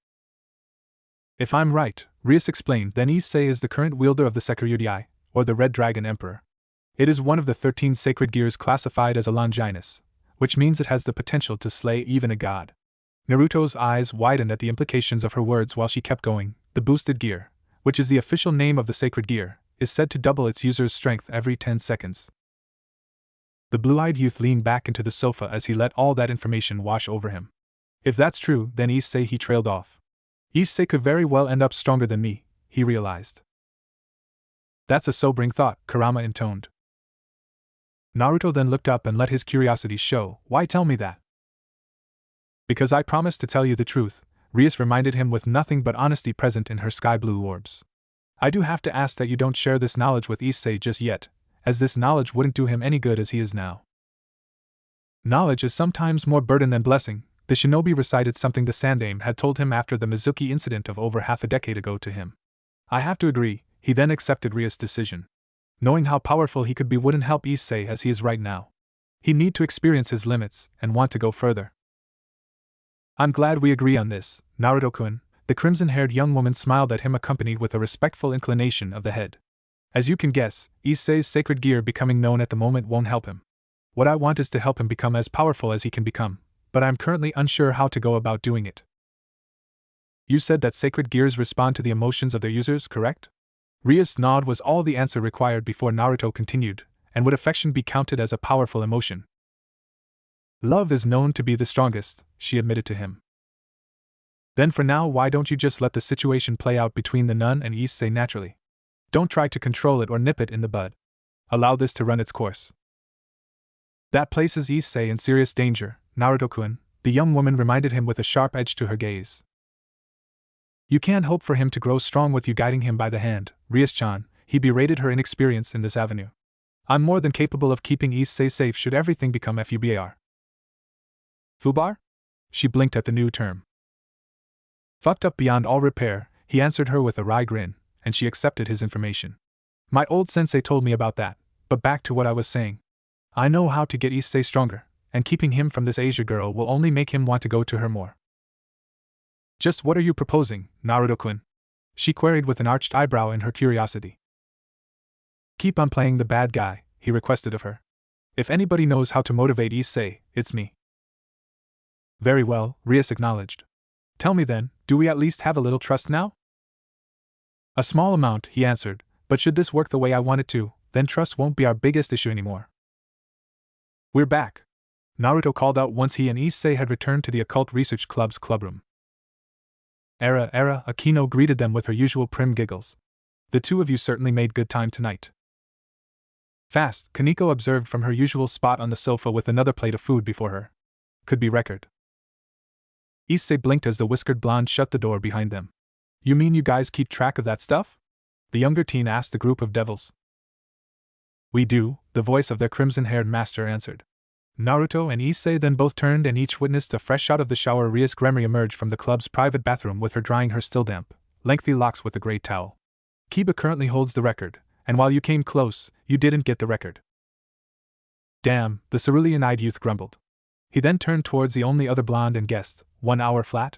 If I'm right, Rias explained, then Issei is the current wielder of the Sekyuryurai, or the Red Dragon Emperor. It is one of the 13 sacred gears classified as a Longinus, which means it has the potential to slay even a god. Naruto's eyes widened at the implications of her words while she kept going. The boosted gear, which is the official name of the sacred gear, is said to double its user's strength every 10 seconds. The blue-eyed youth leaned back into the sofa as he let all that information wash over him. If that's true, then Issei he trailed off. Issei could very well end up stronger than me, he realized. That's a sobering thought, Kurama intoned. Naruto then looked up and let his curiosity show. Why tell me that? Because I promised to tell you the truth, Rias reminded him with nothing but honesty present in her sky-blue orbs. I do have to ask that you don't share this knowledge with Issei just yet, as this knowledge wouldn't do him any good as he is now. Knowledge is sometimes more burden than blessing, the shinobi recited something the Sandaime had told him after the Mizuki incident of over half a decade ago to him. I have to agree, he then accepted Rias' decision. Knowing how powerful he could be wouldn't help Issei as he is right now. He'd need to experience his limits and want to go further. I'm glad we agree on this, Naruto-kun. The crimson-haired young woman smiled at him accompanied with a respectful inclination of the head. As you can guess, Issei's sacred gear becoming known at the moment won't help him. What I want is to help him become as powerful as he can become, but I'm currently unsure how to go about doing it. You said that sacred gears respond to the emotions of their users, correct? Rias' nod was all the answer required before Naruto continued, and would affection be counted as a powerful emotion? Love is known to be the strongest, she admitted to him. Then for now why don't you just let the situation play out between the nun and Issei naturally? Don't try to control it or nip it in the bud. Allow this to run its course. That places Issei in serious danger, Naruto-kun, the young woman reminded him with a sharp edge to her gaze. You can't hope for him to grow strong with you guiding him by the hand, Rias-chan, he berated her inexperience in this avenue. I'm more than capable of keeping Issei safe should everything become FUBAR. Fubar? She blinked at the new term. Fucked up beyond all repair, he answered her with a wry grin, and she accepted his information. My old sensei told me about that, but back to what I was saying. I know how to get Issei stronger, and keeping him from this Asia girl will only make him want to go to her more. Just what are you proposing, Naruto-kun? She queried with an arched eyebrow in her curiosity. Keep on playing the bad guy, he requested of her. If anybody knows how to motivate Issei, it's me. Very well, Rias acknowledged. Tell me then, do we at least have a little trust now? A small amount, he answered, but should this work the way I want it to, then trust won't be our biggest issue anymore. We're back, Naruto called out once he and Issei had returned to the Occult Research Club's clubroom. Era, Akino greeted them with her usual prim giggles. The two of you certainly made good time tonight. Fast, Kaneko observed from her usual spot on the sofa with another plate of food before her. Could be record. Issei blinked as the whiskered blonde shut the door behind them. You mean you guys keep track of that stuff? The younger teen asked the group of devils. We do, the voice of their crimson-haired master answered. Naruto and Issei then both turned and each witnessed a fresh out of the shower Rias Gremory emerge from the club's private bathroom with her drying her still damp, lengthy locks with a gray towel. Kiba currently holds the record, and while you came close, you didn't get the record. Damn, the cerulean-eyed youth grumbled. He then turned towards the only other blonde and guessed, 1 hour flat?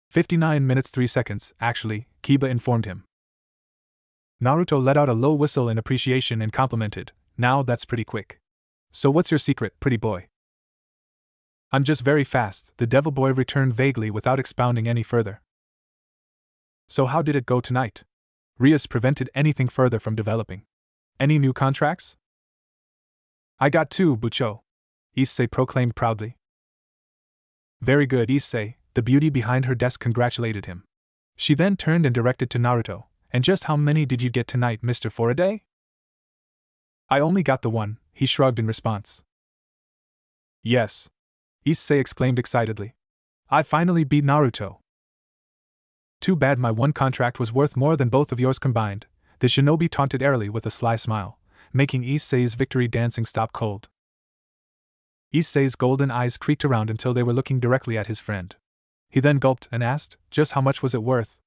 59 minutes 3 seconds, actually, Kiba informed him. Naruto let out a low whistle in appreciation and complimented, now that's pretty quick. So what's your secret, pretty boy? I'm just very fast, the devil boy returned vaguely without expounding any further. So how did it go tonight? Rias prevented anything further from developing. Any new contracts? I got 2, Bucho, Issei proclaimed proudly. Very good, Issei, the beauty behind her desk congratulated him. She then turned and directed to Naruto, and just how many did you get tonight, Mr. Foraday? I only got the 1, he shrugged in response. Yes, Issei exclaimed excitedly. I finally beat Naruto. Too bad my 1 contract was worth more than both of yours combined, the shinobi taunted airily with a sly smile, making Issei's victory dancing stop cold. Issei's golden eyes creaked around until they were looking directly at his friend. He then gulped and asked, just how much was it worth?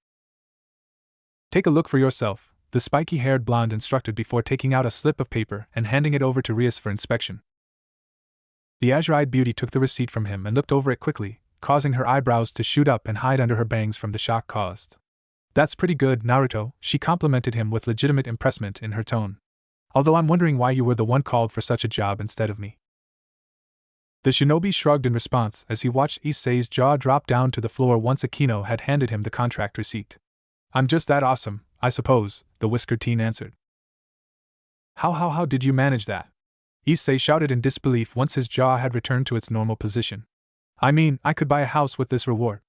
Take a look for yourself, the spiky-haired blonde instructed before taking out a slip of paper and handing it over to Rias for inspection. The azure-eyed beauty took the receipt from him and looked over it quickly, causing her eyebrows to shoot up and hide under her bangs from the shock caused. That's pretty good, Naruto, she complimented him with legitimate impressment in her tone. Although I'm wondering why you were the one called for such a job instead of me. The shinobi shrugged in response as he watched Issei's jaw drop down to the floor once Akino had handed him the contract receipt. I'm just that awesome, I suppose, the whiskered teen answered. How did you manage that? Issei shouted in disbelief once his jaw had returned to its normal position. I mean, I could buy a house with this reward.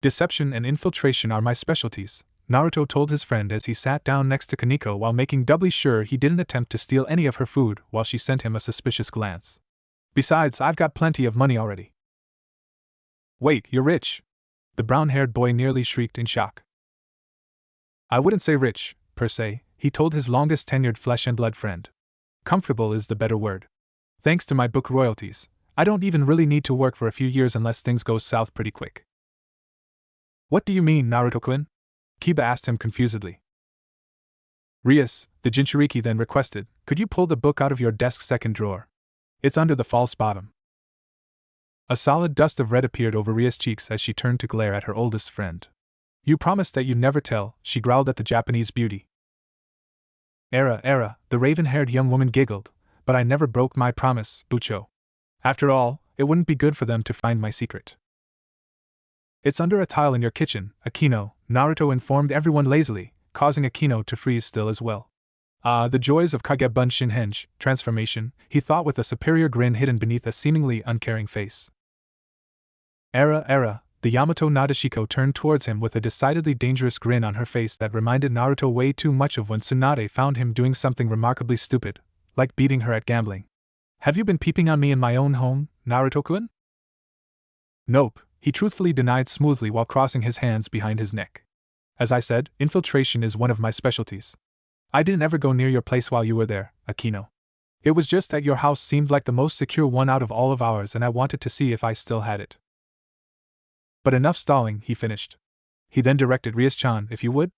Deception and infiltration are my specialties, Naruto told his friend as he sat down next to Kaneko while making doubly sure he didn't attempt to steal any of her food while she sent him a suspicious glance. Besides, I've got plenty of money already. Wait, you're rich? The brown-haired boy nearly shrieked in shock. I wouldn't say rich, per se, he told his longest-tenured flesh-and-blood friend. Comfortable is the better word. Thanks to my book royalties, I don't even really need to work for a few years unless things go south pretty quick. What do you mean, Naruto-kun? Kiba asked him confusedly. Rias, the Jinchuriki then requested, could you pull the book out of your desk's second drawer? It's under the false bottom. A solid dust of red appeared over Rias' cheeks as she turned to glare at her oldest friend. You promised that you'd never tell, she growled at the Japanese beauty. The raven-haired young woman giggled, but I never broke my promise, Bucho. After all, it wouldn't be good for them to find my secret. It's under a tile in your kitchen, Akino, Naruto informed everyone lazily, causing Akino to freeze still as well. The joys of Kagebun Shinhenge, transformation, he thought with a superior grin hidden beneath a seemingly uncaring face. The Yamato Nadeshiko turned towards him with a decidedly dangerous grin on her face that reminded Naruto way too much of when Tsunade found him doing something remarkably stupid, like beating her at gambling. Have you been peeping on me in my own home, Naruto-kun? Nope, he truthfully denied smoothly while crossing his hands behind his neck. As I said, infiltration is one of my specialties. I didn't ever go near your place while you were there, Akino. It was just that your house seemed like the most secure one out of all of ours and I wanted to see if I still had it. But enough stalling, he finished. He then directed Rias-chan, if you would?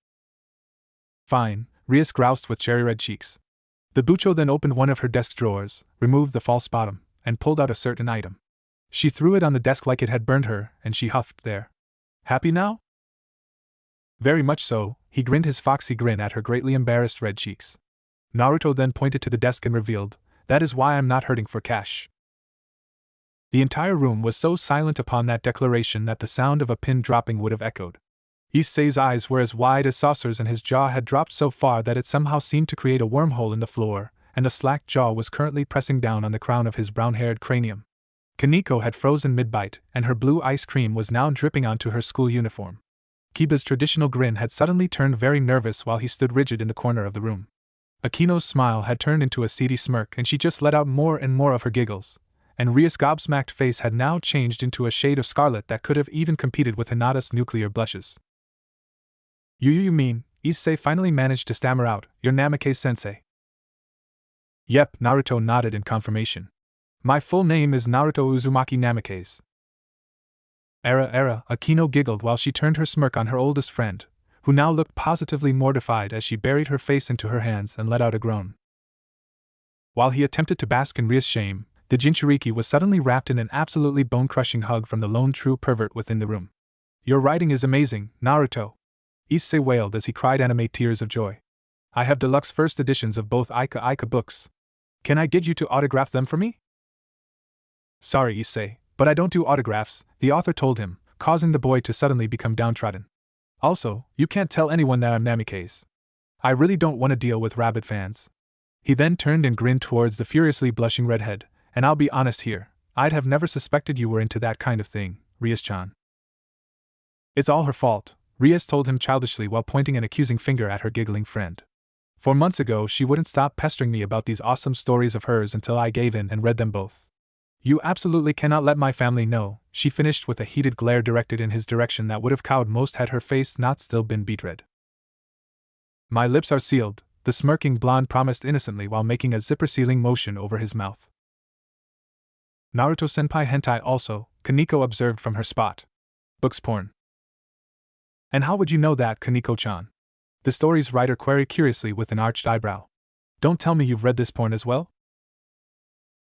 Fine, Rias groused with cherry-red cheeks. The Bucho then opened one of her desk drawers, removed the false bottom, and pulled out a certain item. She threw it on the desk like it had burned her, and she huffed there. Happy now? Very much so, he grinned his foxy grin at her greatly embarrassed red cheeks. Naruto then pointed to the desk and revealed, that is why I'm not hurting for cash. The entire room was so silent upon that declaration that the sound of a pin dropping would have echoed. Issei's eyes were as wide as saucers and his jaw had dropped so far that it somehow seemed to create a wormhole in the floor, and the slack jaw was currently pressing down on the crown of his brown-haired cranium. Kaneko had frozen mid-bite, and her blue ice cream was now dripping onto her school uniform. Kiba's traditional grin had suddenly turned very nervous while he stood rigid in the corner of the room. Akino's smile had turned into a seedy smirk and she just let out more and more of her giggles, and Rias' gobsmacked face had now changed into a shade of scarlet that could have even competed with Hinata's nuclear blushes. You mean, Issei finally managed to stammer out, "You're Namikaze-sensei." Yep, Naruto nodded in confirmation. My full name is Naruto Uzumaki Namikaze. Akino giggled while she turned her smirk on her oldest friend, who now looked positively mortified as she buried her face into her hands and let out a groan. While he attempted to bask in Ria's shame, the Jinchuriki was suddenly wrapped in an absolutely bone-crushing hug from the lone true pervert within the room. Your writing is amazing, Naruto, Issei wailed as he cried anime tears of joy. I have deluxe first editions of both Ika books. Can I get you to autograph them for me? Sorry, Issei, but I don't do autographs, the author told him, causing the boy to suddenly become downtrodden. Also, you can't tell anyone that I'm Namikaze. I really don't want to deal with rabbit fans. He then turned and grinned towards the furiously blushing redhead, and I'll be honest here, I'd have never suspected you were into that kind of thing, Rias-chan. It's all her fault, Rias told him childishly while pointing an accusing finger at her giggling friend. 4 months ago she wouldn't stop pestering me about these awesome stories of hers until I gave in and read them both. You absolutely cannot let my family know, she finished with a heated glare directed in his direction that would have cowed most had her face not still been beet red. My lips are sealed, the smirking blonde promised innocently while making a zipper-sealing motion over his mouth. Naruto-senpai hentai also, Kaneko observed from her spot. Books porn. And how would you know that, Kaneko-chan? The story's writer queried curiously with an arched eyebrow. Don't tell me you've read this porn as well?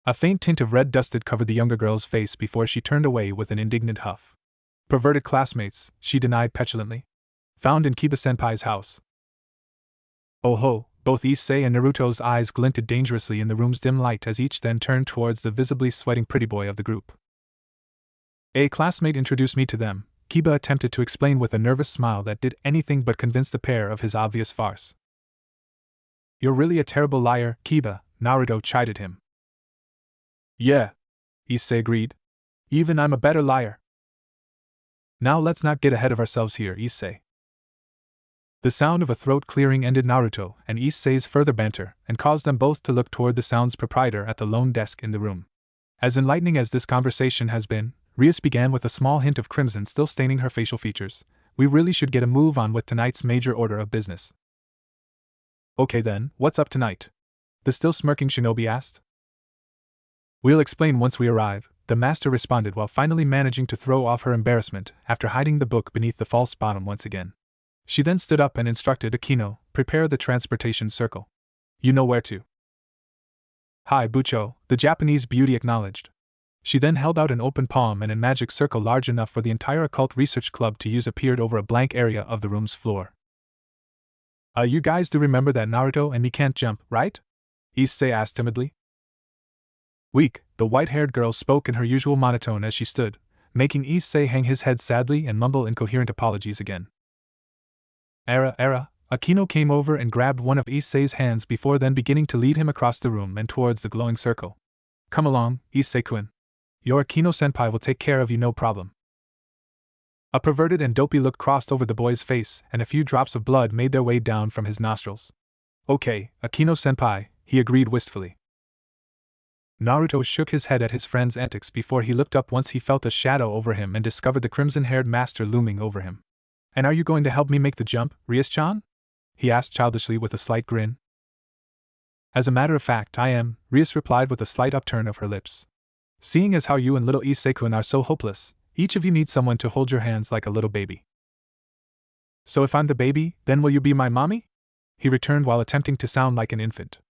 A faint tint of red dusted covered the younger girl's face before she turned away with an indignant huff. Perverted classmates, she denied petulantly. Found in Kiba-senpai's house. Oh ho, both Issei and Naruto's eyes glinted dangerously in the room's dim light as each then turned towards the visibly sweating pretty boy of the group. A classmate introduced me to them, Kiba attempted to explain with a nervous smile that did anything but convince the pair of his obvious farce. You're really a terrible liar, Kiba, Naruto chided him. Yeah, Issei agreed. Even I'm a better liar. Now let's not get ahead of ourselves here, Issei. The sound of a throat clearing ended Naruto and Issei's further banter and caused them both to look toward the sound's proprietor at the lone desk in the room. As enlightening as this conversation has been, Rias began with a small hint of crimson still staining her facial features. We really should get a move on with tonight's major order of business. Okay then, what's up tonight? The still smirking shinobi asked. We'll explain once we arrive, the master responded while finally managing to throw off her embarrassment after hiding the book beneath the false bottom once again. She then stood up and instructed Akino, prepare the transportation circle. You know where to. Hi, Bucho, the Japanese beauty acknowledged. She then held out an open palm and a magic circle large enough for the entire occult research club to use appeared over a blank area of the room's floor. You guys do remember that Naruto and me can't jump, right? Issei asked timidly. Weak, the white-haired girl spoke in her usual monotone as she stood, making Issei hang his head sadly and mumble incoherent apologies again. Akino came over and grabbed one of Issei's hands before then beginning to lead him across the room and towards the glowing circle. Come along, Issei-kun. Your Akino-senpai will take care of you no problem. A perverted and dopey look crossed over the boy's face and a few drops of blood made their way down from his nostrils. Okay, Akino-senpai, he agreed wistfully. Naruto shook his head at his friend's antics before he looked up once he felt a shadow over him and discovered the crimson-haired master looming over him. And are you going to help me make the jump, Rias-chan? He asked childishly with a slight grin. As a matter of fact, I am, Rias replied with a slight upturn of her lips. Seeing as how you and little Issei-kun are so hopeless, each of you needs someone to hold your hands like a little baby. So if I'm the baby, then will you be my mommy? He returned while attempting to sound like an infant.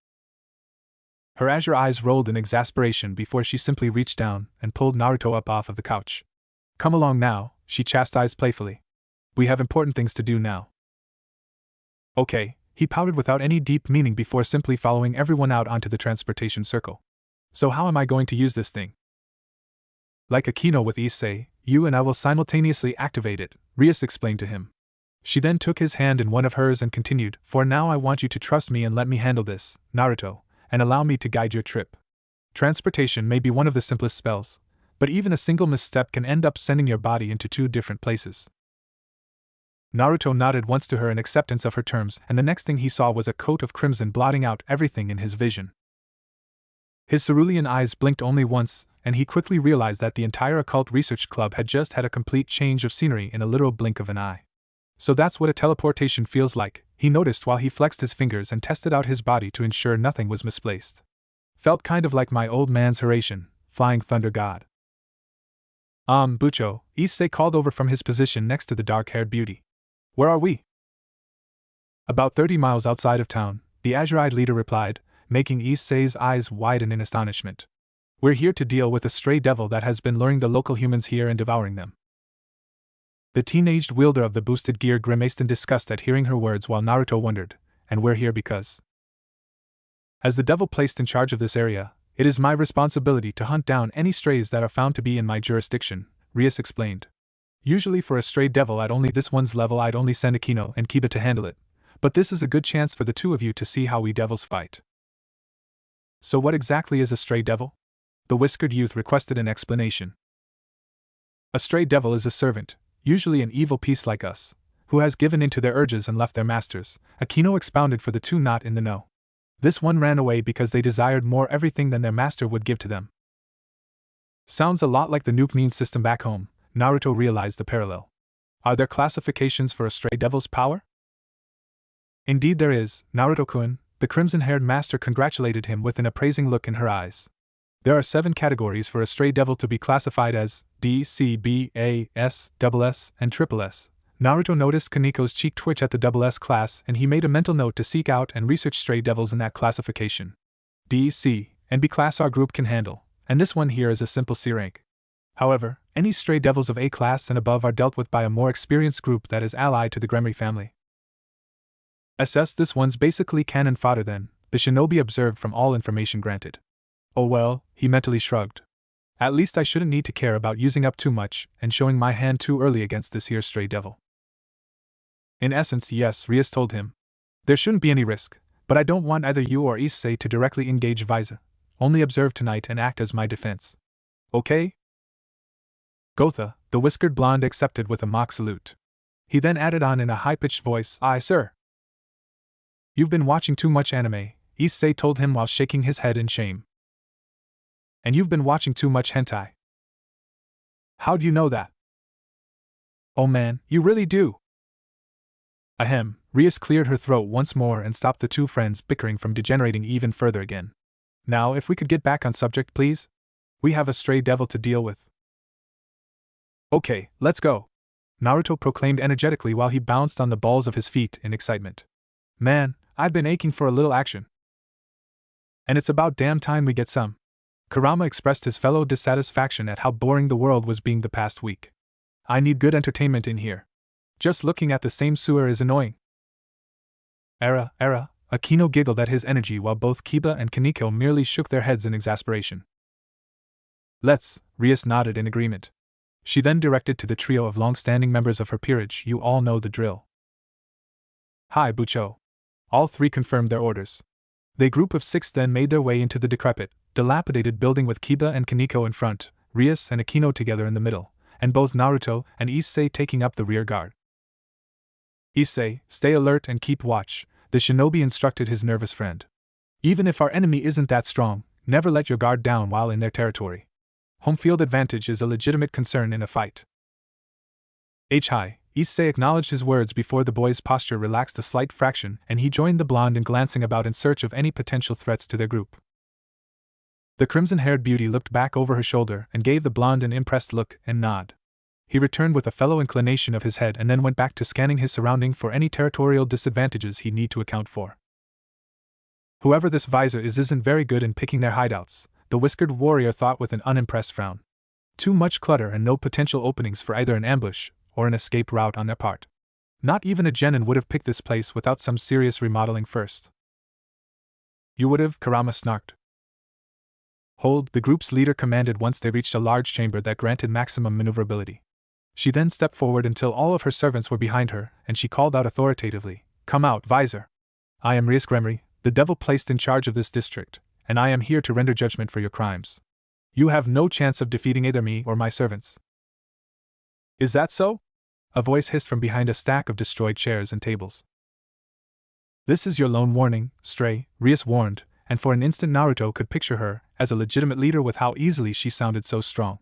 Her azure eyes rolled in exasperation before she simply reached down and pulled Naruto up off of the couch. Come along now, she chastised playfully. We have important things to do now. Okay, he pouted without any deep meaning before simply following everyone out onto the transportation circle. So how am I going to use this thing? Like Akino with Issei, you and I will simultaneously activate it, Rias explained to him. She then took his hand in one of hers and continued, for now I want you to trust me and let me handle this, Naruto, and allow me to guide your trip. Transportation may be one of the simplest spells, but even a single misstep can end up sending your body into 2 different places. Naruto nodded once to her in acceptance of her terms, and the next thing he saw was a coat of crimson blotting out everything in his vision. His cerulean eyes blinked only once, and he quickly realized that the entire occult research club had just had a complete change of scenery in a literal blink of an eye. So that's what a teleportation feels like, he noticed while he flexed his fingers and tested out his body to ensure nothing was misplaced. Felt kind of like my old man's Harem, Flying Thunder God. Bucho, Issei called over from his position next to the dark-haired beauty. Where are we? About 30 miles outside of town, the azure-eyed leader replied, making Issei's eyes widen in astonishment. We're here to deal with a stray devil that has been luring the local humans here and devouring them. The teenaged wielder of the boosted gear grimaced in disgust at hearing her words while Naruto wondered, and we're here because. As the devil placed in charge of this area, it is my responsibility to hunt down any strays that are found to be in my jurisdiction, Rias explained. Usually for a stray devil at only this one's level I'd only send Akino and Kiba to handle it, but this is a good chance for the two of you to see how we devils fight. So what exactly is a stray devil? The whiskered youth requested an explanation. A stray devil is a servant, usually an evil piece like us, who has given in to their urges and left their masters, Akino expounded for the two not in the know. This one ran away because they desired more everything than their master would give to them. Sounds a lot like the nuke mean system back home, Naruto realized the parallel. Are there classifications for a stray devil's power? Indeed there is, Naruto-kun, the crimson-haired master congratulated him with an appraising look in her eyes. There are 7 categories for a stray devil to be classified as D, C, B, A, S, SS, and SSS. Naruto noticed Kaniko's cheek twitch at the SS class and he made a mental note to seek out and research stray devils in that classification. D, C, and B class our group can handle, and this one here is a simple C rank. However, any stray devils of A class and above are dealt with by a more experienced group that is allied to the Gremory family. SS this one's basically cannon fodder then, the shinobi observed from all information granted. Oh well, he mentally shrugged. At least I shouldn't need to care about using up too much and showing my hand too early against this here stray devil. In essence, yes, Rias told him. There shouldn't be any risk, but I don't want either you or Issei to directly engage Visa. Only observe tonight and act as my defense. Okay? Gotha, the whiskered blonde accepted with a mock salute. He then added on in a high-pitched voice, Aye, sir. You've been watching too much anime, Issei told him while shaking his head in shame. And you've been watching too much hentai. How'd you know that? Oh man, you really do. Ahem, Rias cleared her throat once more and stopped the two friends bickering from degenerating even further again. Now if we could get back on subject please? We have a stray devil to deal with. Okay, let's go. Naruto proclaimed energetically while he bounced on the balls of his feet in excitement. Man, I've been aching for a little action. And it's about damn time we get some. Kurama expressed his fellow dissatisfaction at how boring the world was being the past week. I need good entertainment in here. Just looking at the same sewer is annoying. Akino giggled at his energy while both Kiba and Kaniko merely shook their heads in exasperation. Let's, Rias nodded in agreement. She then directed to the trio of long-standing members of her peerage, you all know the drill. Hi, Bucho. All 3 confirmed their orders. The group of 6 then made their way into the decrepit, dilapidated building with Kiba and Kaniko in front, Rias and Akino together in the middle, and both Naruto and Issei taking up the rear guard. Issei, stay alert and keep watch, the shinobi instructed his nervous friend. Even if our enemy isn't that strong, never let your guard down while in their territory. Home field advantage is a legitimate concern in a fight. Hi, Issei acknowledged his words before the boy's posture relaxed a slight fraction and he joined the blonde in glancing about in search of any potential threats to their group. The crimson-haired beauty looked back over her shoulder and gave the blonde an impressed look and nod. He returned with a fellow inclination of his head and then went back to scanning his surrounding for any territorial disadvantages he'd need to account for. Whoever this visor is isn't very good in picking their hideouts, the whiskered warrior thought with an unimpressed frown. Too much clutter and no potential openings for either an ambush or an escape route on their part. Not even a genin would have picked this place without some serious remodeling first. You would have, Kurama snarked. Hold, the group's leader commanded once they reached a large chamber that granted maximum maneuverability. She then stepped forward until all of her servants were behind her, and she called out authoritatively, Come out, visor. I am Rias Gremory, the devil placed in charge of this district, and I am here to render judgment for your crimes. You have no chance of defeating either me or my servants. Is that so? A voice hissed from behind a stack of destroyed chairs and tables. This is your lone warning, stray, Rias warned, and for an instant Naruto could picture her as a legitimate leader with how easily she sounded so strong.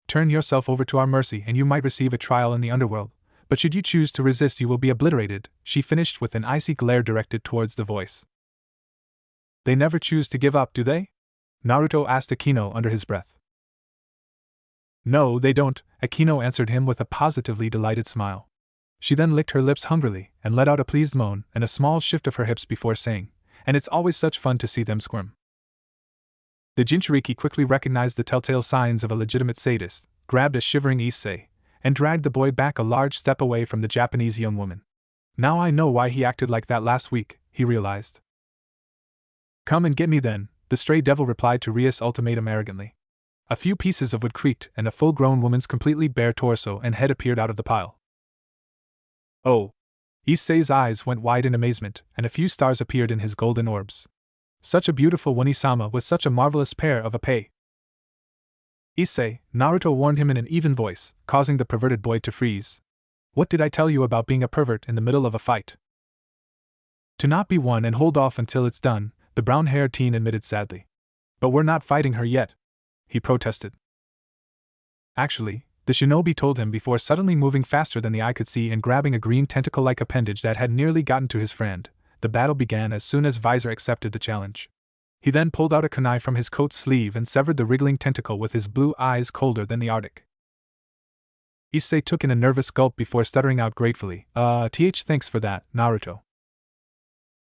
Turn yourself over to our mercy and you might receive a trial in the underworld, but should you choose to resist you will be obliterated, she finished with an icy glare directed towards the voice. They never choose to give up, do they? Naruto asked Akino under his breath. No, they don't, Akino answered him with a positively delighted smile. She then licked her lips hungrily and let out a pleased moan and a small shift of her hips before saying, and it's always such fun to see them squirm. The Jinchuriki quickly recognized the telltale signs of a legitimate sadist, grabbed a shivering Issei, and dragged the boy back a large step away from the Japanese young woman. Now I know why he acted like that last week, he realized. Come and get me then, the stray devil replied to Rias' ultimatum arrogantly. A few pieces of wood creaked and a full-grown woman's completely bare torso and head appeared out of the pile. Oh! Issei's eyes went wide in amazement, and a few stars appeared in his golden orbs. Such a beautiful Onisama with such a marvelous pair of épée. Issei, Naruto warned him in an even voice, causing the perverted boy to freeze. What did I tell you about being a pervert in the middle of a fight? To not be one and hold off until it's done, the brown-haired teen admitted sadly. But we're not fighting her yet, he protested. Actually, the shinobi told him before suddenly moving faster than the eye could see and grabbing a green tentacle-like appendage that had nearly gotten to his friend. The battle began as soon as Visor accepted the challenge. He then pulled out a kunai from his coat sleeve and severed the wriggling tentacle with his blue eyes colder than the Arctic. Issei took in a nervous gulp before stuttering out gratefully, thanks for that, Naruto.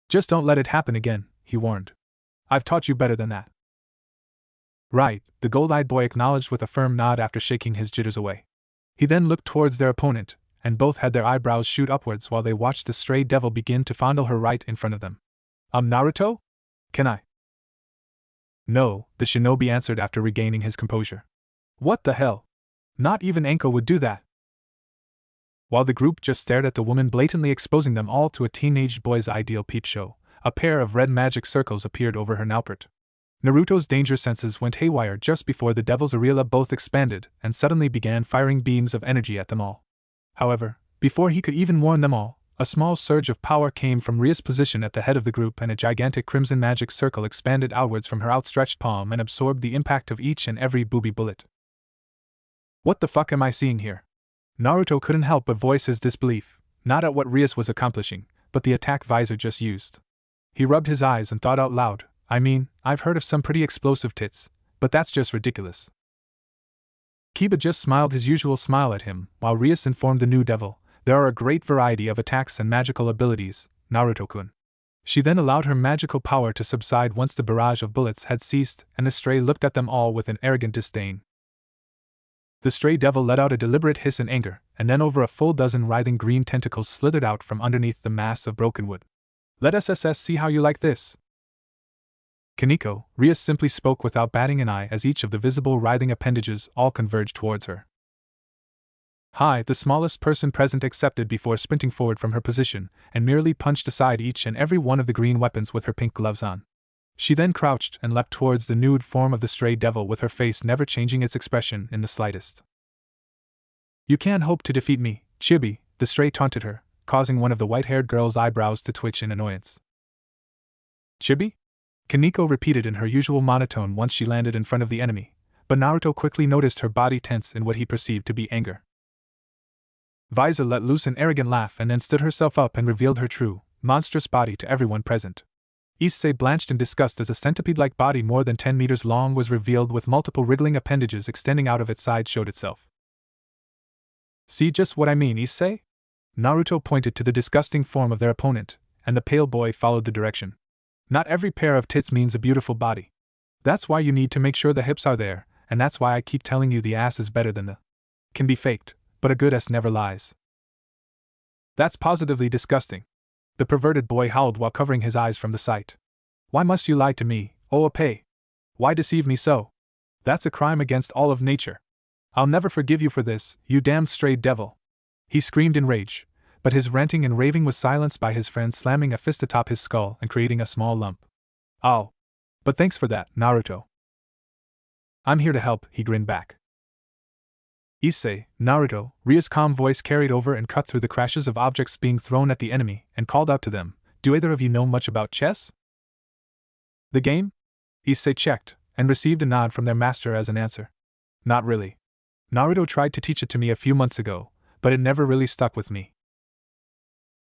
Just don't let it happen again, he warned. I've taught you better than that. Right, the gold-eyed boy acknowledged with a firm nod after shaking his jitters away. He then looked towards their opponent, and both had their eyebrows shoot upwards while they watched the stray devil begin to fondle her right in front of them. Naruto? Can I? No, the shinobi answered after regaining his composure. What the hell? Not even Anko would do that. While the group just stared at the woman blatantly exposing them all to a teenage boy's ideal peep show, a pair of red magic circles appeared over her naupert. Naruto's danger senses went haywire just before the devil's areola both expanded and suddenly began firing beams of energy at them all. However, before he could even warn them all, a small surge of power came from Ria's position at the head of the group and a gigantic crimson magic circle expanded outwards from her outstretched palm and absorbed the impact of each and every booby bullet. What the fuck am I seeing here? Naruto couldn't help but voice his disbelief, not at what Rias was accomplishing, but the attack Visor just used. He rubbed his eyes and thought out loud, I mean, I've heard of some pretty explosive tits, but that's just ridiculous. Kiba just smiled his usual smile at him, while Rias informed the new devil, there are a great variety of attacks and magical abilities, Naruto-kun. She then allowed her magical power to subside once the barrage of bullets had ceased, and the stray looked at them all with an arrogant disdain. The stray devil let out a deliberate hiss in anger, and then over a full dozen writhing green tentacles slithered out from underneath the mass of broken wood. Let us see how you like this. Kaneko, Rias simply spoke without batting an eye as each of the visible writhing appendages all converged towards her. Hi, the smallest person present accepted before sprinting forward from her position, and merely punched aside each and every one of the green weapons with her pink gloves on. She then crouched and leapt towards the nude form of the stray devil with her face never changing its expression in the slightest. You can't hope to defeat me, Chibi, the stray taunted her, causing one of the white-haired girl's eyebrows to twitch in annoyance. Chibi? Kaneko repeated in her usual monotone once she landed in front of the enemy, but Naruto quickly noticed her body tense in what he perceived to be anger. Visor let loose an arrogant laugh and then stood herself up and revealed her true, monstrous body to everyone present. Issei blanched in disgust as a centipede-like body more than 10 meters long was revealed with multiple wriggling appendages extending out of its side showed itself. See just what I mean, Issei? Naruto pointed to the disgusting form of their opponent, and the pale boy followed the direction. Not every pair of tits means a beautiful body. That's why you need to make sure the hips are there, and that's why I keep telling you the ass is better than the can be faked, but a good ass never lies. That's positively disgusting. The perverted boy howled while covering his eyes from the sight. Why must you lie to me, Oape? Why deceive me so? That's a crime against all of nature. I'll never forgive you for this, you damn stray devil. He screamed in rage, but his ranting and raving was silenced by his friend slamming a fist atop his skull and creating a small lump. Oh. But thanks for that, Naruto. I'm here to help, he grinned back. Issei, Naruto, Rias' calm voice carried over and cut through the crashes of objects being thrown at the enemy and called out to them, "Do either of you know much about chess?" "The game?" Issei checked, and received a nod from their master as an answer. "Not really. Naruto tried to teach it to me a few months ago, but it never really stuck with me."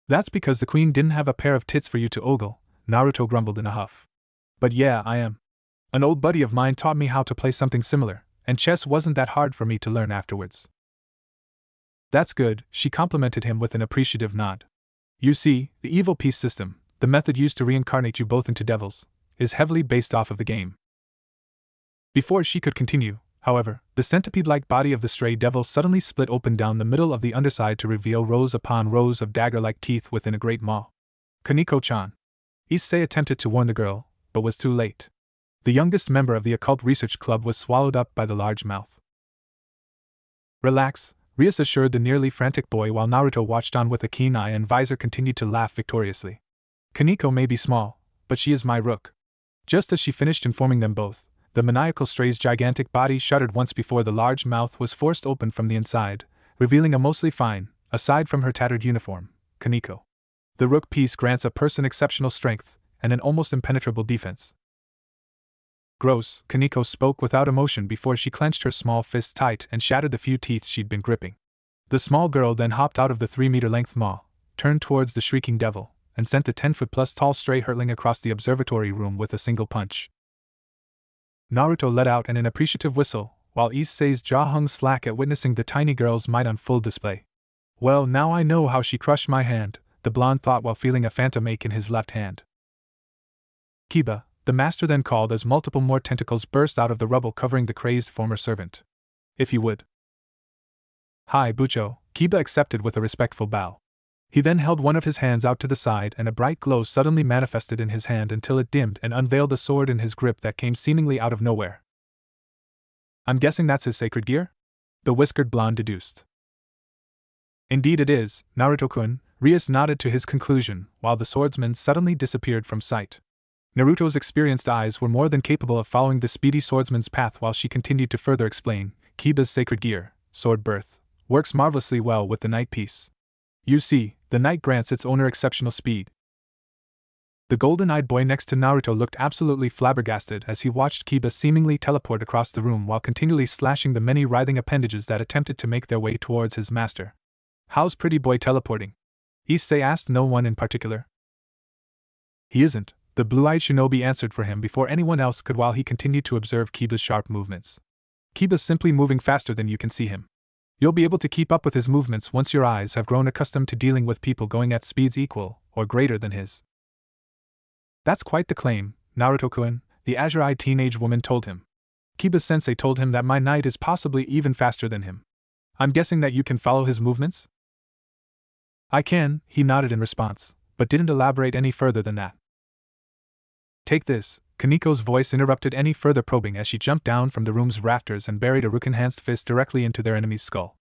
"That's because the queen didn't have a pair of tits for you to ogle," Naruto grumbled in a huff. "But yeah, I am. An old buddy of mine taught me how to play something similar, and chess wasn't that hard for me to learn afterwards." "That's good," she complimented him with an appreciative nod. "You see, the evil peace system, the method used to reincarnate you both into devils, is heavily based off of the game." Before she could continue, however, the centipede-like body of the stray devil suddenly split open down the middle of the underside to reveal rows upon rows of dagger-like teeth within a great maw. "Kaneko-chan." Issei attempted to warn the girl, but was too late. The youngest member of the occult research club was swallowed up by the large mouth. "Relax," Rias assured the nearly frantic boy while Naruto watched on with a keen eye and visor continued to laugh victoriously. "Kaneko may be small, but she is my rook." Just as she finished informing them both, the maniacal stray's gigantic body shuddered once before the large mouth was forced open from the inside, revealing a mostly fine, aside from her tattered uniform, Kaneko. The rook piece grants a person exceptional strength and an almost impenetrable defense. "Gross," Kaneko spoke without emotion before she clenched her small fists tight and shattered the few teeth she'd been gripping. The small girl then hopped out of the 3-meter-length maw, turned towards the shrieking devil, and sent the 10-foot-plus tall stray hurtling across the observatory room with a single punch. Naruto let out an appreciative whistle, while Issei's jaw hung slack at witnessing the tiny girl's might on full display. "Well, now I know how she crushed my hand," the blonde thought while feeling a phantom ache in his left hand. "Kiba," the master then called as multiple more tentacles burst out of the rubble covering the crazed former servant. "If you would." "Hi, Bucho," Kiba accepted with a respectful bow. He then held one of his hands out to the side and a bright glow suddenly manifested in his hand until it dimmed and unveiled a sword in his grip that came seemingly out of nowhere. "I'm guessing that's his sacred gear?" the whiskered blonde deduced. "Indeed it is, Naruto-kun," Rias nodded to his conclusion, while the swordsman suddenly disappeared from sight. Naruto's experienced eyes were more than capable of following the speedy swordsman's path while she continued to further explain. "Kiba's sacred gear, Sword Birth, works marvelously well with the Night Piece. You see, the night grants its owner exceptional speed." The golden-eyed boy next to Naruto looked absolutely flabbergasted as he watched Kiba seemingly teleport across the room while continually slashing the many writhing appendages that attempted to make their way towards his master. "How's pretty boy teleporting?" Issei asked no one in particular. "He isn't," the blue-eyed shinobi answered for him before anyone else could while he continued to observe Kiba's sharp movements. "Kiba's simply moving faster than you can see him. You'll be able to keep up with his movements once your eyes have grown accustomed to dealing with people going at speeds equal or greater than his." "That's quite the claim, Naruto-kun," the azure-eyed teenage woman told him. "Kiba's sensei told him that my knight is possibly even faster than him. I'm guessing that you can follow his movements?" "I can," he nodded in response, but didn't elaborate any further than that. "Take this," Kaneko's voice interrupted any further probing as she jumped down from the room's rafters and buried a rook-enhanced fist directly into their enemy's skull.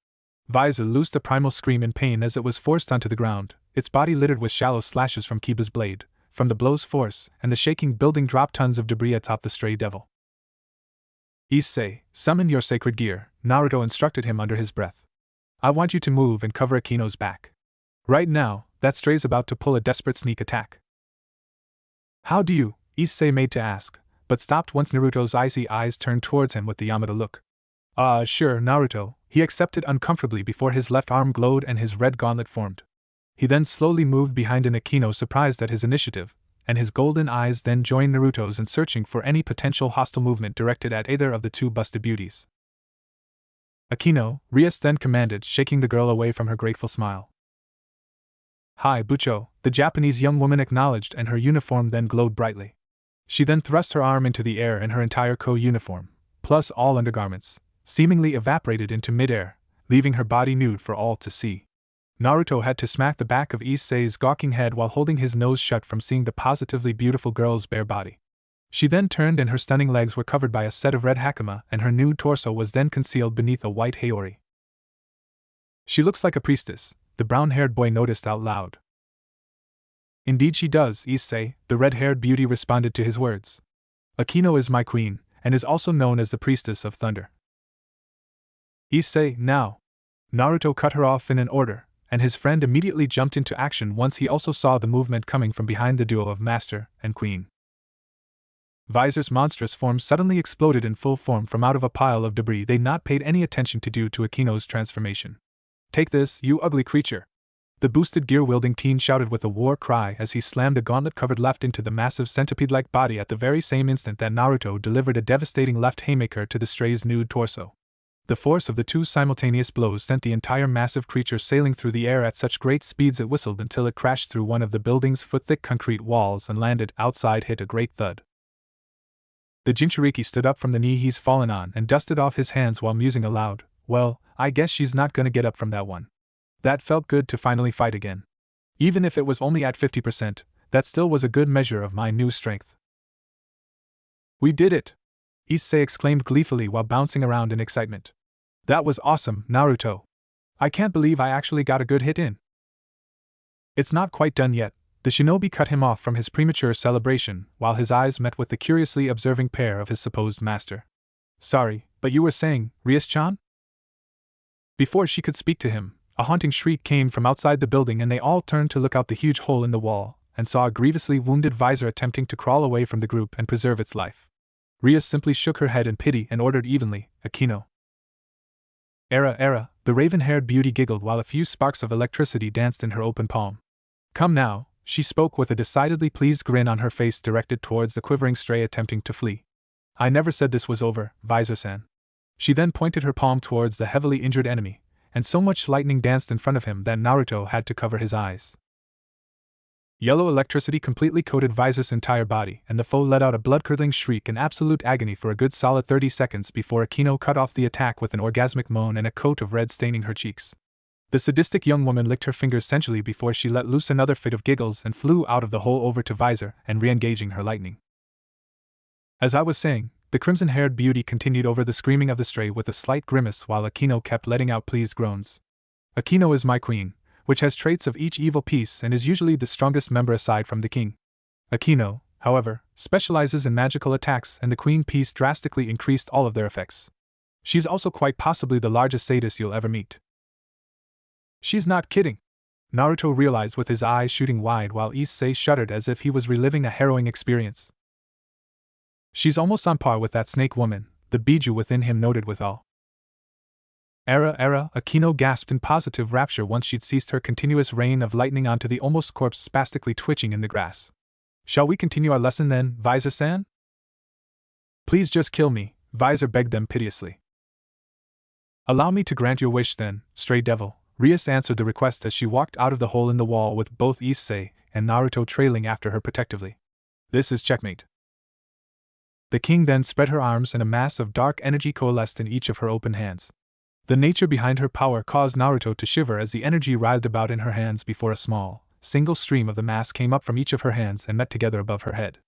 Visor loosed a primal scream in pain as it was forced onto the ground, its body littered with shallow slashes from Kiba's blade, from the blow's force, and the shaking building dropped tons of debris atop the stray devil. "Issei, summon your sacred gear," Naruto instructed him under his breath. "I want you to move and cover Akino's back. Right now, that stray's about to pull a desperate sneak attack." "How do you?" Issei made to ask, but stopped once Naruto's icy eyes turned towards him with the Yamada look. Sure, Naruto," he accepted uncomfortably before his left arm glowed and his red gauntlet formed. He then slowly moved behind an Akino surprised at his initiative, and his golden eyes then joined Naruto's in searching for any potential hostile movement directed at either of the two busted beauties. "Akino," Rias then commanded, shaking the girl away from her grateful smile. "Hi, Bucho," the Japanese young woman acknowledged, and her uniform then glowed brightly. She then thrust her arm into the air and her entire uniform, plus all undergarments, seemingly evaporated into midair, leaving her body nude for all to see. Naruto had to smack the back of Issei's gawking head while holding his nose shut from seeing the positively beautiful girl's bare body. She then turned and her stunning legs were covered by a set of red hakama and her nude torso was then concealed beneath a white haori. "She looks like a priestess," the brown-haired boy noticed out loud. "Indeed she does, Issei," the red-haired beauty responded to his words. "Akino is my queen, and is also known as the Priestess of Thunder." Issei, now! Naruto cut her off in an order, and his friend immediately jumped into action once he also saw the movement coming from behind the duo of Master and Queen. Visor's monstrous form suddenly exploded in full form from out of a pile of debris they'd not paid any attention to due to Akino's transformation. "Take this, you ugly creature!" The boosted gear-wielding teen shouted with a war cry as he slammed a gauntlet-covered left into the massive centipede-like body at the very same instant that Naruto delivered a devastating left haymaker to the stray's nude torso. The force of the two simultaneous blows sent the entire massive creature sailing through the air at such great speeds it whistled until it crashed through one of the building's foot-thick concrete walls and landed outside, hit a great thud. The Jinchuriki stood up from the knee he's fallen on and dusted off his hands while musing aloud, "Well, I guess she's not gonna get up from that one. That felt good to finally fight again. Even if it was only at 50%, that still was a good measure of my new strength." "We did it!" Issei exclaimed gleefully while bouncing around in excitement. "That was awesome, Naruto! I can't believe I actually got a good hit in." "It's not quite done yet." The shinobi cut him off from his premature celebration while his eyes met with the curiously observing pair of his supposed master. "Sorry, but you were saying, Rias-chan?" Before she could speak to him, a haunting shriek came from outside the building and they all turned to look out the huge hole in the wall and saw a grievously wounded Visor attempting to crawl away from the group and preserve its life. Rias simply shook her head in pity and ordered evenly, "Akino." Era, the raven-haired beauty giggled while a few sparks of electricity danced in her open palm. "Come now," she spoke with a decidedly pleased grin on her face directed towards the quivering stray attempting to flee. "I never said this was over, Visor-san." She then pointed her palm towards the heavily injured enemy, and so much lightning danced in front of him that Naruto had to cover his eyes. Yellow electricity completely coated Visor's entire body, and the foe let out a blood-curdling shriek in absolute agony for a good solid 30 seconds before Akino cut off the attack with an orgasmic moan and a coat of red staining her cheeks. The sadistic young woman licked her fingers sensually before she let loose another fit of giggles and flew out of the hole over to Visor and re-engaging her lightning. As I was saying, the crimson-haired beauty continued over the screaming of the stray with a slight grimace while Akino kept letting out pleased groans. "Akino is my queen, which has traits of each evil piece and is usually the strongest member aside from the king. Akino, however, specializes in magical attacks and the queen piece drastically increased all of their effects. She's also quite possibly the largest sadist you'll ever meet." "She's not kidding," Naruto realized with his eyes shooting wide while Issei shuddered as if he was reliving a harrowing experience. "She's almost on par with that snake woman," the Biju within him noted with awe. Akino gasped in positive rapture once she'd ceased her continuous rain of lightning onto the almost corpse spastically twitching in the grass. "Shall we continue our lesson then, Visor-san?" "Please just kill me," Visor begged them piteously. "Allow me to grant your wish then, stray devil," Rias answered the request as she walked out of the hole in the wall with both Issei and Naruto trailing after her protectively. "This is checkmate." The king then spread her arms and a mass of dark energy coalesced in each of her open hands. The nature behind her power caused Naruto to shiver as the energy writhed about in her hands before a small, single stream of the mass came up from each of her hands and met together above her head.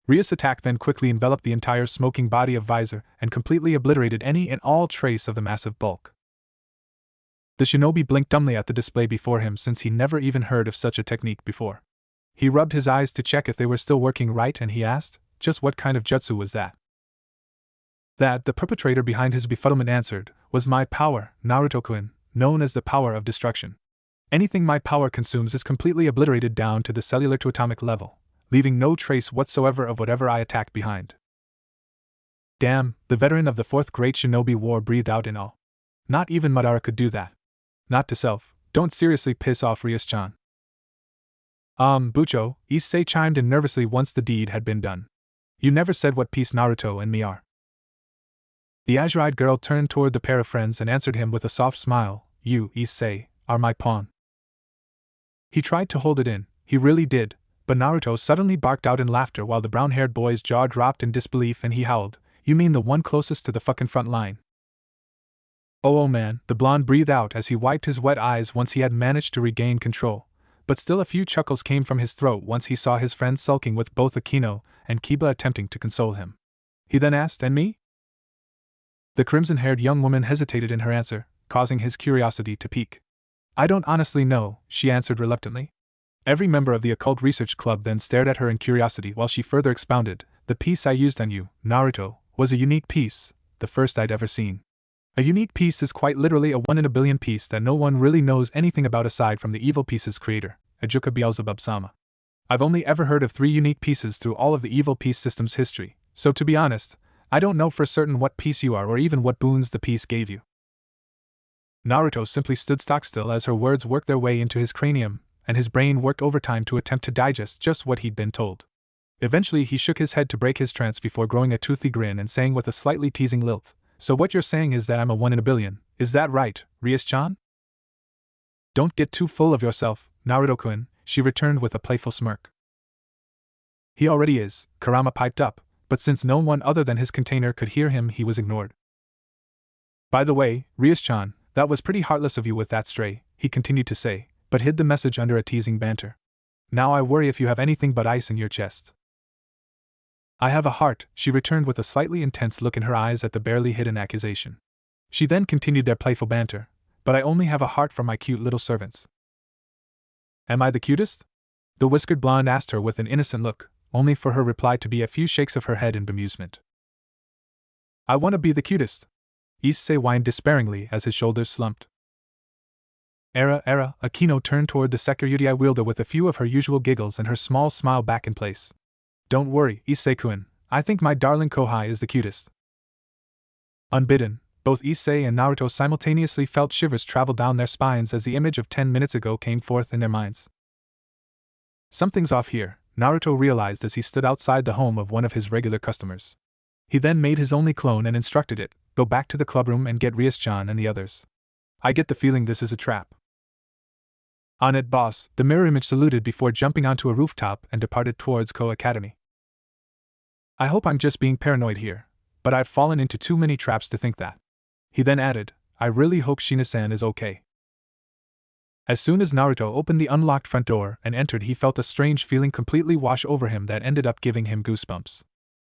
Rias' attack then quickly enveloped the entire smoking body of Visor and completely obliterated any and all trace of the massive bulk. The shinobi blinked dumbly at the display before him since he never even heard of such a technique before. He rubbed his eyes to check if they were still working right and he asked, "Just what kind of jutsu was that?" That, the perpetrator behind his befuddlement answered, was my power, Naruto-kun, known as the power of destruction. Anything my power consumes is completely obliterated down to the cellular to atomic level, leaving no trace whatsoever of whatever I attack behind. Damn, the veteran of the fourth great shinobi war breathed out in awe. Not even Madara could do that. Not to self, don't seriously piss off Rias-chan. Bucho, Issei chimed in nervously once the deed had been done. You never said what piece Naruto and me are. The azure-eyed girl turned toward the pair of friends and answered him with a soft smile, "You, Issei, are my pawn." He tried to hold it in, he really did, but Naruto suddenly barked out in laughter while the brown-haired boy's jaw dropped in disbelief and he howled, "You mean the one closest to the fucking front line?" Oh man, the blonde breathed out as he wiped his wet eyes once he had managed to regain control, but still a few chuckles came from his throat once he saw his friend sulking with both Akino and Kiba attempting to console him. He then asked, "And me?" The crimson-haired young woman hesitated in her answer, causing his curiosity to pique. "I don't honestly know," she answered reluctantly. Every member of the Occult Research Club then stared at her in curiosity while she further expounded, "The piece I used on you, Naruto, was a unique piece, the first I'd ever seen. A unique piece is quite literally a 1 in a billion piece that no one really knows anything about aside from the evil piece's creator, Ajuka Beelzebub-sama. I've only ever heard of 3 unique pieces through all of the evil piece system's history, so to be honest, I don't know for certain what piece you are or even what boons the piece gave you. Naruto simply stood stock-still as her words worked their way into his cranium, and his brain worked overtime to attempt to digest just what he'd been told. Eventually he shook his head to break his trance before growing a toothy grin and saying with a slightly teasing lilt, "So what you're saying is that I'm a 1 in a billion, is that right, Rias-chan?" "Don't get too full of yourself, Naruto-kun," she returned with a playful smirk. "He already is," Kurama piped up, but since no one other than his container could hear him he was ignored. "By the way, Rias-chan, that was pretty heartless of you with that stray," he continued to say, but hid the message under a teasing banter. "Now I worry if you have anything but ice in your chest." "I have a heart," she returned with a slightly intense look in her eyes at the barely hidden accusation. She then continued their playful banter, "But I only have a heart for my cute little servants." "Am I the cutest?" the whiskered blonde asked her with an innocent look, only for her reply to be a few shakes of her head in bemusement. "I want to be the cutest," Issei whined despairingly as his shoulders slumped. Akino turned toward the security wielder with a few of her usual giggles and her small smile back in place. "Don't worry, Issei-kun, I think my darling Kohai is the cutest." Unbidden, both Issei and Naruto simultaneously felt shivers travel down their spines as the image of 10 minutes ago came forth in their minds. Something's off here, Naruto realized as he stood outside the home of one of his regular customers. He then made his only clone and instructed it, "Go back to the clubroom and get Rias-chan and the others. I get the feeling this is a trap." "On it, boss," the mirror image saluted before jumping onto a rooftop and departed towards Ko Academy. "I hope I'm just being paranoid here, but I've fallen into too many traps to think that." He then added, "I really hope Shina-san is okay." As soon as Naruto opened the unlocked front door and entered, he felt a strange feeling completely wash over him that ended up giving him goosebumps.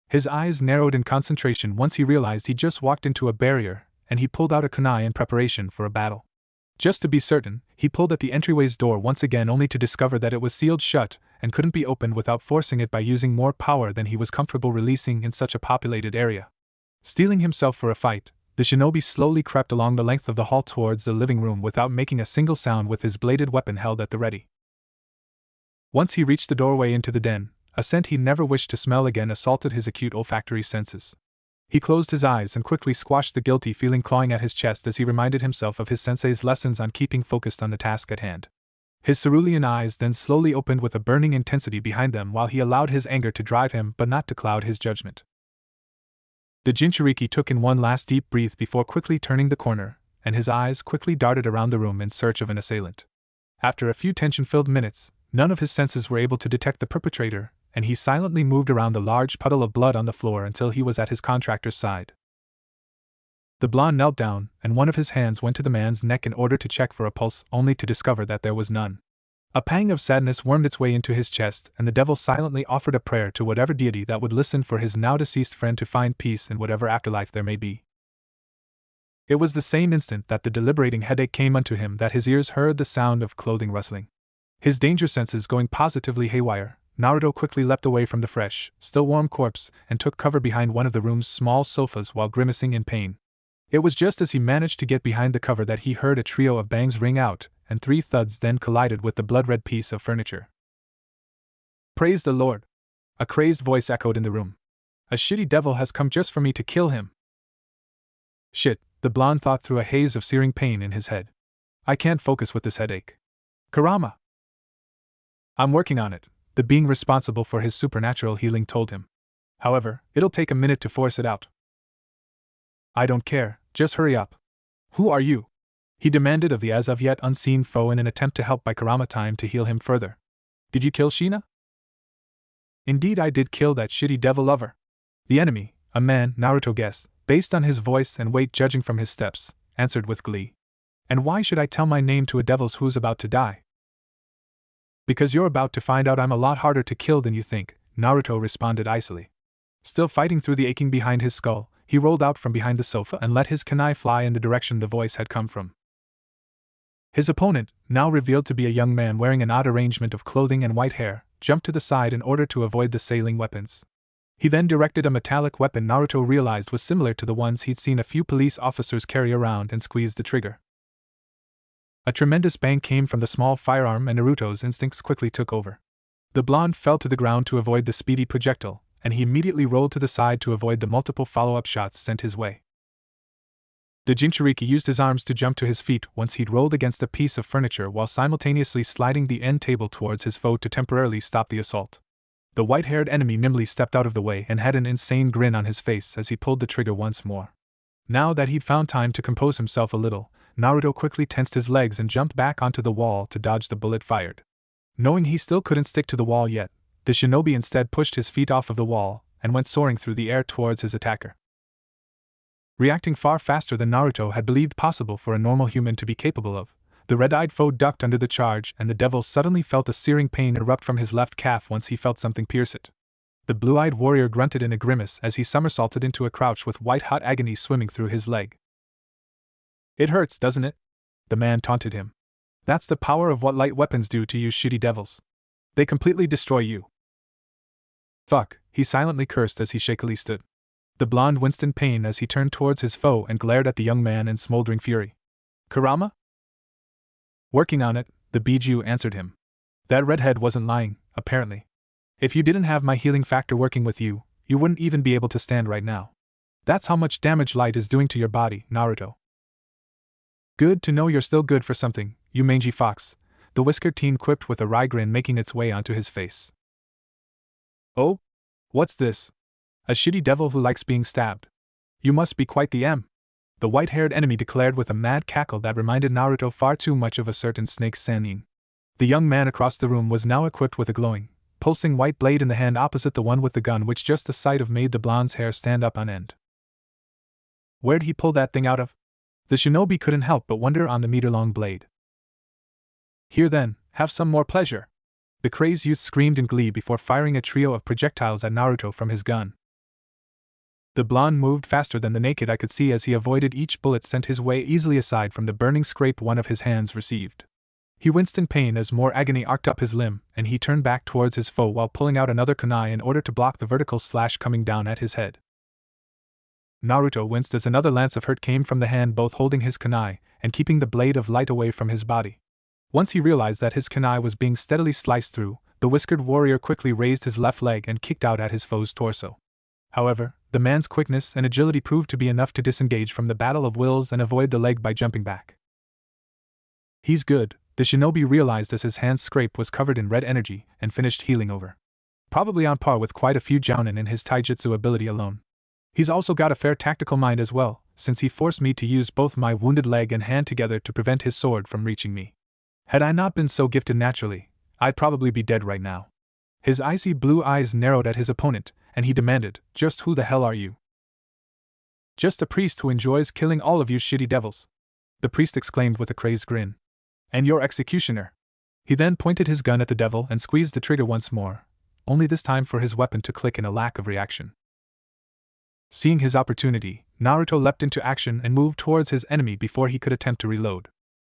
His eyes narrowed in concentration once he realized he just walked into a barrier, and he pulled out a kunai in preparation for a battle. Just to be certain, he pulled at the entryway's door once again only to discover that it was sealed shut and couldn't be opened without forcing it by using more power than he was comfortable releasing in such a populated area. Steeling himself for a fight, the shinobi slowly crept along the length of the hall towards the living room without making a single sound with his bladed weapon held at the ready. Once he reached the doorway into the den, a scent he never wished to smell again assaulted his acute olfactory senses. He closed his eyes and quickly squashed the guilty feeling clawing at his chest as he reminded himself of his sensei's lessons on keeping focused on the task at hand. His cerulean eyes then slowly opened with a burning intensity behind them while he allowed his anger to drive him but not to cloud his judgment. The Jinchuriki took in one last deep breath before quickly turning the corner, and his eyes quickly darted around the room in search of an assailant. After a few tension-filled minutes, none of his senses were able to detect the perpetrator, and he silently moved around the large puddle of blood on the floor until he was at his contractor's side. The blonde knelt down, and one of his hands went to the man's neck in order to check for a pulse, only to discover that there was none. A pang of sadness wormed its way into his chest, and the devil silently offered a prayer to whatever deity that would listen for his now-deceased friend to find peace in whatever afterlife there may be. It was the same instant that the deliberating headache came unto him that his ears heard the sound of clothing rustling. His danger senses going positively haywire, Naruto quickly leapt away from the fresh, still warm corpse and took cover behind one of the room's small sofas while grimacing in pain. It was just as he managed to get behind the cover that he heard a trio of bangs ring out, and 3 thuds then collided with the blood-red piece of furniture. "Praise the Lord!" a crazed voice echoed in the room. "A shitty devil has come just for me to kill him." Shit, the blonde thought through a haze of searing pain in his head. "I can't focus with this headache. Kurama!" "I'm working on it," the being responsible for his supernatural healing told him. "However, it'll take a minute to force it out." "I don't care, just hurry up." "Who are you?" he demanded of the as of yet unseen foe in an attempt to help buy Kurama time to heal him further. "Did you kill Shina?" "Indeed I did kill that shitty devil lover." The enemy, a man, Naruto guessed, based on his voice and weight judging from his steps, answered with glee. "And why should I tell my name to a devil who's about to die?" "Because you're about to find out I'm a lot harder to kill than you think," Naruto responded icily. Still fighting through the aching behind his skull, he rolled out from behind the sofa and let his kunai fly in the direction the voice had come from. His opponent, now revealed to be a young man wearing an odd arrangement of clothing and white hair, jumped to the side in order to avoid the sailing weapons. He then directed a metallic weapon Naruto realized was similar to the ones he'd seen a few police officers carry around and squeezed the trigger. A tremendous bang came from the small firearm and Naruto's instincts quickly took over. The blonde fell to the ground to avoid the speedy projectile, and he immediately rolled to the side to avoid the multiple follow-up shots sent his way. The Jinchuriki used his arms to jump to his feet once he'd rolled against a piece of furniture while simultaneously sliding the end table towards his foe to temporarily stop the assault. The white-haired enemy nimbly stepped out of the way and had an insane grin on his face as he pulled the trigger once more. Now that he'd found time to compose himself a little, Naruto quickly tensed his legs and jumped back onto the wall to dodge the bullet fired. Knowing he still couldn't stick to the wall yet, the shinobi instead pushed his feet off of the wall and went soaring through the air towards his attacker. Reacting far faster than Naruto had believed possible for a normal human to be capable of, the red-eyed foe ducked under the charge and the devil suddenly felt a searing pain erupt from his left calf once he felt something pierce it. The blue-eyed warrior grunted in a grimace as he somersaulted into a crouch with white-hot agony swimming through his leg. "It hurts, doesn't it?" the man taunted him. "That's the power of what light weapons do to you shitty devils. They completely destroy you." "Fuck," he silently cursed as he shakily stood. The blonde winced in pain as he turned towards his foe and glared at the young man in smoldering fury. "Kurama?" "Working on it," the Biju answered him. That redhead wasn't lying, apparently. "If you didn't have my healing factor working with you, you wouldn't even be able to stand right now. That's how much damage light is doing to your body, Naruto." "Good to know you're still good for something, you mangy fox," the whiskered teen quipped with a wry grin making its way onto his face. "Oh? What's this? A shitty devil who likes being stabbed. You must be quite the the white-haired enemy declared with a mad cackle that reminded Naruto far too much of a certain snake Sannin. The young man across the room was now equipped with a glowing, pulsing white blade in the hand opposite the one with the gun, which just the sight of made the blonde's hair stand up on end. Where'd he pull that thing out of? The shinobi couldn't help but wonder on the meter-long blade. "Here then, have some more pleasure," the crazed youth screamed in glee before firing a trio of projectiles at Naruto from his gun. The blonde moved faster than the naked eye could see as he avoided each bullet sent his way easily aside from the burning scrape one of his hands received. He winced in pain as more agony arced up his limb, and he turned back towards his foe while pulling out another kunai in order to block the vertical slash coming down at his head. Naruto winced as another lance of hurt came from the hand both holding his kunai and keeping the blade of light away from his body. Once he realized that his kunai was being steadily sliced through, the whiskered warrior quickly raised his left leg and kicked out at his foe's torso. However, the man's quickness and agility proved to be enough to disengage from the battle of wills and avoid the leg by jumping back. "He's good," the shinobi realized as his hand's scrape was covered in red energy and finished healing over. Probably on par with quite a few jounin in his taijutsu ability alone. "He's also got a fair tactical mind as well, since he forced me to use both my wounded leg and hand together to prevent his sword from reaching me. Had I not been so gifted naturally, I'd probably be dead right now." His icy blue eyes narrowed at his opponent, and he demanded, "Just who the hell are you?" "Just a priest who enjoys killing all of you shitty devils," the priest exclaimed with a crazed grin. "And your executioner." He then pointed his gun at the devil and squeezed the trigger once more, only this time for his weapon to click in a lack of reaction. Seeing his opportunity, Naruto leapt into action and moved towards his enemy before he could attempt to reload.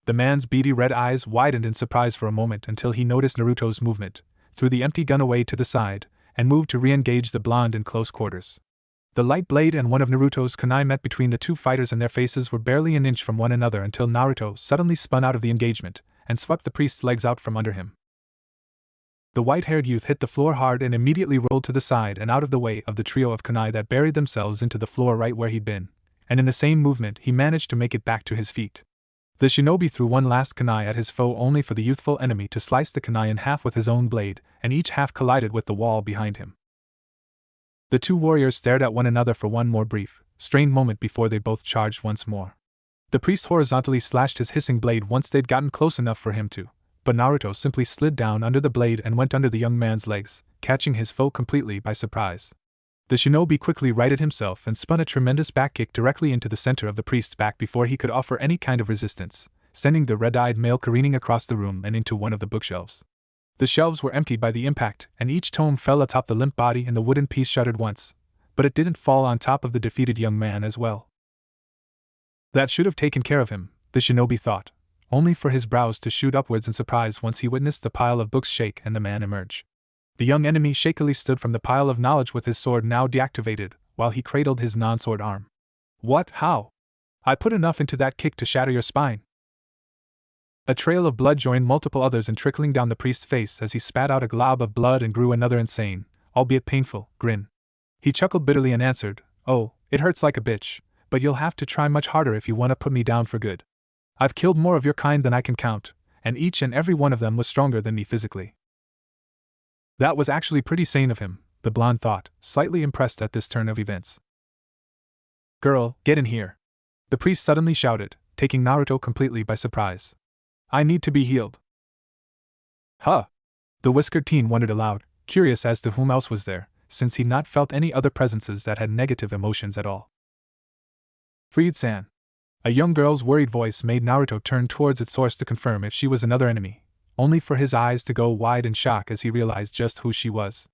The man's beady red eyes widened in surprise for a moment until he noticed Naruto's movement, threw the empty gun away to the side, and moved to re-engage the blonde in close quarters. The light blade and one of Naruto's kunai met between the two fighters and their faces were barely an inch from one another until Naruto suddenly spun out of the engagement and swept the priest's legs out from under him. The white-haired youth hit the floor hard and immediately rolled to the side and out of the way of the trio of kunai that buried themselves into the floor right where he'd been, and in the same movement he managed to make it back to his feet. The shinobi threw one last kunai at his foe only for the youthful enemy to slice the kunai in half with his own blade, and each half collided with the wall behind him. The two warriors stared at one another for one more brief, strained moment before they both charged once more. The priest horizontally slashed his hissing blade once they'd gotten close enough for him to, but Naruto simply slid down under the blade and went under the young man's legs, catching his foe completely by surprise. The shinobi quickly righted himself and spun a tremendous back kick directly into the center of the priest's back before he could offer any kind of resistance, sending the red-eyed male careening across the room and into one of the bookshelves. The shelves were emptied by the impact, and each tome fell atop the limp body and the wooden piece shuddered once, but it didn't fall on top of the defeated young man as well. That should have taken care of him, the shinobi thought, only for his brows to shoot upwards in surprise once he witnessed the pile of books shake and the man emerge. The young enemy shakily stood from the pile of knowledge with his sword now deactivated, while he cradled his non-sword arm. What? How? I put enough into that kick to shatter your spine. A trail of blood joined multiple others in trickling down the priest's face as he spat out a glob of blood and grew another insane, albeit painful, grin. He chuckled bitterly and answered, "Oh, it hurts like a bitch, but you'll have to try much harder if you want to put me down for good. I've killed more of your kind than I can count, and each and every one of them was stronger than me physically." That was actually pretty sane of him, the blonde thought, slightly impressed at this turn of events. "Girl, get in here," the priest suddenly shouted, taking Naruto completely by surprise. "I need to be healed." Huh? The whiskered teen wondered aloud, curious as to whom else was there, since he'd not felt any other presences that had negative emotions at all. "Freed-san." A young girl's worried voice made Naruto turn towards its source to confirm if she was another enemy, only for his eyes to go wide in shock as he realized just who she was.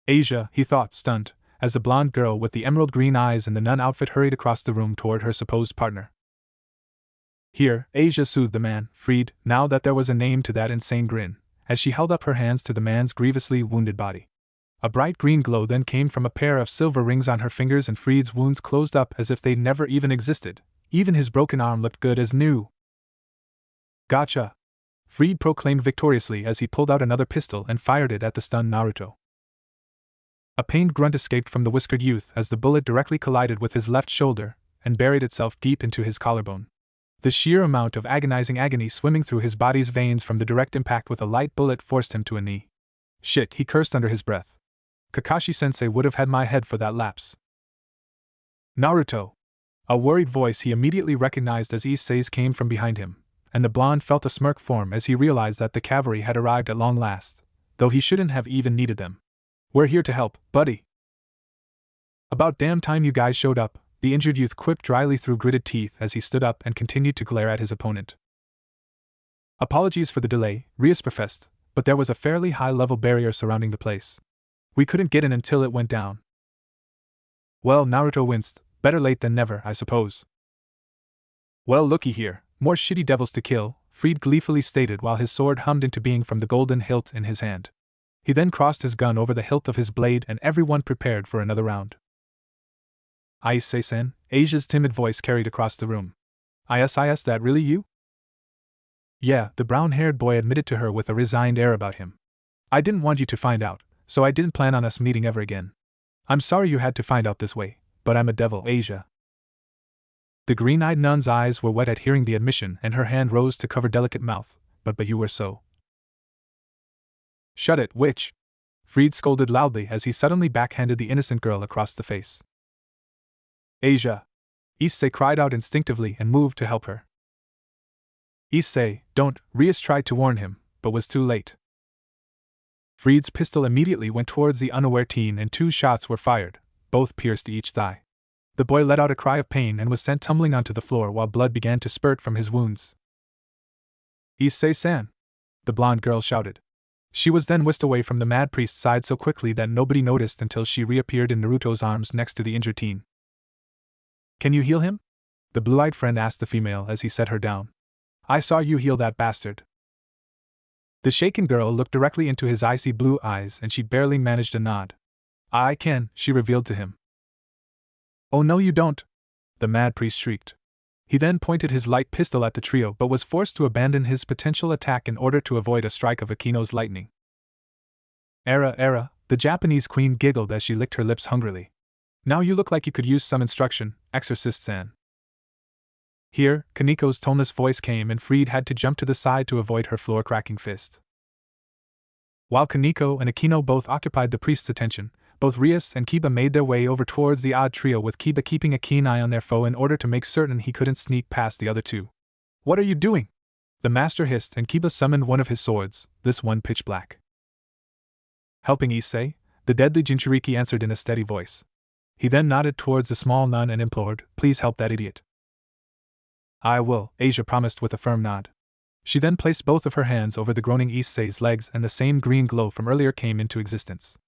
Asia, he thought, stunned, as the blonde girl with the emerald green eyes and the nun outfit hurried across the room toward her supposed partner. "Here," Asia soothed the man, freed, now that there was a name to that insane grin, as she held up her hands to the man's grievously wounded body. A bright green glow then came from a pair of silver rings on her fingers and Freed's wounds closed up as if they'd never even existed. Even his broken arm looked good as new. "Gotcha!" Freed proclaimed victoriously as he pulled out another pistol and fired it at the stunned Naruto. A pained grunt escaped from the whiskered youth as the bullet directly collided with his left shoulder and buried itself deep into his collarbone. The sheer amount of agonizing agony swimming through his body's veins from the direct impact with a light bullet forced him to a knee. "Shit," he cursed under his breath. "Kakashi-sensei would have had my head for that lapse." "Naruto!" A worried voice he immediately recognized as Issei's came from behind him, and the blonde felt a smirk form as he realized that the cavalry had arrived at long last, though he shouldn't have even needed them. "We're here to help, buddy." "About damn time you guys showed up," the injured youth quipped dryly through gritted teeth as he stood up and continued to glare at his opponent. "Apologies for the delay," Rias professed, but there was a fairly high-level barrier surrounding the place. "We couldn't get in until it went down." "Well," Naruto winced, "better late than never, I suppose." "Well, looky here, more shitty devils to kill," Freed gleefully stated while his sword hummed into being from the golden hilt in his hand. He then crossed his gun over the hilt of his blade and everyone prepared for another round. "Issei-san," Asia's timid voice carried across the room. "Is that really you?" "Yeah," the brown-haired boy admitted to her with a resigned air about him. "I didn't want you to find out, so I didn't plan on us meeting ever again. I'm sorry you had to find out this way, but I'm a devil, Asia." The green-eyed nun's eyes were wet at hearing the admission and her hand rose to cover delicate mouth, but you were so. "Shut it, witch!" Freed scolded loudly as he suddenly backhanded the innocent girl across the face. "Asia!" Issei cried out instinctively and moved to help her. "Issei, don't," Rias tried to warn him, but was too late. Freed's pistol immediately went towards the unaware teen and 2 shots were fired, both pierced each thigh. The boy let out a cry of pain and was sent tumbling onto the floor while blood began to spurt from his wounds. "Issei-san!" the blonde girl shouted. She was then whisked away from the mad priest's side so quickly that nobody noticed until she reappeared in Naruto's arms next to the injured teen. "Can you heal him?" the blue-eyed friend asked the female as he set her down. "I saw you heal that bastard." The shaken girl looked directly into his icy blue eyes and she barely managed a nod. "I can," she revealed to him. "Oh no you don't!" the mad priest shrieked. He then pointed his light pistol at the trio but was forced to abandon his potential attack in order to avoid a strike of Akino's lightning. Era, the Japanese queen giggled as she licked her lips hungrily. "Now you look like you could use some instruction, exorcist-san." Here, Kaniko's toneless voice came and Freed had to jump to the side to avoid her floor-cracking fist. While Kaniko and Akino both occupied the priest's attention, both Rias and Kiba made their way over towards the odd trio with Kiba keeping a keen eye on their foe in order to make certain he couldn't sneak past the other two. "What are you doing?" the master hissed and Kiba summoned one of his swords, this one pitch black. "Helping Issei," the deadly Jinchuriki answered in a steady voice. He then nodded towards the small nun and implored, "Please help that idiot." "I will," Asia promised with a firm nod. She then placed both of her hands over the groaning Issei's legs and the same green glow from earlier came into existence.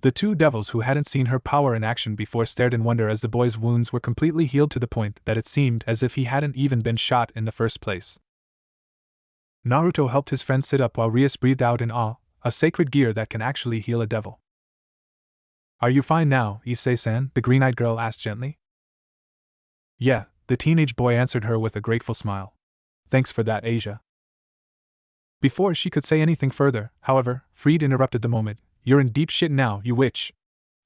The 2 devils who hadn't seen her power in action before stared in wonder as the boy's wounds were completely healed to the point that it seemed as if he hadn't even been shot in the first place. Naruto helped his friend sit up while Rias breathed out in awe, a sacred gear that can actually heal a devil. Are you fine now, Issei-san? The green-eyed girl asked gently. Yeah, the teenage boy answered her with a grateful smile. Thanks for that, Asia. Before she could say anything further, however, Fried interrupted the moment. You're in deep shit now, you witch.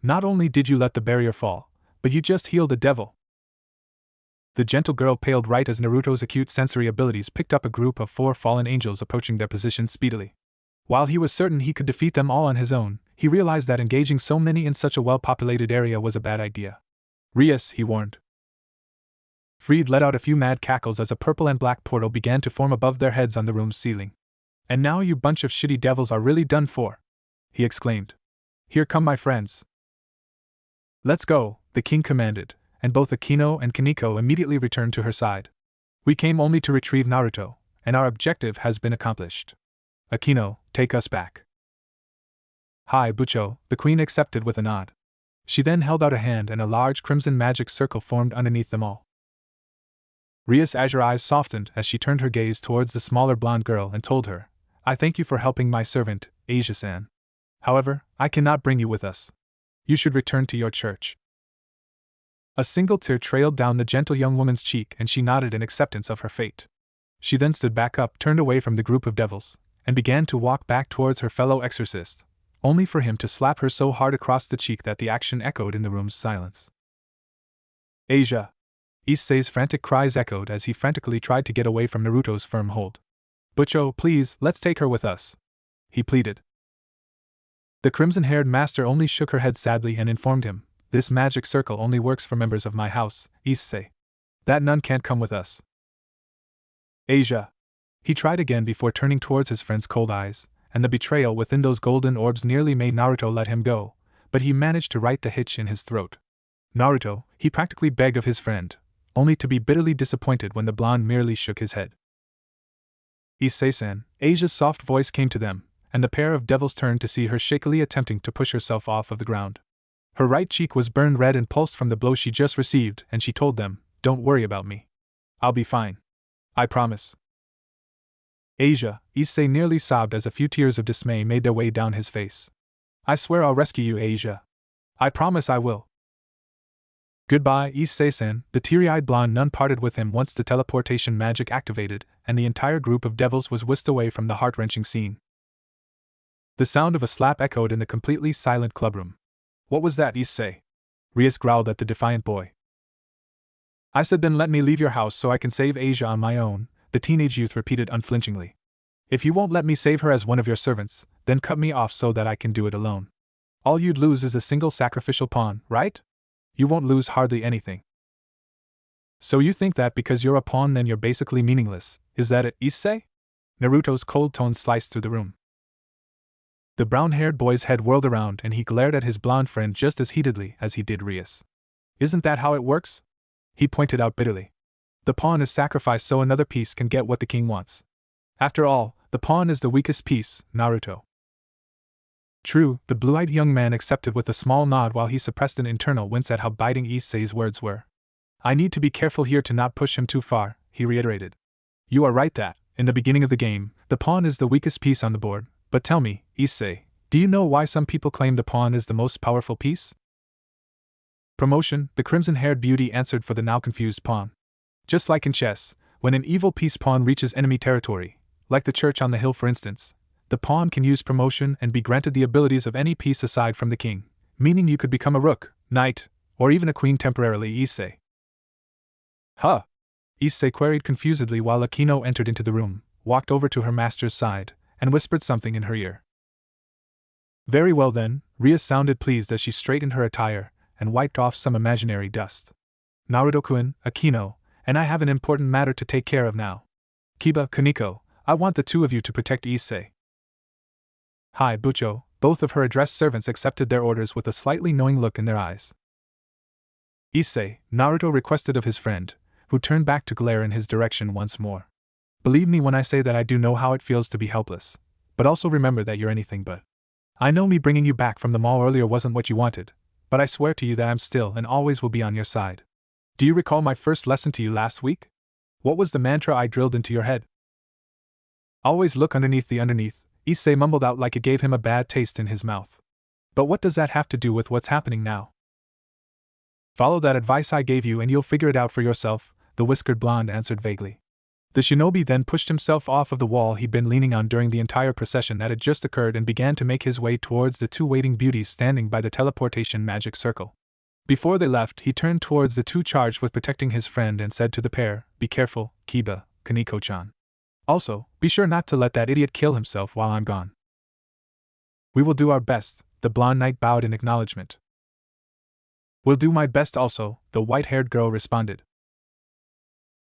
Not only did you let the barrier fall, but you just healed a devil. The gentle girl paled right as Naruto's acute sensory abilities picked up a group of 4 fallen angels approaching their positions speedily. While he was certain he could defeat them all on his own, he realized that engaging so many in such a well-populated area was a bad idea. Rias, he warned. Fried let out a few mad cackles as a purple and black portal began to form above their heads on the room's ceiling. And now you bunch of shitty devils are really done for, he exclaimed. Here come my friends. Let's go, the king commanded, and both Akino and Kaneko immediately returned to her side. We came only to retrieve Naruto, and our objective has been accomplished. Akino, take us back. Hi, Bucho, the queen accepted with a nod. She then held out a hand and a large crimson magic circle formed underneath them all. Rias' azure eyes softened as she turned her gaze towards the smaller blonde girl and told her, I thank you for helping my servant, Asia-san. However, I cannot bring you with us. You should return to your church. A single tear trailed down the gentle young woman's cheek and she nodded in acceptance of her fate. She then stood back up, turned away from the group of devils, and began to walk back towards her fellow exorcist, only for him to slap her so hard across the cheek that the action echoed in the room's silence. Asia! Issei's frantic cries echoed as he frantically tried to get away from Naruto's firm hold. Bucho, please, let's take her with us, he pleaded. The crimson-haired master only shook her head sadly and informed him, this magic circle only works for members of my house, Issei. That nun can't come with us. Asia! He tried again before turning towards his friend's cold eyes, and the betrayal within those golden orbs nearly made Naruto let him go, but he managed to right the hitch in his throat. Naruto, he practically begged of his friend, only to be bitterly disappointed when the blonde merely shook his head. Issei-san, Asia's soft voice came to them, and the pair of devils turned to see her shakily attempting to push herself off of the ground. Her right cheek was burned red and pulsed from the blow she just received, and she told them, Don't worry about me. I'll be fine. I promise. Asia, Issei nearly sobbed as a few tears of dismay made their way down his face. I swear I'll rescue you, Asia. I promise I will. Goodbye, Issei-san, the teary-eyed blonde nun parted with him once the teleportation magic activated, and the entire group of devils was whisked away from the heart-wrenching scene. The sound of a slap echoed in the completely silent clubroom. What was that, Issei? Rias growled at the defiant boy. I said then let me leave your house so I can save Asia on my own, the teenage youth repeated unflinchingly. If you won't let me save her as one of your servants, then cut me off so that I can do it alone. All you'd lose is a single sacrificial pawn, right? You won't lose hardly anything. So you think that because you're a pawn then you're basically meaningless, is that it, Issei? Naruto's cold tones sliced through the room. The brown-haired boy's head whirled around and he glared at his blonde friend just as heatedly as he did Rias. Isn't that how it works? He pointed out bitterly. The pawn is sacrificed so another piece can get what the king wants. After all, the pawn is the weakest piece, Naruto. True, the blue-eyed young man accepted with a small nod while he suppressed an internal wince at how biting Issei's words were. I need to be careful here to not push him too far, he reiterated. You are right that, in the beginning of the game, the pawn is the weakest piece on the board, but tell me, Issei, do you know why some people claim the pawn is the most powerful piece? Promotion, the crimson-haired beauty answered for the now confused pawn. Just like in chess, when an evil piece pawn reaches enemy territory, like the church on the hill for instance, the pawn can use promotion and be granted the abilities of any piece aside from the king, meaning you could become a rook, knight, or even a queen temporarily, Issei. Huh? Issei queried confusedly while Akino entered into the room, walked over to her master's side, and whispered something in her ear. Very well then, Rias sounded pleased as she straightened her attire and wiped off some imaginary dust. Naruto-kun, Akino, and I have an important matter to take care of now. Kiba, Kaneko, I want the two of you to protect Issei. Hi, Bucho, both of her addressed servants accepted their orders with a slightly knowing look in their eyes. Issei, Naruto requested of his friend, who turned back to glare in his direction once more. Believe me when I say that I do know how it feels to be helpless, but also remember that you're anything but. I know me bringing you back from the mall earlier wasn't what you wanted, but I swear to you that I'm still and always will be on your side. Do you recall my first lesson to you last week? What was the mantra I drilled into your head? Always look underneath the underneath, Issei mumbled out like it gave him a bad taste in his mouth. But what does that have to do with what's happening now? Follow that advice I gave you and you'll figure it out for yourself, the whiskered blonde answered vaguely. The shinobi then pushed himself off of the wall he'd been leaning on during the entire procession that had just occurred and began to make his way towards the two waiting beauties standing by the teleportation magic circle. Before they left, he turned towards the two charged with protecting his friend and said to the pair, "Be careful, Kiba, Kaneko-chan. Also, be sure not to let that idiot kill himself while I'm gone." "We will do our best," the blonde knight bowed in acknowledgement. "Will do my best also," the white-haired girl responded.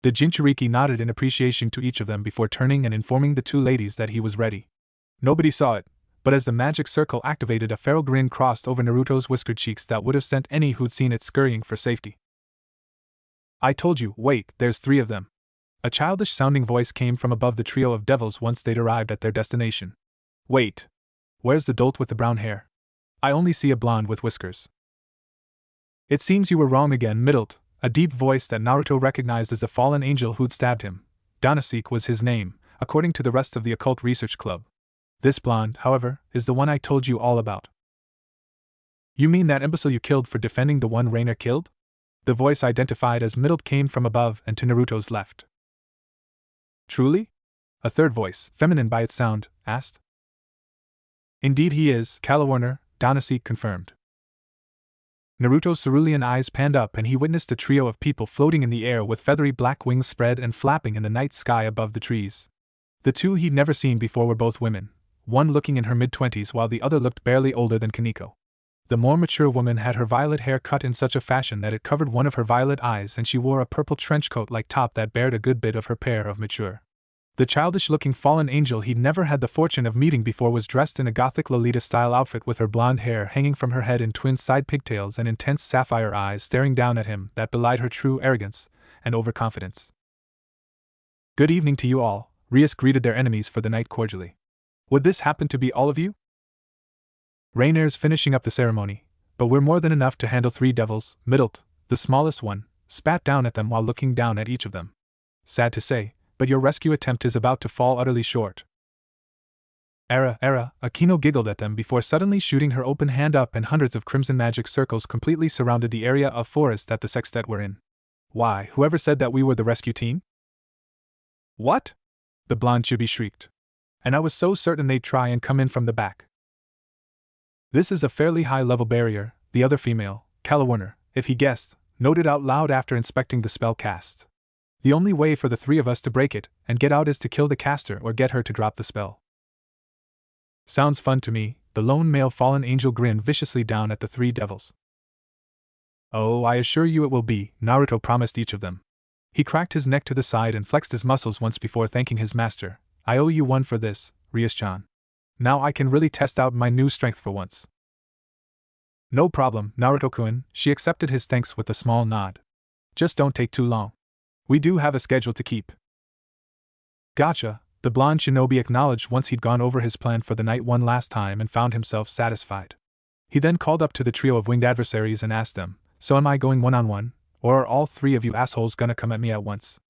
The Jinchuriki nodded in appreciation to each of them before turning and informing the two ladies that he was ready. Nobody saw it, but as the magic circle activated, a feral grin crossed over Naruto's whiskered cheeks that would have sent any who'd seen it scurrying for safety. "I told you, wait, there's 3 of them." A childish-sounding voice came from above the trio of devils once they'd arrived at their destination. "Wait. Where's the dolt with the brown hair? I only see a blonde with whiskers." "It seems you were wrong again, Middlet," a deep voice that Naruto recognized as the fallen angel who'd stabbed him. Danasik was his name, according to the rest of the occult research club. "This blonde, however, is the one I told you all about." "You mean that imbecile you killed for defending the one Rainer killed?" The voice identified as Middlet came from above and to Naruto's left. "Truly?" a third voice, feminine by its sound, asked. "Indeed he is, Kalawarner," Danasik confirmed. Naruto's cerulean eyes panned up and he witnessed a trio of people floating in the air with feathery black wings spread and flapping in the night sky above the trees. The two he'd never seen before were both women, one looking in her mid-20s while the other looked barely older than Kaneko. The more mature woman had her violet hair cut in such a fashion that it covered one of her violet eyes, and she wore a purple trenchcoat-like top that bared a good bit of her pair of mature. The childish-looking fallen angel he'd never had the fortune of meeting before was dressed in a gothic Lolita-style outfit with her blonde hair hanging from her head in twin side pigtails and intense sapphire eyes staring down at him that belied her true arrogance and overconfidence. "Good evening to you all," Rias greeted their enemies for the night cordially. "Would this happen to be all of you? Rainer's finishing up the ceremony, but we're more than enough to handle 3 devils." Middlet, the smallest one, spat down at them while looking down at each of them. "Sad to say, but your rescue attempt is about to fall utterly short." "Era, Akino giggled at them before suddenly shooting her open hand up, and hundreds of crimson magic circles completely surrounded the area of forest that the sextet were in. "Why, whoever said that we were the rescue team?" "What?" the blonde chibi shrieked. "And I was so certain they'd try and come in from the back." "This is a fairly high-level barrier," the other female, Kalawarner, if he guessed, noted out loud after inspecting the spell cast. "The only way for the 3 of us to break it and get out is to kill the caster or get her to drop the spell." "Sounds fun to me," the lone male fallen angel grinned viciously down at the 3 devils. "Oh, I assure you it will be," Naruto promised each of them. He cracked his neck to the side and flexed his muscles once before thanking his master. "I owe you one for this, Rias-chan. Now I can really test out my new strength for once." "No problem, Naruto-kun," she accepted his thanks with a small nod. "Just don't take too long. We do have a schedule to keep." "Gotcha," the blonde shinobi acknowledged once he'd gone over his plan for the night one last time and found himself satisfied. He then called up to the trio of winged adversaries and asked them, "So am I going one-on-one, or are all 3 of you assholes gonna come at me at once?"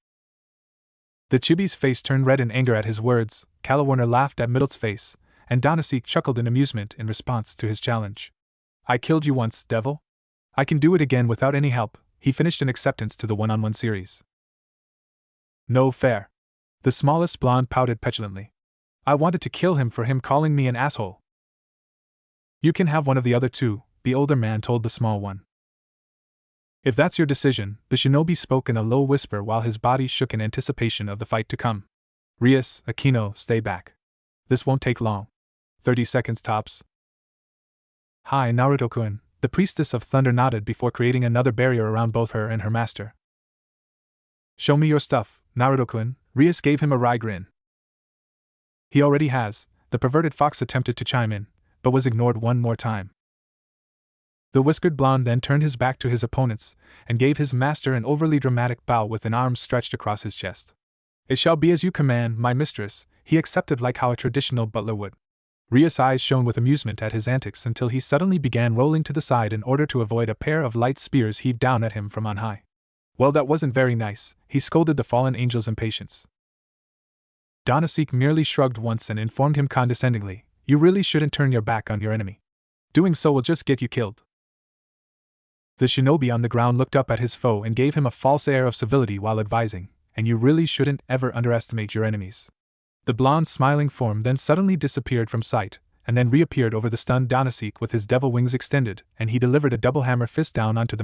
The chibi's face turned red in anger at his words, Kalawarner laughed at Middlet's face, and Danasik chuckled in amusement in response to his challenge. "I killed you once, devil. I can do it again without any help," he finished in acceptance to the one-on-one series. "No fair." The smallest blonde pouted petulantly. "I wanted to kill him for him calling me an asshole." "You can have one of the other 2, the older man told the small one. "If that's your decision," the shinobi spoke in a low whisper while his body shook in anticipation of the fight to come. "Rias, Akino, stay back. This won't take long. 30 seconds tops." "Hi, Naruto-kun," the priestess of thunder nodded before creating another barrier around both her and her master. "Show me your stuff, Naruto-kun," Rias gave him a wry grin. "He already has," the perverted fox attempted to chime in, but was ignored one more time. The whiskered blonde then turned his back to his opponents and gave his master an overly dramatic bow with an arm stretched across his chest. "It shall be as you command, my mistress," he accepted like how a traditional butler would. Rias' eyes shone with amusement at his antics until he suddenly began rolling to the side in order to avoid a pair of light spears heaved down at him from on high. "Well, that wasn't very nice," he scolded the fallen angel's impatience. Danasek merely shrugged once and informed him condescendingly, "You really shouldn't turn your back on your enemy. Doing so will just get you killed." The shinobi on the ground looked up at his foe and gave him a false air of civility while advising, "And you really shouldn't ever underestimate your enemies." The blonde smiling form then suddenly disappeared from sight, and then reappeared over the stunned Danasek with his devil wings extended, and he delivered a double hammer fist down onto the